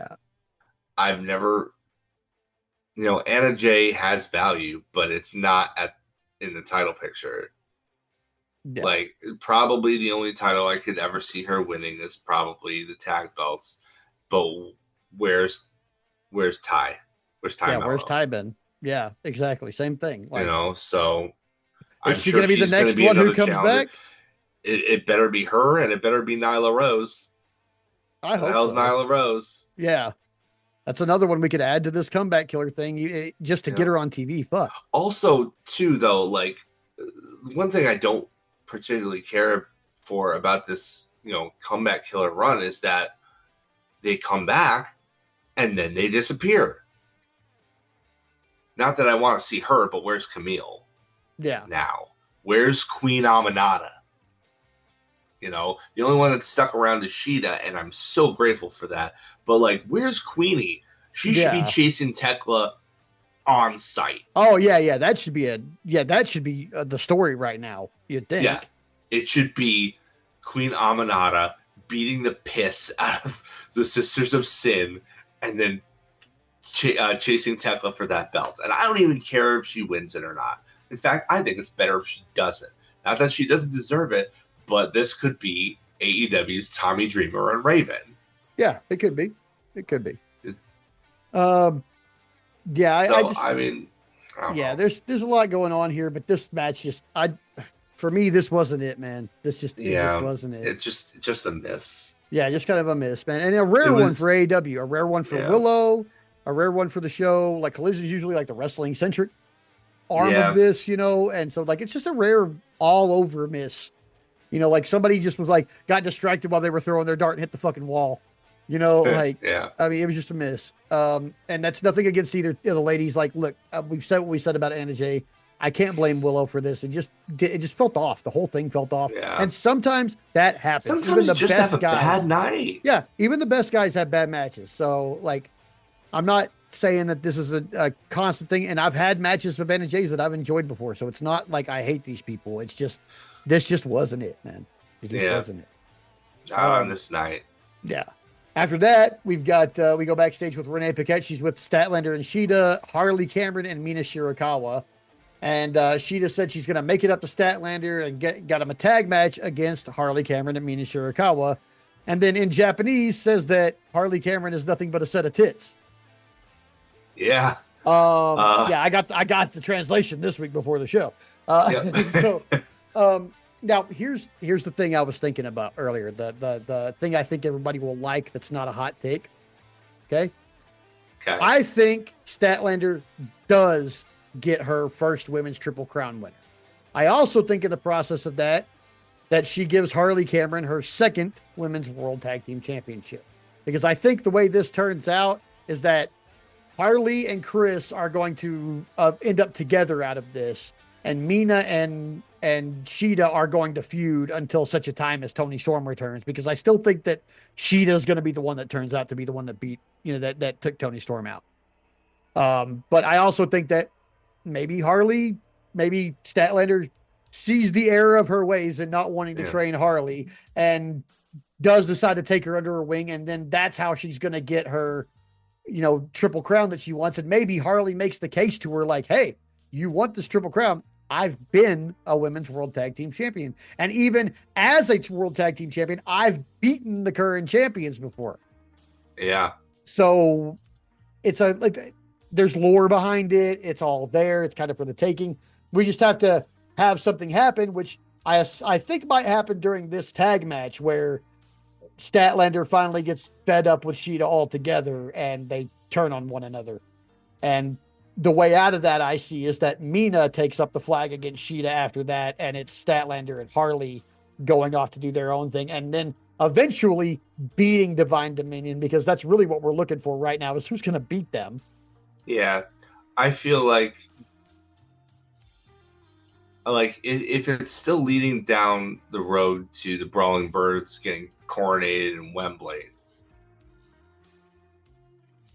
I've never, Anna Jay has value, but it's not in the title picture. Yeah. Like probably the only title I could ever see her winning is probably the tag belts. But where's Ty? Where's Ty? Yeah, where's Ty been? Yeah, exactly. Same thing. Like, so is she going to be the next one who comes back? It better be her, and it better be Nyla Rose. I hope the hell's Nyla Rose? Yeah, that's another one we could add to this comeback killer thing, just to get her on TV. Fuck. Also, too, though, like one thing I don't particularly care for about this, comeback killer run is that they come back and then they disappear. Not that I want to see her, but where's Camille? Yeah. Now, where's Queen Aminata? The only one that stuck around is Sheeta, and I'm so grateful for that. But like, where's Queenie? She should be chasing Tekla on site. Oh yeah. That should be the story right now. You'd think. Yeah, it should be Queen Aminata beating the piss out of the Sisters of Sin, and then chasing Tekla for that belt. And I don't even care if she wins it or not. In fact, I think it's better if she doesn't. Not that she doesn't deserve it, but this could be AEW's Tommy Dreamer and Raven. Yeah, it could be. It could be. Yeah, so, I mean, there's a lot going on here, but this match for me, this wasn't it, man. It just wasn't it. It's just a miss. Yeah, just kind of a miss, man. And a rare one for AEW, a rare one for Willow, a rare one for the show. Like Collision is usually like the wrestling centric arm of this, and so like it's just a rare all over miss. Like somebody just was like got distracted while they were throwing their dart and hit the fucking wall. I mean, it was just a miss. And that's nothing against either of the ladies. Like, look, we've said what we said about Anna Jay. I can't blame Willow for this. It just felt off. The whole thing felt off. Yeah. And sometimes that happens. Even Sometimes you the just have best a bad guys. night. Yeah, even the best guys have bad matches. So like, I'm not saying that this is a constant thing. And I've had matches with Ben and J's that I've enjoyed before. So it's not like I hate these people. It's just this just wasn't it, man. It just Yeah. wasn't it. Not on this night. Yeah. After that, we've got we go backstage with Renee Paquette. She's with Statlander and Sheeta, Harley Cameron, and Mina Shirakawa. And Sheeta said she's going to make it up to Statlander and got him a tag match against Harley Cameron and Mina Shirakawa. And then in Japanese says that Harley Cameron is nothing but a set of tits. Yeah. Yeah, I got the translation this week before the show. Yep. So now here's the thing I was thinking about earlier. The thing I think everybody will like that's not a hot take. Okay. I think Statlander does get her first women's Triple Crown winner. I also think in the process of that she gives Harley Cameron her second women's World Tag Team Championship. Because I think the way this turns out is that Harley and Chris are going to end up together out of this, and Mina and Sheeta are going to feud until such a time as Toni Storm returns, because I still think that Sheeta is going to be the one that turns out to be the one that beat, that took Toni Storm out. But I also think that maybe Statlander sees the error of her ways and not wanting to train Harley and does decide to take her under her wing. And then that's how she's going to get her, Triple Crown that she wants. And maybe Harley makes the case to her like, hey, you want this Triple Crown? I've been a women's World Tag Team Champion. And even as a World Tag Team Champion, I've beaten the current champions before. Yeah. So it's there's lore behind it. It's all there. It's kind of for the taking. We just have to have something happen, which I think might happen during this tag match where Statlander finally gets fed up with Sheeta altogether and they turn on one another. And the way out of that I see is that Mina takes up the flag against Sheeta after that, and it's Statlander and Harley going off to do their own thing, and then eventually beating Divine Dominion, because that's really what we're looking for right now, is who's going to beat them. Yeah, I feel like if it's still leading down the road to the Brawling Birds getting coronated in Wembley,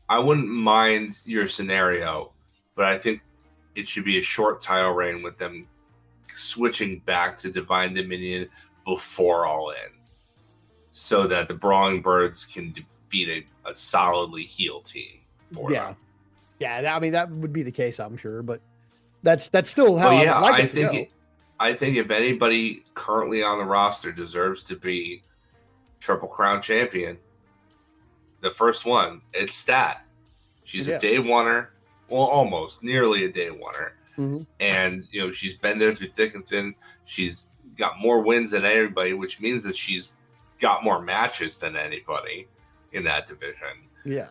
I wouldn't mind your scenario, but I think it should be a short title reign with them switching back to Divine Dominion before All In, so that the Brawling Birds can defeat a solidly heel team for them. Yeah, I mean, that would be the case, I'm sure, but that's still how I would like it to go. I think if anybody currently on the roster deserves to be Triple Crown champion, the first one, it's Stat. She's a day oneer. Well, almost, nearly a day oneer. Mm-hmm. And, she's been there through thick and thin. She's got more wins than anybody, which means that she's got more matches than anybody in that division. Yeah.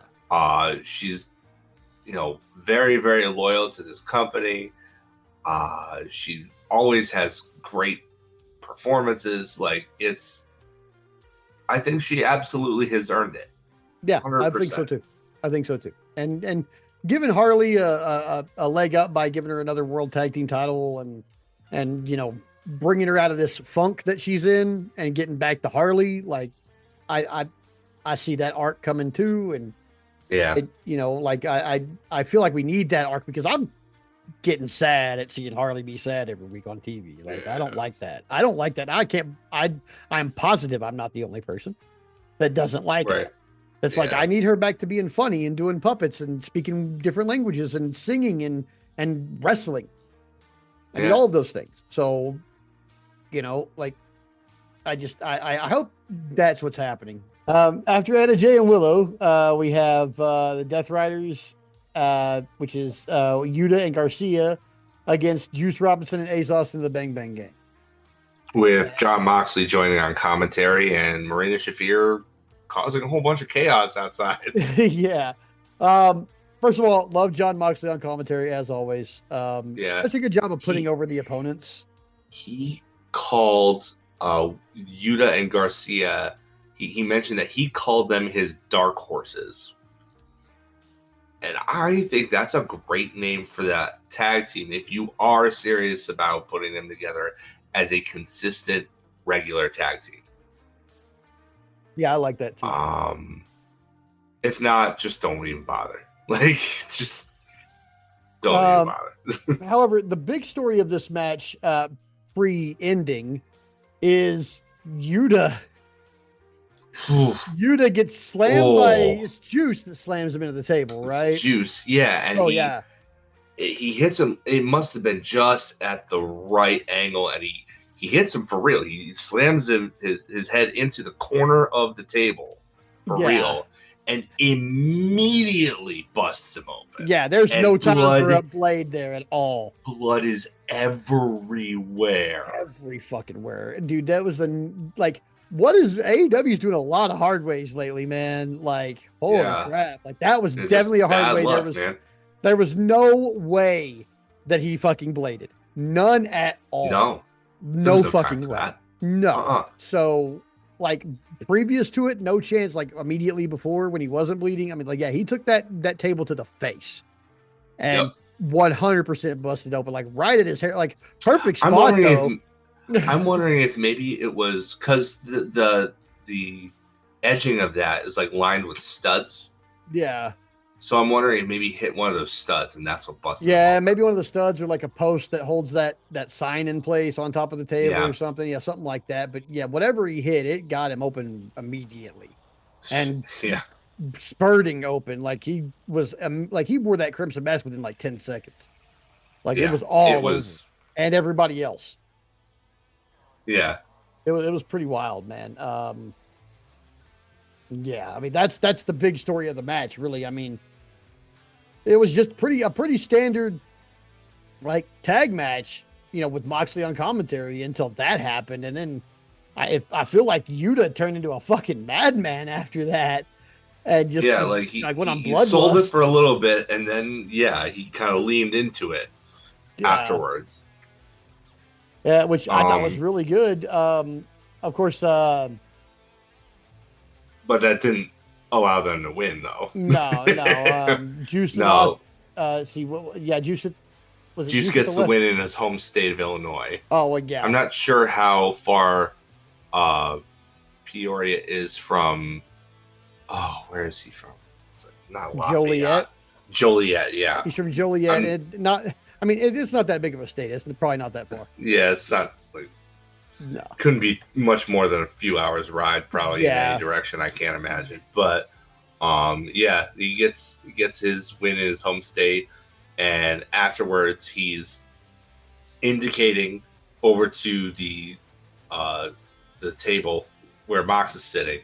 She's, very, very loyal to this company. She always has great performances. I think she absolutely has earned it. Yeah, 100%. I think so too. And giving Harley a leg up by giving her another World Tag Team title and bringing her out of this funk that she's in and getting back to Harley, I see that arc coming too. And I feel like we need that arc, because I'm getting sad at seeing Harley be sad every week on TV. I don't like that. I'm positive I'm not the only person that doesn't like it. It's like, I need her back to being funny and doing puppets and speaking different languages and singing and wrestling. I need all of those things. So, I hope that's what's happening. After Etta J and Willow, we have the Death Riders, which is Yuta and Garcia against Juice Robinson and Azos in the Bang Bang Gang. With John Moxley joining on commentary and Marina Shafir causing a whole bunch of chaos outside. Yeah. First of all, love John Moxley on commentary as always. Such a good job of putting over the opponents. He called Yuta and Garcia. He mentioned that he called them his dark horses. And I think that's a great name for that tag team if you are serious about putting them together as a consistent regular tag team. Yeah, I like that too. If not, just don't even bother. Like, just don't even bother. However, the big story of this match, pre-ending, is Yuta. Yuta gets slammed by it's Juice that slams him into the table, right? It's Juice, yeah, and he hits him. It must have been just at the right angle, and he hits him for real. He slams his head into the corner of the table for real, and immediately busts him open. Yeah, there's no time for a blade there at all. Blood is everywhere. Every fucking where. Dude, that was what is AEW's doing a lot of hard ways lately, man. Like, holy crap. Like, that was definitely a hard way. There was no way that he fucking bladed. None at all. No fucking way. No. So, like, previous to it, no chance. Like, immediately before when he wasn't bleeding, I mean, like, yeah, he took that table to the face and 100% busted open, like right at his hair, like perfect spot though. I'm wondering if maybe it was because the edging of that is like lined with studs. Yeah. So I'm wondering if maybe he hit one of those studs and that's what busted. Yeah, maybe one of the studs or like a post that holds that sign in place on top of the table or something. Yeah, something like that. But yeah, whatever he hit, it got him open immediately. And spurting open, like he was like he wore that crimson mask within like 10 seconds. Like it was all over. And everybody else. Yeah. It was pretty wild, man. Yeah, I mean that's the big story of the match, really. I mean, it was just a pretty standard like tag match, you know, with Moxley on commentary until that happened, and then I feel like Yuta turned into a fucking madman after that, and just like went on bloodlust. He sold it for a little bit, and then he kind of leaned into it afterwards. Yeah, which I thought was really good. Of course. But that didn't allow them to win, though. No. Juice lost. Juice. Juice gets the win in his home state of Illinois. Oh, well, yeah. I'm not sure how far Peoria is from. Oh, where is he from? It's like not Joliet. Joliet, yeah. He's from Joliet. It is not that big of a state. It's probably not that far. Yeah, it's not like. No. Couldn't be much more than a few hours ride, probably in any direction. I can't imagine, but he gets his win in his home state, and afterwards he's indicating over to the table where Mox is sitting,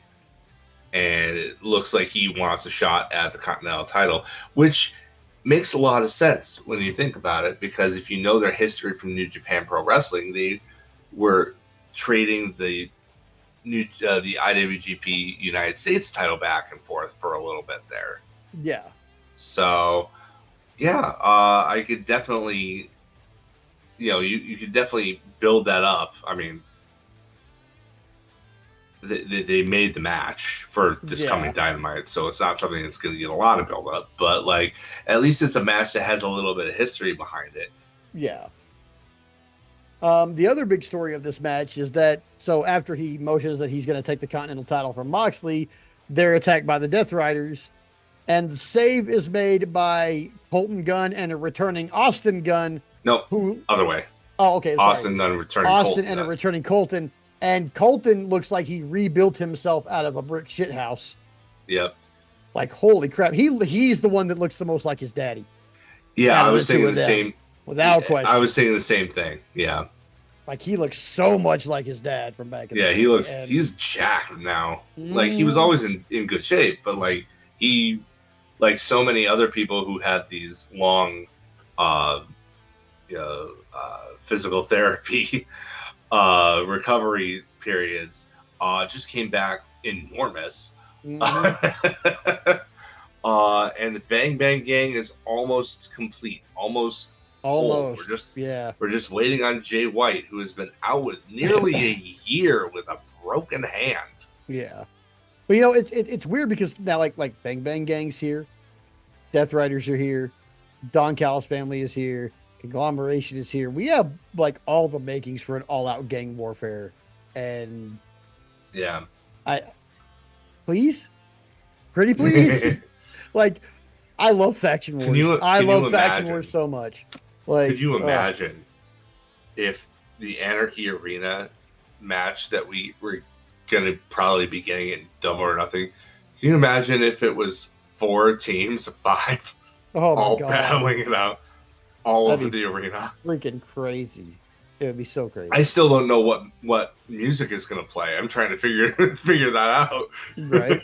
and it looks like he wants a shot at the Continental title, which makes a lot of sense when you think about it, because if you know their history from New Japan Pro Wrestling, they were trading the IWGP United States title back and forth for a little bit there. Yeah. So, I could definitely, you could definitely build that up. I mean, they made the match for this coming Dynamite, so it's not something that's going to get a lot of build up, but like at least it's a match that has a little bit of history behind it. Yeah. The other big story of this match is that, so after he motions that he's going to take the Continental title from Moxley, they're attacked by the Death Riders, and the save is made by Colton Gunn and a returning Austin Gunn. No, other way. Oh, okay. Austin Gunn returning Austin and a returning Colton, and Colton looks like he rebuilt himself out of a brick shit house. Yep. Like, holy crap. He's the one that looks the most like his daddy. Yeah, I was thinking the same. Without question. I was saying the same thing. Yeah. Like, he looks so much like his dad from back in the day. He's jacked now. Like, he was always in good shape, but like like so many other people who have these long physical therapy recovery periods just came back enormous. Mm-hmm. And the Bang Bang Gang is almost complete. Almost. We're just waiting on Jay White, who has been out with nearly a year with a broken hand. Yeah. But it's weird because now like Bang Bang Gang's here. Death Riders are here. Don Callis family is here. Conglomeration is here. We have like all the makings for an all-out gang warfare, and Yeah. I please, pretty please, like I love faction Can wars. you I can you love faction wars imagine? so much. Could Like, you imagine if the Anarchy Arena match that we were gonna probably be getting in Double or Nothing? Can you imagine if it was 4 teams of 5 oh my all god, battling it out all that'd over be the arena? freaking crazy. It would be so I crazy, still don't know what music is gonna play. I'm trying to figure that right?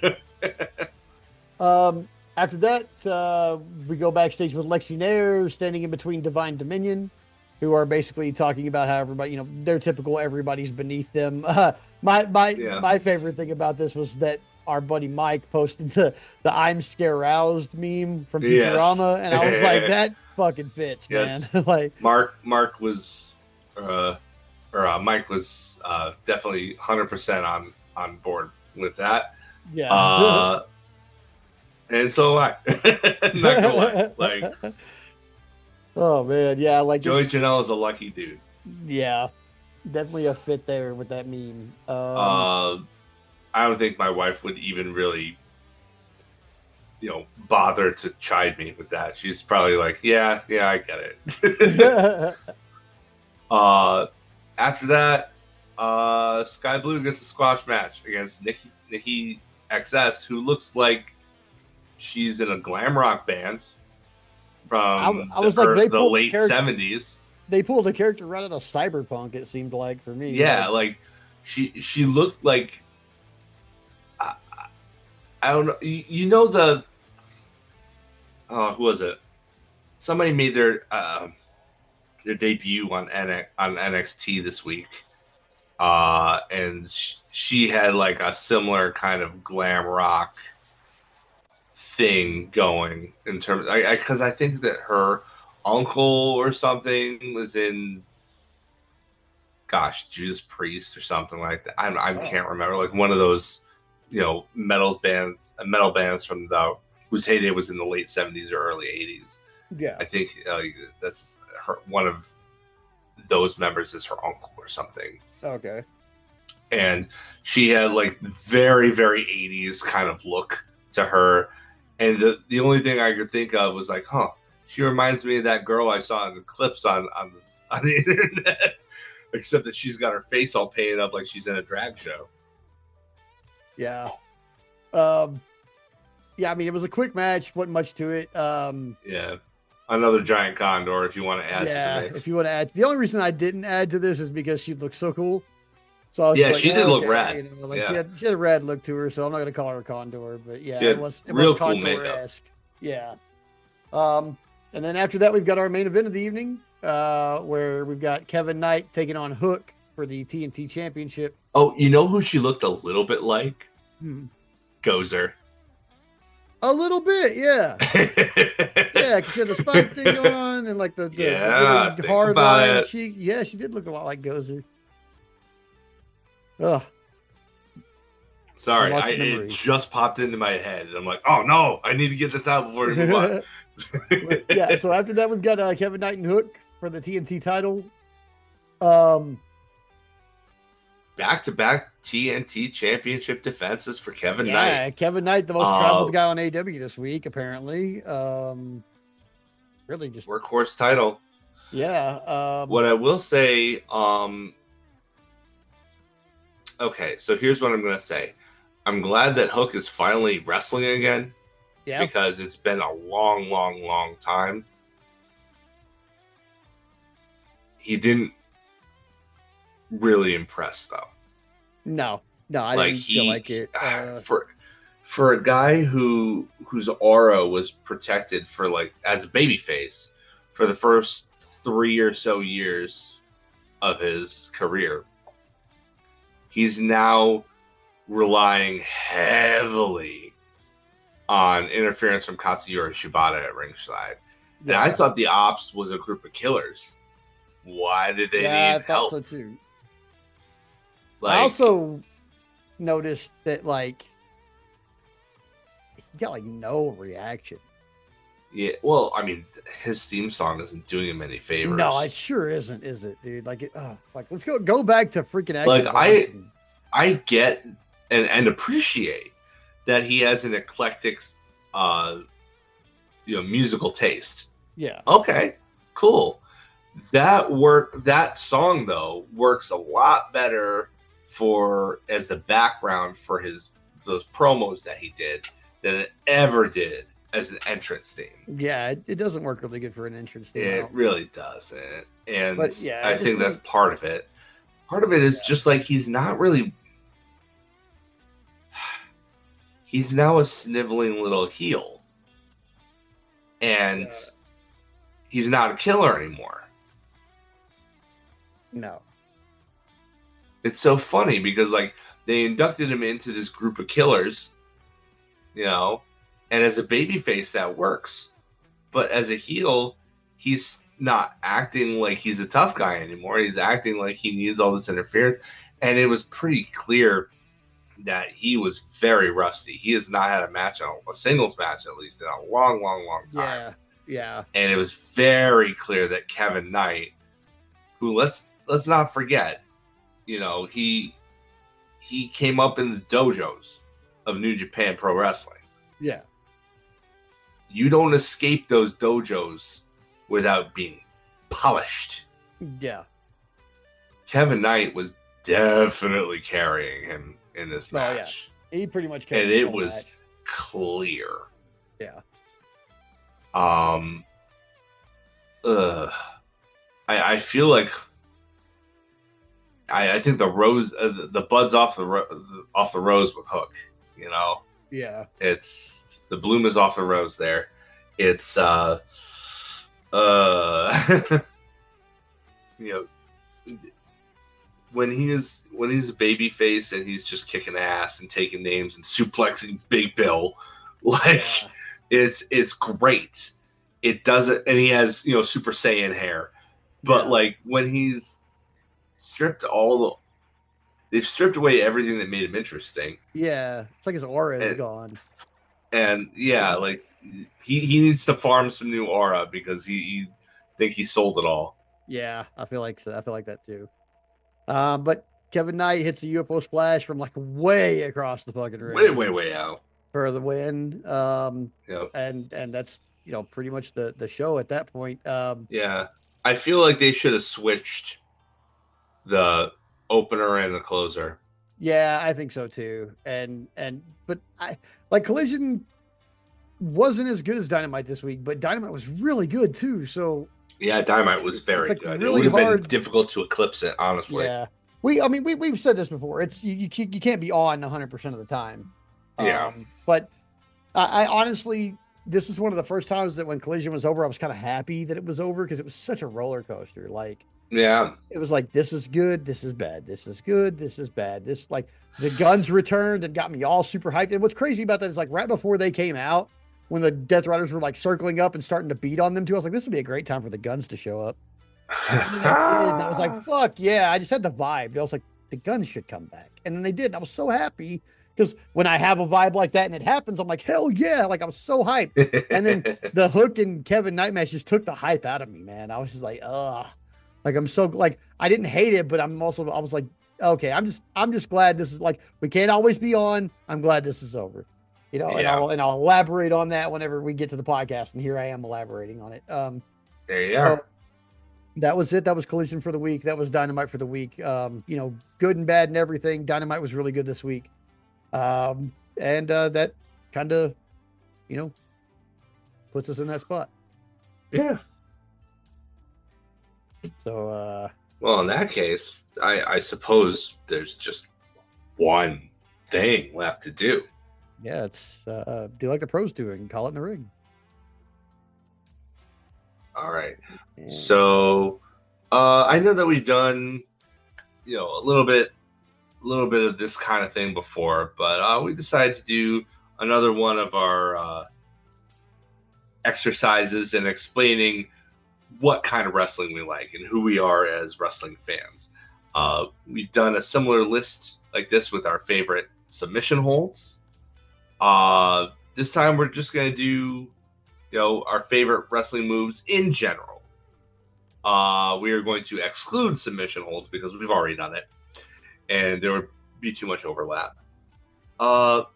out. After that, we go backstage with Lexi Nair standing in between Divine Dominion, who are basically talking about how everybody, they're typical. Everybody's beneath them. Yeah. My favorite thing about this was that our buddy Mike posted the "I'm scare-roused" meme from Yes. Futurama, and I was like, that fucking fits, man. Yes. Like, Mark was Mike was definitely 100% on board with that. yeah. Uh, and so am I. Not gonna lie, like Oh man, yeah, like Joey it's Janela is a lucky dude. yeah, definitely a fit there with that meme. Uh, I don't think my wife would even really, bother to chide me with that. She's probably like, yeah, I get it. uh, after that, Sky Blue gets a squash match against Nikki XS, who looks like she's in a glam rock band from I was like, the late 70s. They pulled a character right out of Cyberpunk. It seemed like for me, Yeah, like she looked like I, I don't know. You know who was it? Somebody made their debut on NXT this week, and she had like a similar kind of glam rock thing going in terms. Because I think that her uncle or something was in, Judas Priest or something like that. I can't remember, like one of those metal bands from the whose heyday was in the late 70s or early 80s. yeah. I think that's her. One of those members is her uncle or something. Okay. And she had like very, very 80s kind of look to her. And the only thing I could think of was like, she reminds me of that girl I saw in the clips on the internet, except that she's got her face all painted up like she's in a drag show. Yeah. Yeah, I mean, it was a quick match, wasn't much to it. Yeah. Another giant condor if you want to add to the mix. If you want to add. The only reason I didn't add to this is because she looked so cool. So I was yeah, like, she did look rad. She had a rad look to her, so I'm not going to call her a condor, but yeah, it was cool condor-esque. Yeah. And then after that, we've got our main event of the evening, where we've got Kevin Knight taking on Hook for the TNT Championship. Oh, you know who she looked a little bit like? Gozer. A little bit, yeah. Yeah, because she had the spike thing going on and like the really hard line. She did look a lot like Gozer. Ugh. Sorry, it just popped into my head. And I'm like, oh no, I need to get this out before we move on. Yeah, so after that, we've got Kevin Knight and Hook for the TNT title. Back-to-back TNT championship defenses for Kevin Knight. Yeah, Kevin Knight, the most traveled guy on AW this week, apparently. Really just workhorse title. Yeah. What I will say, okay, so here's what I'm going to say. I'm glad that Hook is finally wrestling again. Yeah. Because it's been a long, long, long time. He didn't really impress, though. No, I didn't feel like it. For a guy whose aura was protected for like as a babyface for the first 3 or so years of his career, he's now relying heavily on interference from Katsuyori Shibata at ringside. Yeah. And I thought the Ops was a group of killers. Why did they need help? I thought so too. I also noticed that like he got like no reaction. Yeah, well, I mean, his theme song isn't doing him any No, it favors. sure isn't, is it, dude? Like let's go back to freaking Like Action Bronson. I get and appreciate that he has an eclectic, uh, musical taste. Yeah, Okay, cool. That song though works a lot better for as the background for his those promos that he did than it ever did as an entrance theme. yeah, it doesn't work really good for an entrance theme, I It don't think. really doesn't, and But yeah, I it just think that's doesn't. part of it. Part of it is Yeah, just like he's now a sniveling little heel, and yeah, he's not a killer anymore. no, It's so funny because like they inducted him into this group of killers, you know, and as a babyface that works, but as a heel, he's not acting like he's a tough guy anymore. He's acting like he needs all this interference, and it was pretty clear that he was very rusty. He has not had a singles match at least in a long, long, long time. yeah, yeah, And it was very clear that Kevin Knight, who let's not forget, he came up in the dojos of New Japan Pro Wrestling. yeah, You don't escape those dojos without being polished. yeah. Kevin Knight was definitely carrying him in this Oh yeah, match. he pretty much carried And this it whole was match. clear. Yeah, Um I feel like I think the buds off the rose with Hook. You know, yeah, it's the bloom is off the rose. There, it's uh you know when he's a baby face and he's just kicking ass and taking names and suplexing Big Bill, like yeah, it's great. It doesn't, and he has Super Saiyan hair, but yeah, like when he's stripped all the they've stripped away everything that made him interesting. yeah. It's like his aura is And, gone. and yeah, like he needs to farm some new aura because he think he sold it all. Yeah, I feel like so. I feel like that too. But Kevin Knight hits a UFO splash from like way across the fucking Way, ring way, way out. for the win. Yeah, And that's pretty much the show at that point. yeah. I feel like they should have switched the opener and the closer. Yeah, I think so too. And but I like Collision wasn't as good as Dynamite this week, but Dynamite was really good too. So Yeah, Dynamite was it's very like good. It would really have been hard. difficult to eclipse it, honestly. Yeah, we've said this before. It's you can't be on 100% of the time. Yeah, But I honestly, this is one of the first times that when Collision was over, I was kind of happy that it was over because it was such a roller coaster. Like yeah. it was like this is good, this is bad, this is good, this is bad. This like the guns returned and got me all super hyped. And what's crazy about that is like right before they came out, when the Death Riders were like circling up and starting to beat on them too, I was like, this would be a great time for the guns to show up. And then they did, and I was like, fuck yeah. I just had the vibe. I was like, the guns should come back. And then they did. And I was so happy because when I have a vibe like that and it happens, I'm like, hell yeah. Like I was so hyped. And then the Hook and Kevin Knight match just took the hype out of me, man. I was just like, ugh. Like I'm so like I didn't hate it, but I was like, okay, I'm just glad this is like we can't always be on. I'm glad this is over. And Yeah, I'll elaborate on that whenever we get to the podcast. And here I am elaborating on it. there you So are. that was it. That was Collision for the week. That was Dynamite for the week. Good and bad and everything. Dynamite was really good this week. And that kind of, you know, puts us in that spot. Yeah. So Well, in that case, I suppose there's just one thing left to do. yeah, it's do like the pros do and call it in the ring. All right. And So I know that we've done, a little bit of this kind of thing before, but we decided to do another one of our exercises and explaining what kind of wrestling we like and who we are as wrestling fans. We've done a similar list like this with our favorite submission holds. This time we're just going to do our favorite wrestling moves in general. We are going to exclude submission holds because we've already done it, and there would be too much overlap. I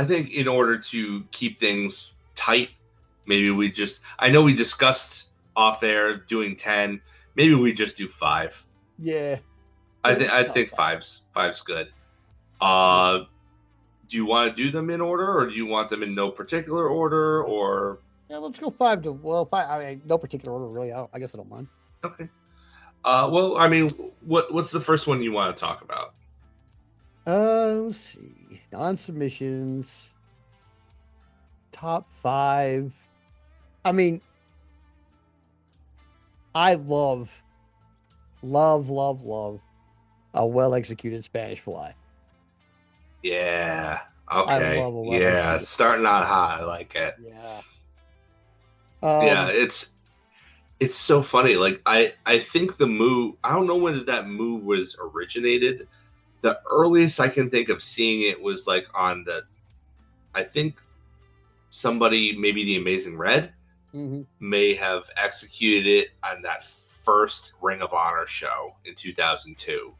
think in order to keep things tight, maybe I know we discussed off air doing 10. Maybe we just do 5. Yeah. I think five's good. Do you want to do them in order, or do you want them in no particular order, or? Yeah, let's go 5. I mean, no particular order, really. I guess I don't mind. Okay. Well, I mean, what's the first one you want to talk about? Let's see. Non-submissions. Top 5. I mean, I love a well-executed Spanish fly. Yeah. I Okay. love a Yeah. well-executed. Starting out hot. I like it. Yeah. Yeah. It's so funny. Like I think the move. I don't know when that move was originated. The earliest I can think of seeing it was like on the. I think somebody, maybe the Amazing Red, may have executed it on that first Ring of Honor show in 2002.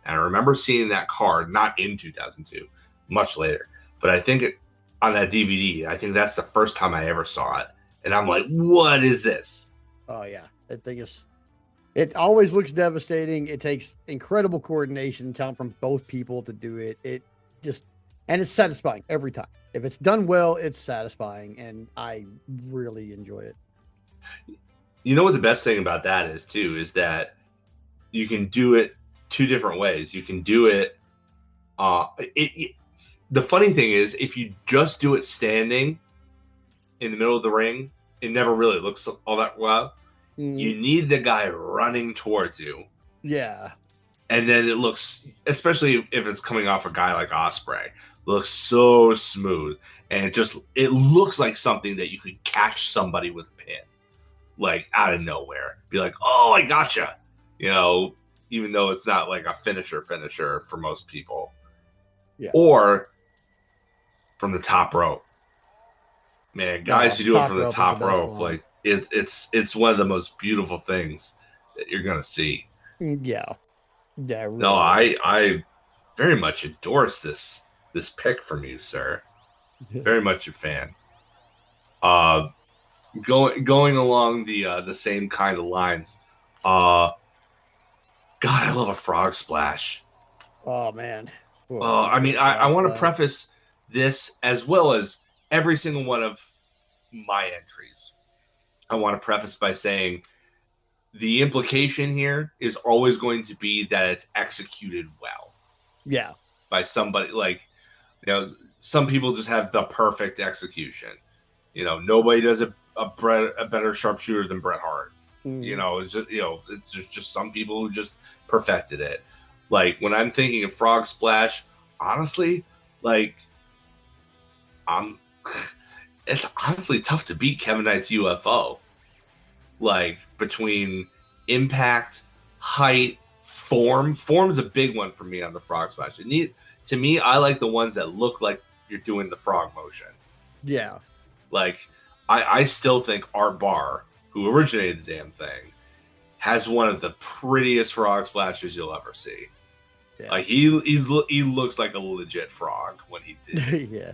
And I remember seeing that card, not in 2002, much later. But I think on that DVD, I think that's the first time I ever saw it. And I'm like, what is this? Oh, yeah. That thing is. It always looks devastating. It takes incredible coordination and talent from both people to do it. And it's satisfying every time. If it's done well, it's satisfying, and I really enjoy it. You know what the best thing about that is, too, is that you can do it 2 different ways. You can do it. The funny thing is, if you just do it standing in the middle of the ring, it never really looks all that well. You need the guy running towards you. Yeah. And then it looks, especially if it's coming off a guy like Ospreay, looks so smooth. And it looks like something that you could catch somebody with a pin, like out of nowhere. Be like, oh, I gotcha. Even though it's not like a finisher for most people. Yeah. Or from the top rope. Man, guys who do it from the top rope, like it's one of the most beautiful things that you're gonna see. Yeah. Yeah. Really No, I very much endorse this pick from you, sir. Very much a fan. Going along the same kind of lines. God, I love a frog splash. Oh man. I mean, I want to preface this as well as every single one of my entries. I want to preface by saying the implication here is always going to be that it's executed well. Yeah. By somebody some people just have the perfect execution. Nobody does a better sharpshooter than Bret Hart. It's just some people who just perfected it. Like when I'm thinking of frog splash, honestly, it's honestly tough to beat Kevin Knight's UFO. Like between impact, height, form. Form's a big one for me on the frog splash. To me, I like the ones that look like you're doing the frog motion. Yeah. Like I still think Art Barr, who originated the damn thing, has one of the prettiest frog splashes you'll ever see. Yeah. Like he looks like a legit frog when he did. Yeah.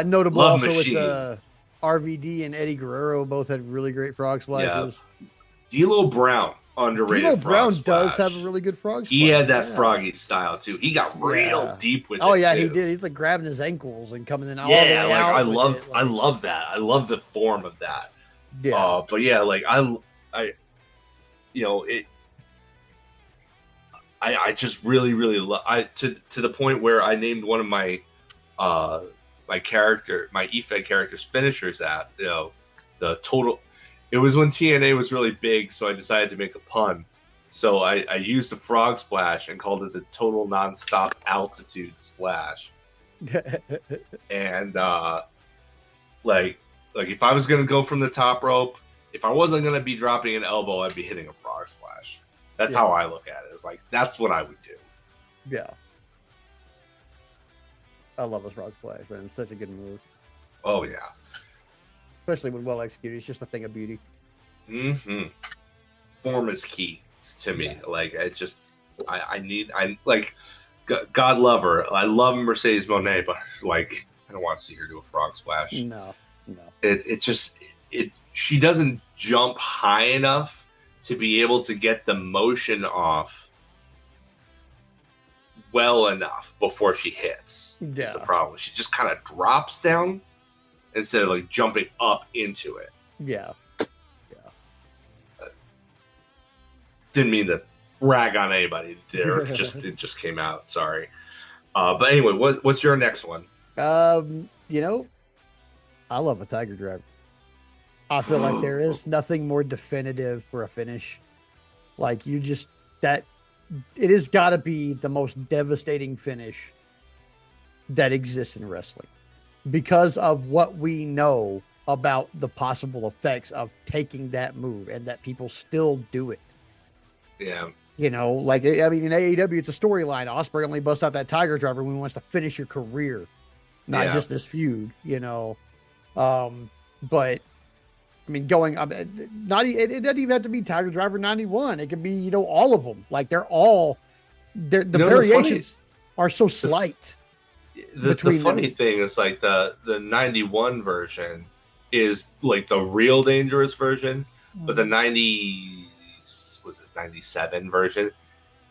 Notable Love also machine. With RVD and Eddie Guerrero both had really great frog splashes. Yeah. D'Lo Brown, underrated. D'Lo Brown does have a really good frog splash. He had that froggy style too. He got real deep with it. Oh yeah, too. He did. He's like grabbing his ankles and coming in all the way like out. I love that. I love the form of that. Yeah. But yeah, like I just really love to the point where I named one of my my EFED character's finishers at the total. It was when TNA was really big, so I decided to make a pun. So I used the frog splash and called it the total nonstop altitude splash. And like if I was gonna go from the top rope, if I wasn't gonna be dropping an elbow, I'd be hitting a frog splash. That's how I look at it. It's like that's what I would do. Yeah. I love a frog splash, man. It's such a good move. Oh yeah. especially when well executed. It's just a thing of beauty. Hmm. Form is key to me. Yeah. Like I like God love her. I love Mercedes Monet, but like I don't want to see her do a frog splash. No, no. It just it she doesn't jump high enough to be able to get the motion off well enough before she hits. Is the Yeah. problem. She just kind of drops down instead of like jumping up into it. Yeah. Yeah. Didn't mean to rag on anybody there. It just came out. Sorry. But anyway, what's your next one? You know, I love a Tiger Driver. I feel like there is nothing more definitive for a finish. Like you just that it has got to be the most devastating finish that exists in wrestling because of what we know about the possible effects of taking that move and that people still do it. Yeah. You know, like I mean, in AEW, it's a storyline. Osprey only busts out that Tiger Driver when he wants to finish your career, not just this feud. You know, but I mean, it doesn't even have to be Tiger Driver 91. It could be, you know, all of them. Like the variations are so slight. The funny thing is like the 91 version is like the real dangerous version, but the 97 version,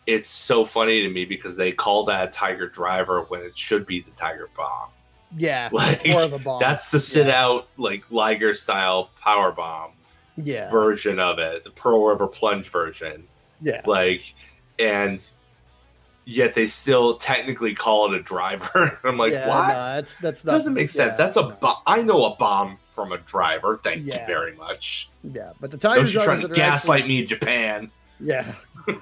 it's so funny to me because they call that Tiger Driver when it should be the Tiger Bomb. Yeah, like it's more of a bomb. That's the sit out like Liger style power bomb version of it, the Pearl River plunge version. Yeah. Like, and yet they still technically call it a driver. I'm like, what? No, that's not, doesn't make sense. That's a I know a bomb from a driver. Thank you very much. Yeah, but the Tiger Drivers trying to gaslight me in Japan. Yeah,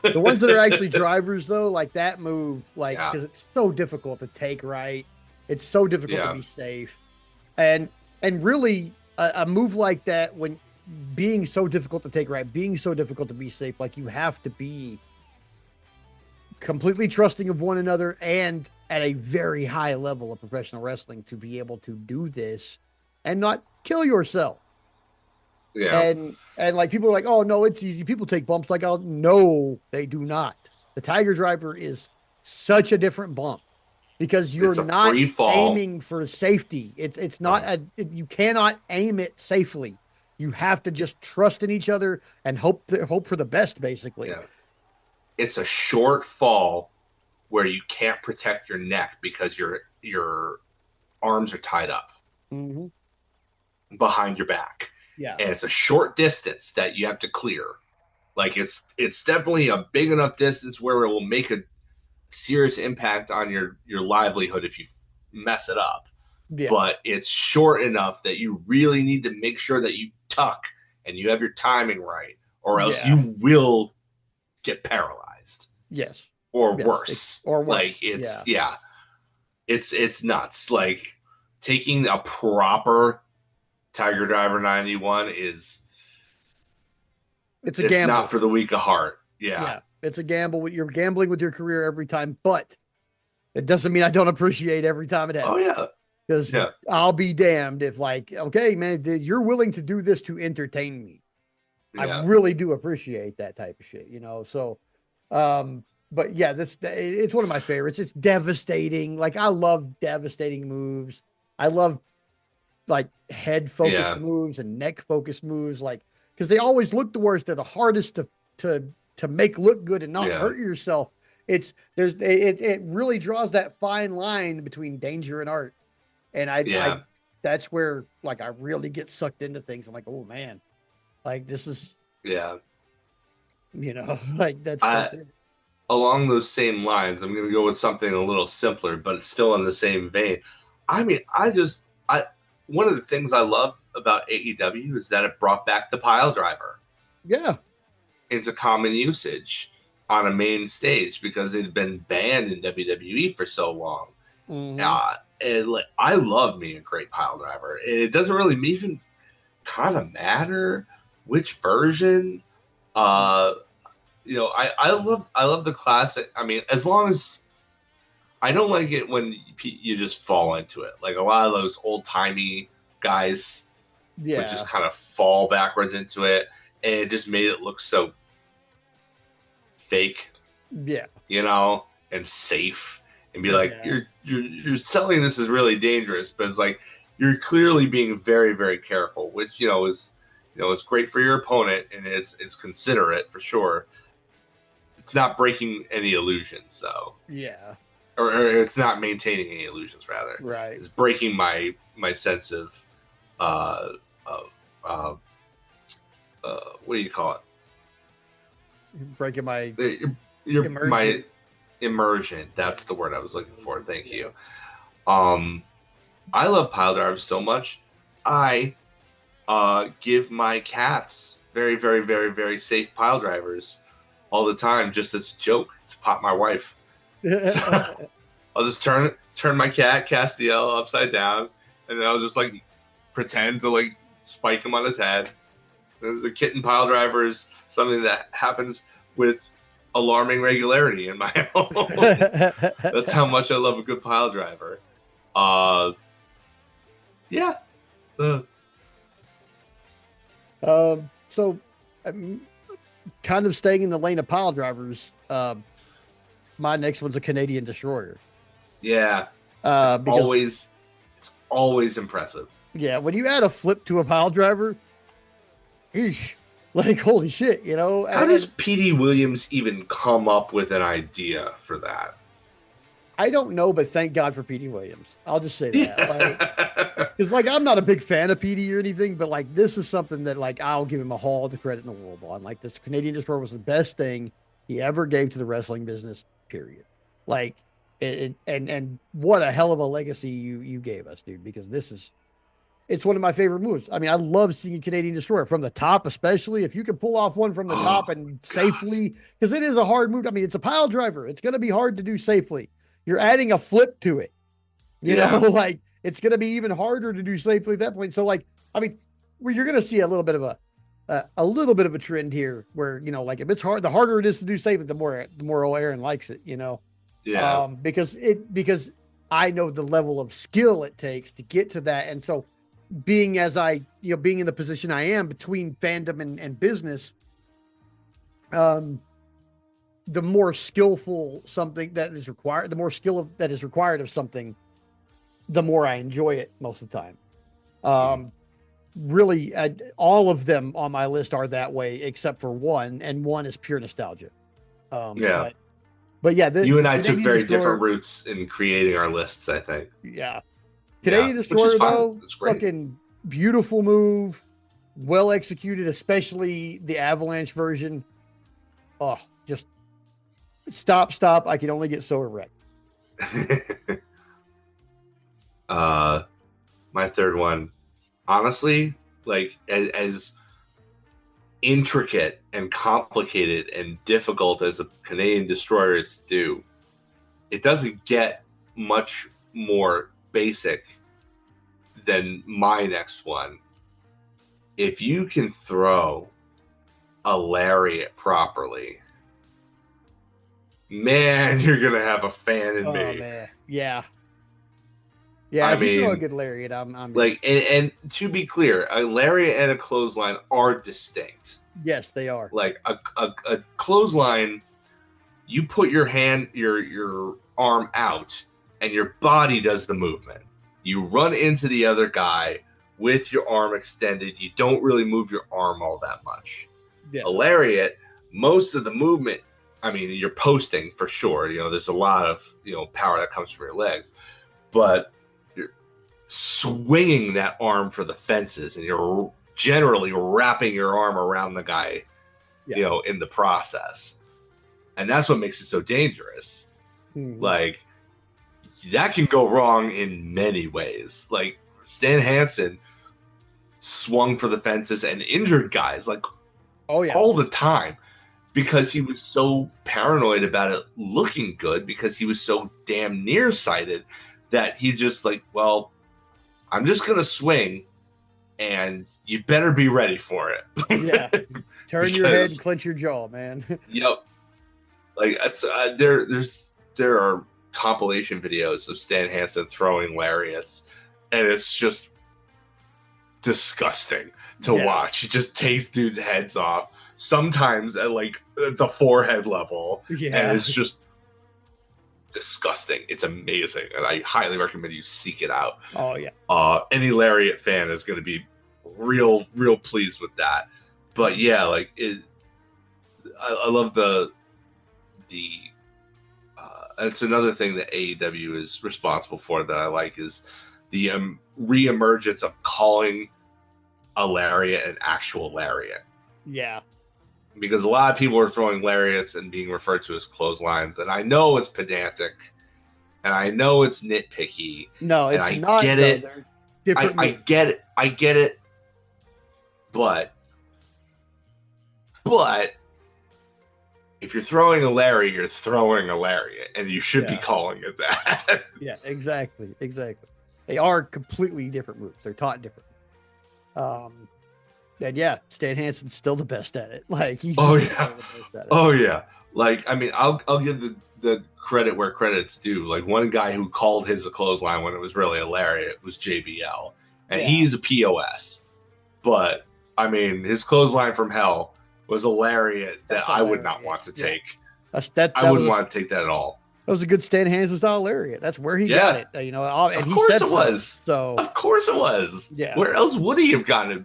the ones that are actually drivers though, like that move, like because it's so difficult to take right. It's so difficult to be safe, and really a move like that when being so difficult to take right, being so difficult to be safe, like you have to be completely trusting of one another and at a very high level of professional wrestling to be able to do this and not kill yourself. Yeah. And like people are like, oh no, it's easy. People take bumps. Like, oh no, they do not. The Tiger Driver is such a different bump because you're not aiming for safety. It's not you cannot aim it safely. You have to just trust in each other and hope for the best, basically. Yeah. It's a short fall where you can't protect your neck because your arms are tied up behind your back. Yeah. And it's a short distance that you have to clear. Like it's definitely a big enough distance where it will make a serious impact on your livelihood if you mess it up. Yeah. But it's short enough that you really need to make sure that you tuck and you have your timing right, or else you will get paralyzed. Yes. Or worse. Like it's nuts. Like taking a proper Tiger Driver 91 it's a gamble. It's not for the weak of heart. Yeah. It's a gamble. You're gambling with your career every time, but it doesn't mean I don't appreciate every time it happens. Oh yeah. Because I'll be damned if like, okay, man, you're willing to do this to entertain me. I really do appreciate that type of shit, you know? So, but yeah, it's one of my favorites. It's devastating. Like I love devastating moves. I love like head focused moves and neck focused moves. Like, cause they always look the worst. They're the hardest to make look good and not hurt yourself. It really draws that fine line between danger and art. And I that's where like I really get sucked into things. I'm like, oh man, like this is you know, like that's it. Along those same lines, I'm gonna go with something a little simpler, but it's still in the same vein. I mean, one of the things I love about AEW is that it brought back the pile driver. Yeah. Into common usage on a main stage because it had been banned in WWE for so long. And like, I love me a great pile driver. And it doesn't really even kind of matter which version. You know, I love the classic. I mean, as long as I don't like it when you just fall into it. Like a lot of those old timey guys would Yeah. just kind of fall backwards into it, and it just made it look so fake, Yeah. and safe, and be like, Yeah. you're selling this as really dangerous, but it's like you're clearly being very, very careful, which is great for your opponent, and it's considerate for sure. It's not breaking any illusions though, Yeah. or it's not maintaining any illusions. Rather, Right. it's breaking my sense of uh, of uh, what do you call Breaking my it? My immersion. immersion. That's the word I was looking for. Thank you. Um, I love pile drivers so much. I give my cats very, very, very, very safe pile drivers all the time, just as a joke to pop my wife. So I'll just turn my cat Castiel upside down, and then I'll just like pretend to like spike him on his head. The kitten pile driver is something that happens with alarming regularity in my home. That's how much I love a good pile driver. Yeah. So I'm kind of staying in the lane of pile drivers. My next one's a Canadian destroyer. Yeah. Because It's always impressive. yeah, when you add a flip to a pile driver, eesh, like holy shit, How does P.D. Williams even come up with an idea for that? I don't know, but thank God for P.D. Williams. I'll just say that. Yeah. Because like I'm not a big fan of PD or anything, but like this is something that like I'll give him all the credit in the world on. Like this Canadian Destroyer was the best thing he ever gave to the wrestling business. Period. Like and what a hell of a legacy you gave us, dude. Because it's one of my favorite moves. I mean, I love seeing a Canadian Destroyer from the top, especially if you can pull off one from the top and safely, because it is a hard move. I mean, it's a pile driver. It's going to be hard to do safely. You're adding a flip to it. You know, like it's going to be even harder to do safely at that point. So, like, I mean, you're going to see a little bit of a trend here, where like if it's hard, the harder it is to do safely, the more old Aaron likes it. Yeah. Because I know the level of skill it takes to get to that, and so being in the position I am between fandom and business, the more skillful something that is required, the more skill that is required of something, the more I enjoy it most of the time. Really, all of them on my list are that way, except for one, and one is pure nostalgia. Yeah. But yeah, you and I Canadian took very Destroyer, different routes in creating our lists, I think. Yeah. Canadian which is Destroyer, fine. though, It's great. fucking beautiful move, well executed, especially the Avalanche version. Oh, just stop. I can only get so erect. My third one, honestly, like as intricate and complicated and difficult as the Canadian Destroyers do, it doesn't get much more basic than my next one. If you can throw a lariat properly, man, you're gonna have a fan in me. Oh man, yeah. Yeah, I if you throw a mean, good lariat, I'm like, and to be clear, a lariat and a clothesline are distinct. Yes, they are. Like a clothesline, you put your arm out, and your body does the movement. You run into the other guy with your arm extended. You don't really move your arm all that much. Yeah. A lariat, most of the movement, I mean, you're posting for sure. There's a lot of power that comes from your legs, but you're swinging that arm for the fences, and you're generally wrapping your arm around the guy, in the process, and that's what makes it so dangerous. Mm-hmm. Like, that can go wrong in many ways. Like, Stan Hansen swung for the fences and injured guys like all the time, because he was so paranoid about it looking good, because he was so damn nearsighted that he's just like, well, I'm just going to swing, and you better be ready for it. Yeah. Turn your head and clench your jaw, man. Yep. Like, there are compilation videos of Stan Hansen throwing lariats, and it's just disgusting to watch. He just takes dudes' heads off, sometimes at like the forehead level, and it's just disgusting. It's amazing, and I highly recommend you seek it out. Oh yeah. Any Lariat fan is going to be real pleased with that. But yeah, like I love the it's another thing that AEW is responsible for that I like is the reemergence of calling a lariat an actual lariat. Yeah. Because a lot of people are throwing lariats and being referred to as clotheslines, and I know it's pedantic, and I know it's nitpicky. No, it's not. Get it. Different I get it. I get it. But if you're throwing a lariat, you're throwing a lariat, and you should be calling it that. Yeah, exactly. They are completely different moves. They're taught differently. And yeah, Stan Hansen's still the best at it. Like he's the best at it. Oh yeah. Like I mean, I'll give the credit where credit's due. Like one guy who called his a clothesline when it was really a lariat was JBL, and he's a POS. But I mean, his clothesline from hell was a lariat that I would not want to take. I wouldn't want to take that at all. That was a good Stan Hansen style lariat. That's where he got it. You know, and of course it was. So of course it was. Yeah. Where else would he have gotten it?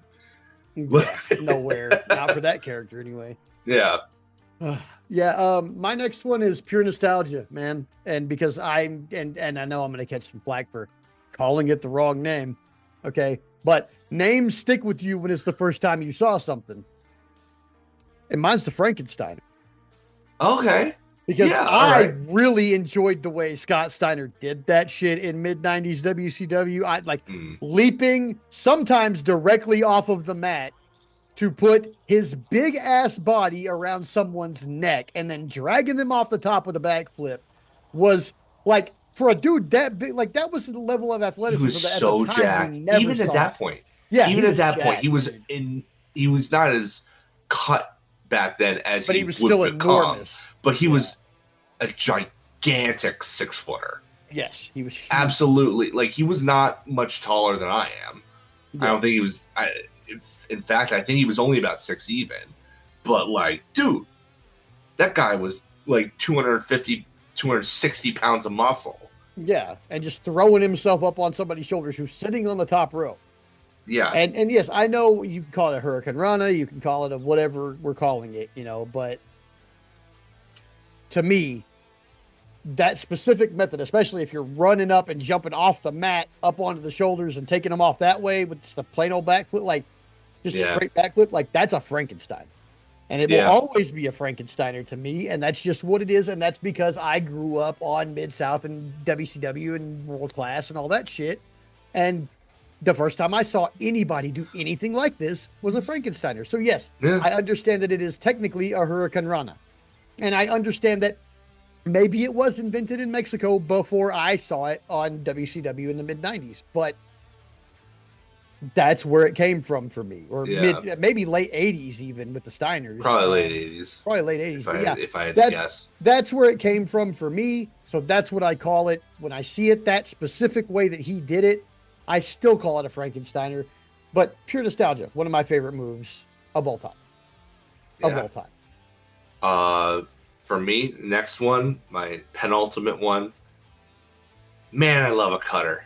Nowhere. Not for that character, anyway. Yeah. Yeah. My next one is pure nostalgia, man, and because I know I'm going to catch some flack for calling it the wrong name. Okay, but names stick with you when it's the first time you saw something. And mine's the Frankenstein. Okay. Because I really enjoyed the way Scott Steiner did that shit in mid-90s WCW. I like leaping sometimes directly off of the mat to put his big ass body around someone's neck and then dragging them off the top with a backflip was like, for a dude that big, like that was the level of athleticism. He was so jacked. Even at that point. Yeah. Even at that point, he was not as cut back then as he was still enormous. But he was a gigantic 6-footer. Yes, he was huge. Absolutely. Like he was not much taller than I am. Yeah. I don't think he was. In fact, I think he was only about 6 even. But like, dude, that guy was like 250, 260 pounds of muscle. Yeah, and just throwing himself up on somebody's shoulders who's sitting on the top row. Yeah. And yes, I know you can call it a Hurricane Rana, you can call it a whatever we're calling it, you know, but to me, that specific method, especially if you're running up and jumping off the mat up onto the shoulders and taking them off that way with just a plain old backflip, like just a straight backflip, like that's a Frankenstein. And it will always be a Frankensteiner to me, and that's just what it is, and that's because I grew up on Mid-South and WCW and World Class and all that shit, and the first time I saw anybody do anything like this was a Frankensteiner. So yes, I understand that it is technically a Hurricane Rana. And I understand that maybe it was invented in Mexico before I saw it on WCW in the mid-90s. But that's where it came from for me. Or maybe late 80s even with the Steiners. Probably late 80s. Probably late 80s. If I had to guess. That's where it came from for me. So that's what I call it. When I see it that specific way that he did it, I still call it a Frankensteiner. But pure nostalgia, one of my favorite moves of all time. Of all time. For me, next one, my penultimate one. Man, I love a cutter.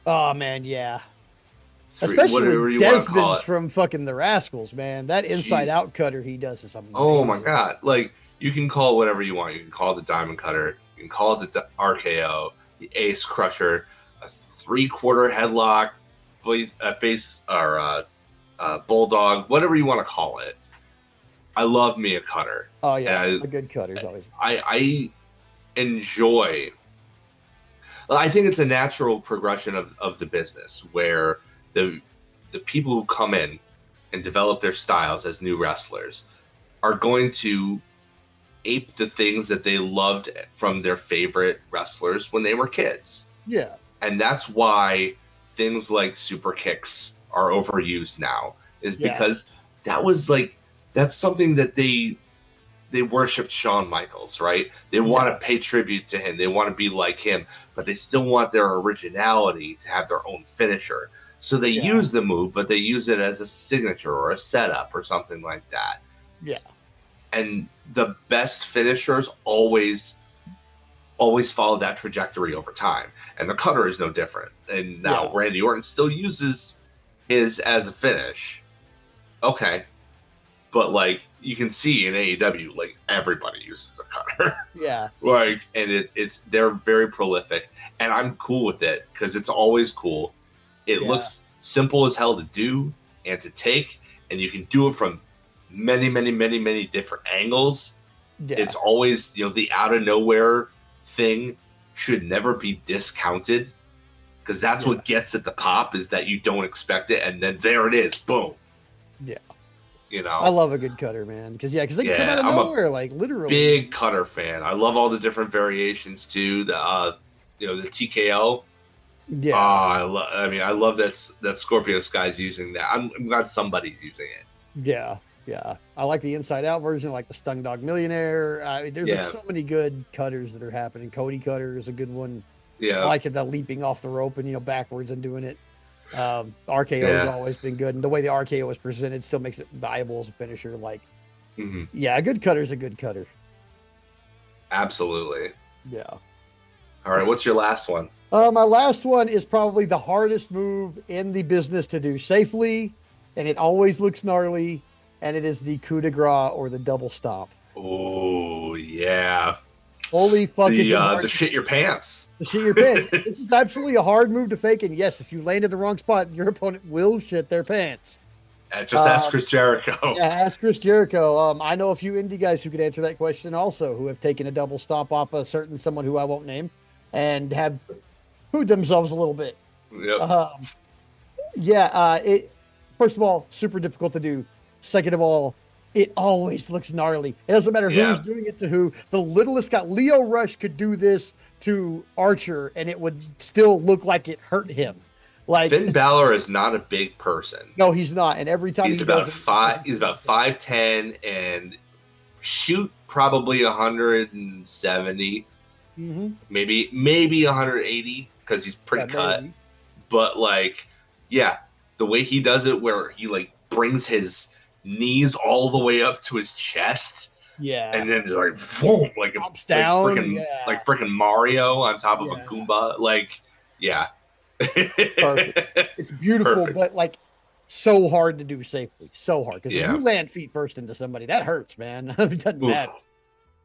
Oh man, yeah. Especially Desmond's from fucking the Rascals, man. That inside out cutter he does is amazing. Oh my god! Like you can call it whatever you want. You can call it the Diamond Cutter. You can call it the RKO, the Ace Crusher, a 3/4 headlock, base or bulldog, whatever you want to call it. I love me a cutter. Oh yeah, a good cutter is always. I enjoy. I think it's a natural progression of the business where the people who come in and develop their styles as new wrestlers are going to ape the things that they loved from their favorite wrestlers when they were kids. Yeah, and that's why things like super kicks are overused now. Is because that was like. That's something that they worshipped Shawn Michaels, right? They want to pay tribute to him. They want to be like him, but they still want their originality to have their own finisher. So they Yeah. use the move, but they use it as a signature or a setup or something like that. Yeah. And the best finishers always follow that trajectory over time. And the cutter is no different. And now Yeah. Randy Orton still uses his as a finish. Okay. But like you can see in AEW, like everybody uses a cutter. Yeah. Like, and it's they're very prolific. And I'm cool with it because it's always cool. It Yeah. looks simple as hell to do and to take, and you can do it from many different angles. Yeah. It's always, the out of nowhere thing should never be discounted because that's what gets at the pop is that you don't expect it, and then there it is, boom. Yeah. You I know, love a good cutter, man. Because they can come out of I'm a nowhere, like literally. big cutter fan. I love all the different variations too. The TKO. Yeah. I love that Scorpio Sky's using that. I'm glad somebody's using it. Yeah. Yeah. I like the inside out version, like the Stung Dog Millionaire. There's like so many good cutters that are happening. Cody Cutter is a good one. Yeah. I like it, the leaping off the rope and backwards and doing it. RKO has always been good, and the way the RKO is presented still makes it viable as a finisher. Like, yeah, a good cutter is a good cutter. Absolutely. Yeah. All right, what's your last one? My last one is probably the hardest move in the business to do safely, and it always looks gnarly, and it is the coup de grace or the double stomp. Oh yeah. Holy fuck! The shit your pants. The shit your pants. This is absolutely a hard move to fake, and yes, if you land in the wrong spot, your opponent will shit their pants. Just ask Chris Jericho. Yeah, ask Chris Jericho. I know a few indie guys who could answer that question also, who have taken a double stomp off a certain someone who I won't name, and have pooed themselves a little bit. Yep. It first of all, super difficult to do. Second of all, it always looks gnarly. It doesn't matter who's doing it to who. The littlest guy, Leo Rush, could do this to Archer, and it would still look like it hurt him. Like Finn Balor is not a big person. No, he's not. And every time he's about 5'10" and shoot probably 170, maybe 180 because he's pretty cut. Maybe. But the way he does it, where he brings his knees all the way up to his chest, and then just boom, drops down, freaking Mario on top of a Goomba, Perfect. It's beautiful, but so hard to do safely. So hard because if you land feet first into somebody, that hurts, man. It doesn't matter.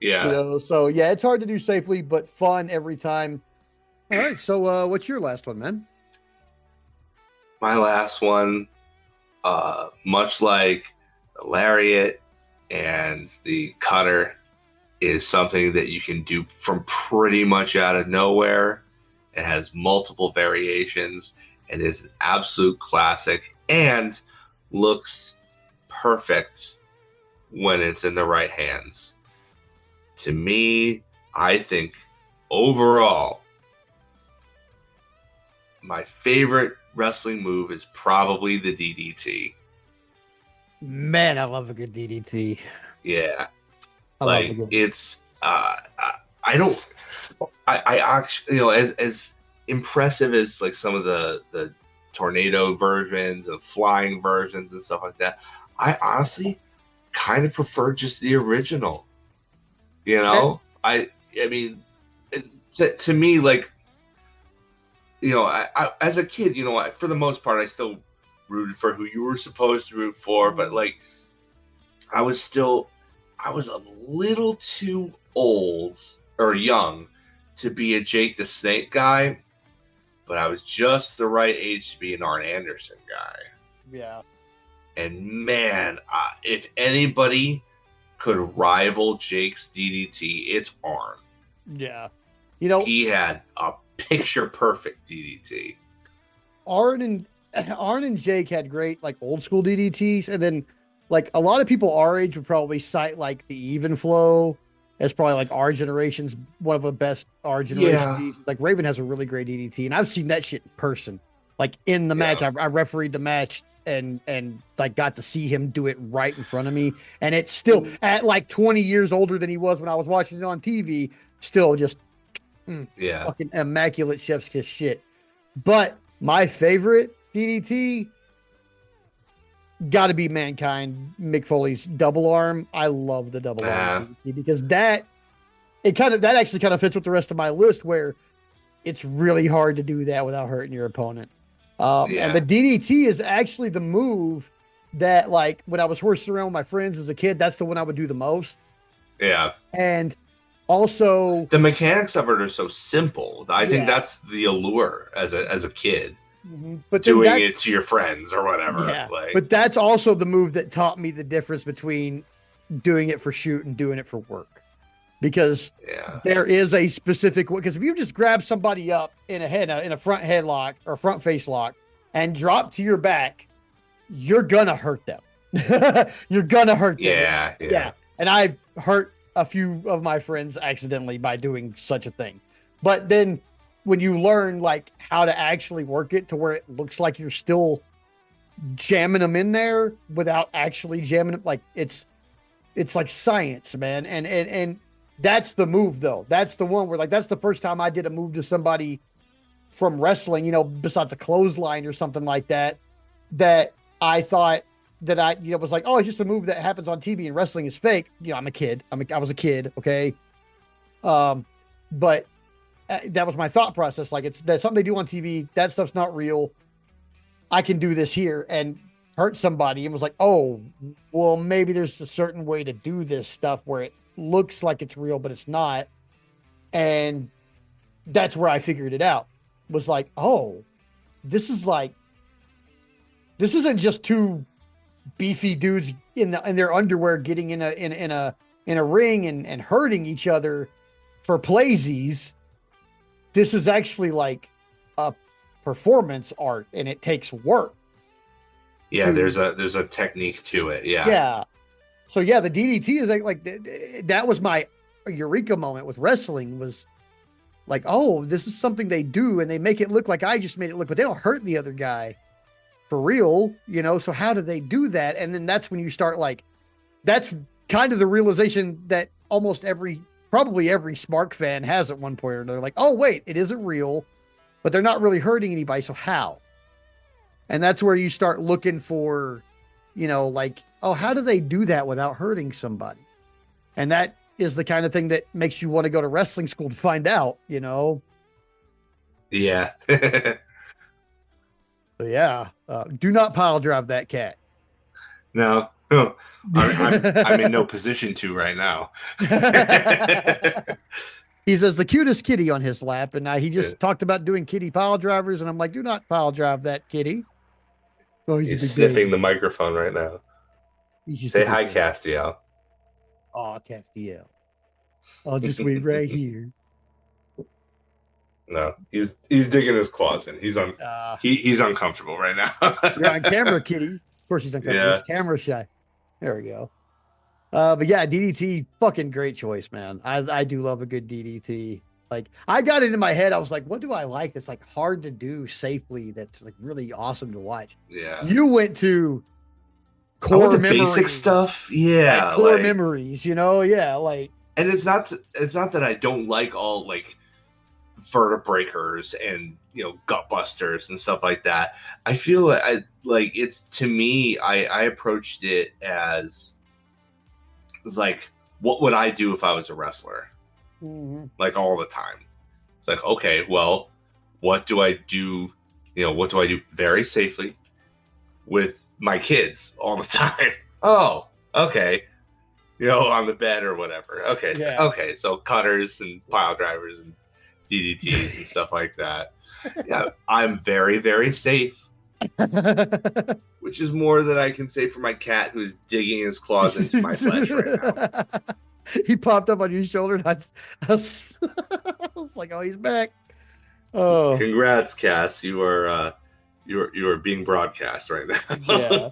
Yeah. So it's hard to do safely, but fun every time. All right. So what's your last one, man? My last one, much like the lariat and the cutter, is something that you can do from pretty much out of nowhere. It has multiple variations. It is an absolute classic and looks perfect when it's in the right hands. To me, I think overall, my favorite wrestling move is probably the DDT. Man, I love a good DDT. Yeah. I love a good it's I actually, as impressive as some of the tornado versions and flying versions and stuff like that, I honestly kind of prefer just the original. I mean, to me, I as a kid, for the most part, I still rooted for who you were supposed to root for, but I was a little too old or young to be a Jake the Snake guy, but I was just the right age to be an Arn Anderson guy. Yeah. And man, if anybody could rival Jake's DDT, it's Arn. Yeah. He had a picture perfect DDT. Arn and Jake had great old school DDTs, and then a lot of people our age would probably cite the Even Flow as probably our generation's one of the best our generation. Yeah. Raven has a really great DDT, and I've seen that shit in person. In the match, I refereed the match and got to see him do it right in front of me, and it's still at 20 years older than he was when I was watching it on TV. Still just fucking immaculate chef's kiss shit. But my favorite DDT, got to be Mankind. Mick Foley's double arm. I love the double arm DDT because that actually kind of fits with the rest of my list where it's really hard to do that without hurting your opponent. And the DDT is actually the move that, like, when I was horsing around with my friends as a kid, that's the one I would do the most. Yeah. And also, the mechanics of it are so simple. I think that's the allure as a kid. But doing it to your friends or whatever. Yeah. But that's also the move that taught me the difference between doing it for shoot and doing it for work. Because there is a specific way. Because if you just grab somebody up in a front headlock or front face lock and drop to your back, you're gonna hurt them. You're gonna hurt them. Yeah. And I hurt a few of my friends accidentally by doing such a thing. But then when you learn like how to actually work it to where it looks like you're still jamming them in there without actually jamming them, like it's like science, man. And that's the move though. That's the one where, like, that's the first time I did a move to somebody from wrestling, besides a clothesline or something like that, that I thought that I was like, oh, it's just a move that happens on TV and wrestling is fake. I'm a kid. I was a kid. Okay. But that was my thought process. Like, that's something they do on TV. That stuff's not real. I can do this here and hurt somebody. And was like, oh, well, maybe there's a certain way to do this stuff where it looks like it's real, but it's not. And that's where I figured it out. Was like, oh, this isn't just two beefy dudes in their underwear getting in a ring and hurting each other for playsies. This is actually like a performance art, and it takes work. Yeah, there's a technique to it. Yeah. Yeah. So yeah, the DDT is like that was my eureka moment with wrestling. Was like, oh, this is something they do, and they make it look like I just made it look, but they don't hurt the other guy for real, So how do they do that? And then that's when you start, like, that's kind of the realization that probably every Smark fan has at one point or another. Like, oh wait, it isn't real, but they're not really hurting anybody. So how? And that's where you start looking for, like, oh, how do they do that without hurting somebody? And that is the kind of thing that makes you want to go to wrestling school to find out, Yeah. So yeah, do not pile drive that cat. No, I'm in no position to right now. He says the cutest kitty on his lap, and he just talked about doing kitty pile drivers, and I'm like, do not pile drive that kitty. Oh, he's sniffing the microphone right now. Say hi, Castiel. Oh, Castiel. I'll just wait right here. No, he's digging his claws in. He's he's uncomfortable right now. You're on camera, kitty. Of course he's uncomfortable. Yeah. He's camera shy. There we go. But yeah, DDT, fucking great choice, man. I do love a good DDT. Like, I got it in my head. I was like, what do I like that's like hard to do safely? That's like really awesome to watch. Yeah. You went to core memories, basic stuff. Yeah. Like core memories, Yeah. Like, and it's not that I don't like all like vertebreakers and gut busters and stuff like that. I feel it's, to me, I approached it as like, what would I do if I was a wrestler? Mm-hmm. Like, all the time. It's like, okay, well, what do I do? What do I do very safely with my kids all the time? Oh, okay. On the bed or whatever. Okay. Yeah. So cutters and pile drivers and DDTs and stuff like that. Yeah, I'm very, very safe. Which is more than I can say for my cat, who's digging his claws into my flesh right now. He popped up on your shoulder. And I was like, oh, he's back. Oh, congrats, Cass! You are being broadcast right now. Yeah.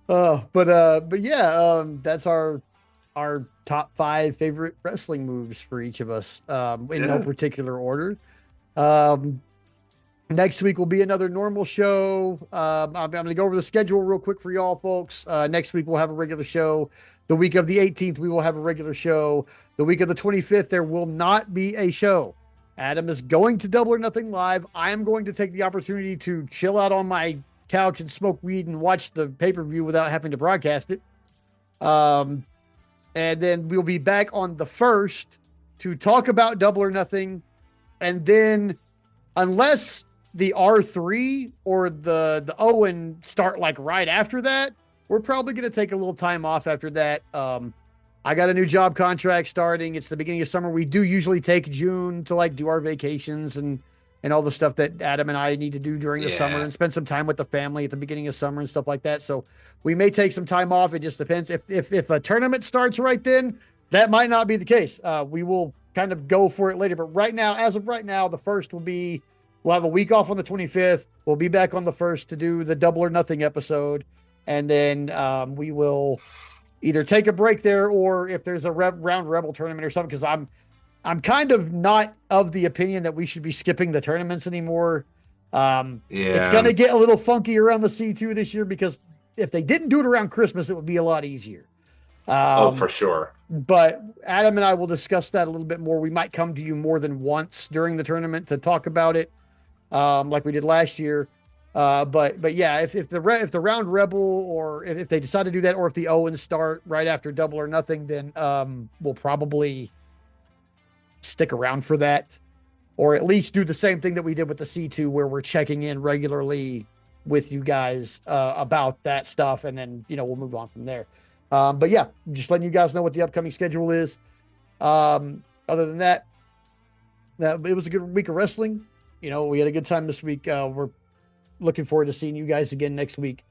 Oh, but yeah, that's our top 5 favorite wrestling moves for each of us, in no particular order. Next week will be another normal show. I'm going to go over the schedule real quick for y'all folks. Next week we'll have a regular show. The week of the 18th, we will have a regular show. The week of the 25th, there will not be a show. Adam is going to Double or Nothing live. I am going to take the opportunity to chill out on my couch and smoke weed and watch the pay-per-view without having to broadcast it. Um, and then we'll be back on the 1st to talk about Double or Nothing. And then, unless the R3 or the Owen start like right after that, we're probably going to take a little time off after that. I got a new job contract starting. It's the beginning of summer. We do usually take June to like do our vacations and all the stuff that Adam and I need to do during the summer, and spend some time with the family at the beginning of summer and stuff like that. So we may take some time off. It just depends. If a tournament starts right then, that might not be the case. We will kind of go for it later. But right now, as of right now, the 1st will be, we'll have a week off on the 25th. We'll be back on the 1st to do the Double or Nothing episode. And then we will either take a break there, or if there's a round Rebel tournament or something, because I'm kind of not of the opinion that we should be skipping the tournaments anymore. It's going to get a little funky around the C2 this year, because if they didn't do it around Christmas, it would be a lot easier. For sure. But Adam and I will discuss that a little bit more. We might come to you more than once during the tournament to talk about it, like we did last year. But yeah, if the round Rebel, or if they decide to do that, or if the Owens start right after Double or Nothing, then we'll probably stick around for that, or at least do the same thing that we did with the C2, where we're checking in regularly with you guys about that stuff, and then we'll move on from there. But yeah, just letting you guys know what the upcoming schedule is. Other than that, it was a good week of wrestling. We had a good time this week. We're looking forward to seeing you guys again next week.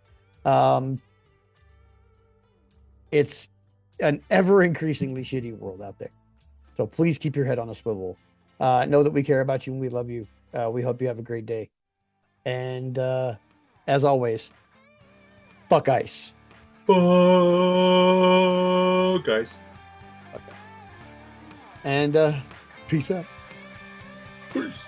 It's an ever increasingly shitty world out there. So please keep your head on a swivel. Know that we care about you and we love you. We hope you have a great day. And as always, fuck ice. Fuck ice. Okay. And peace out. Peace.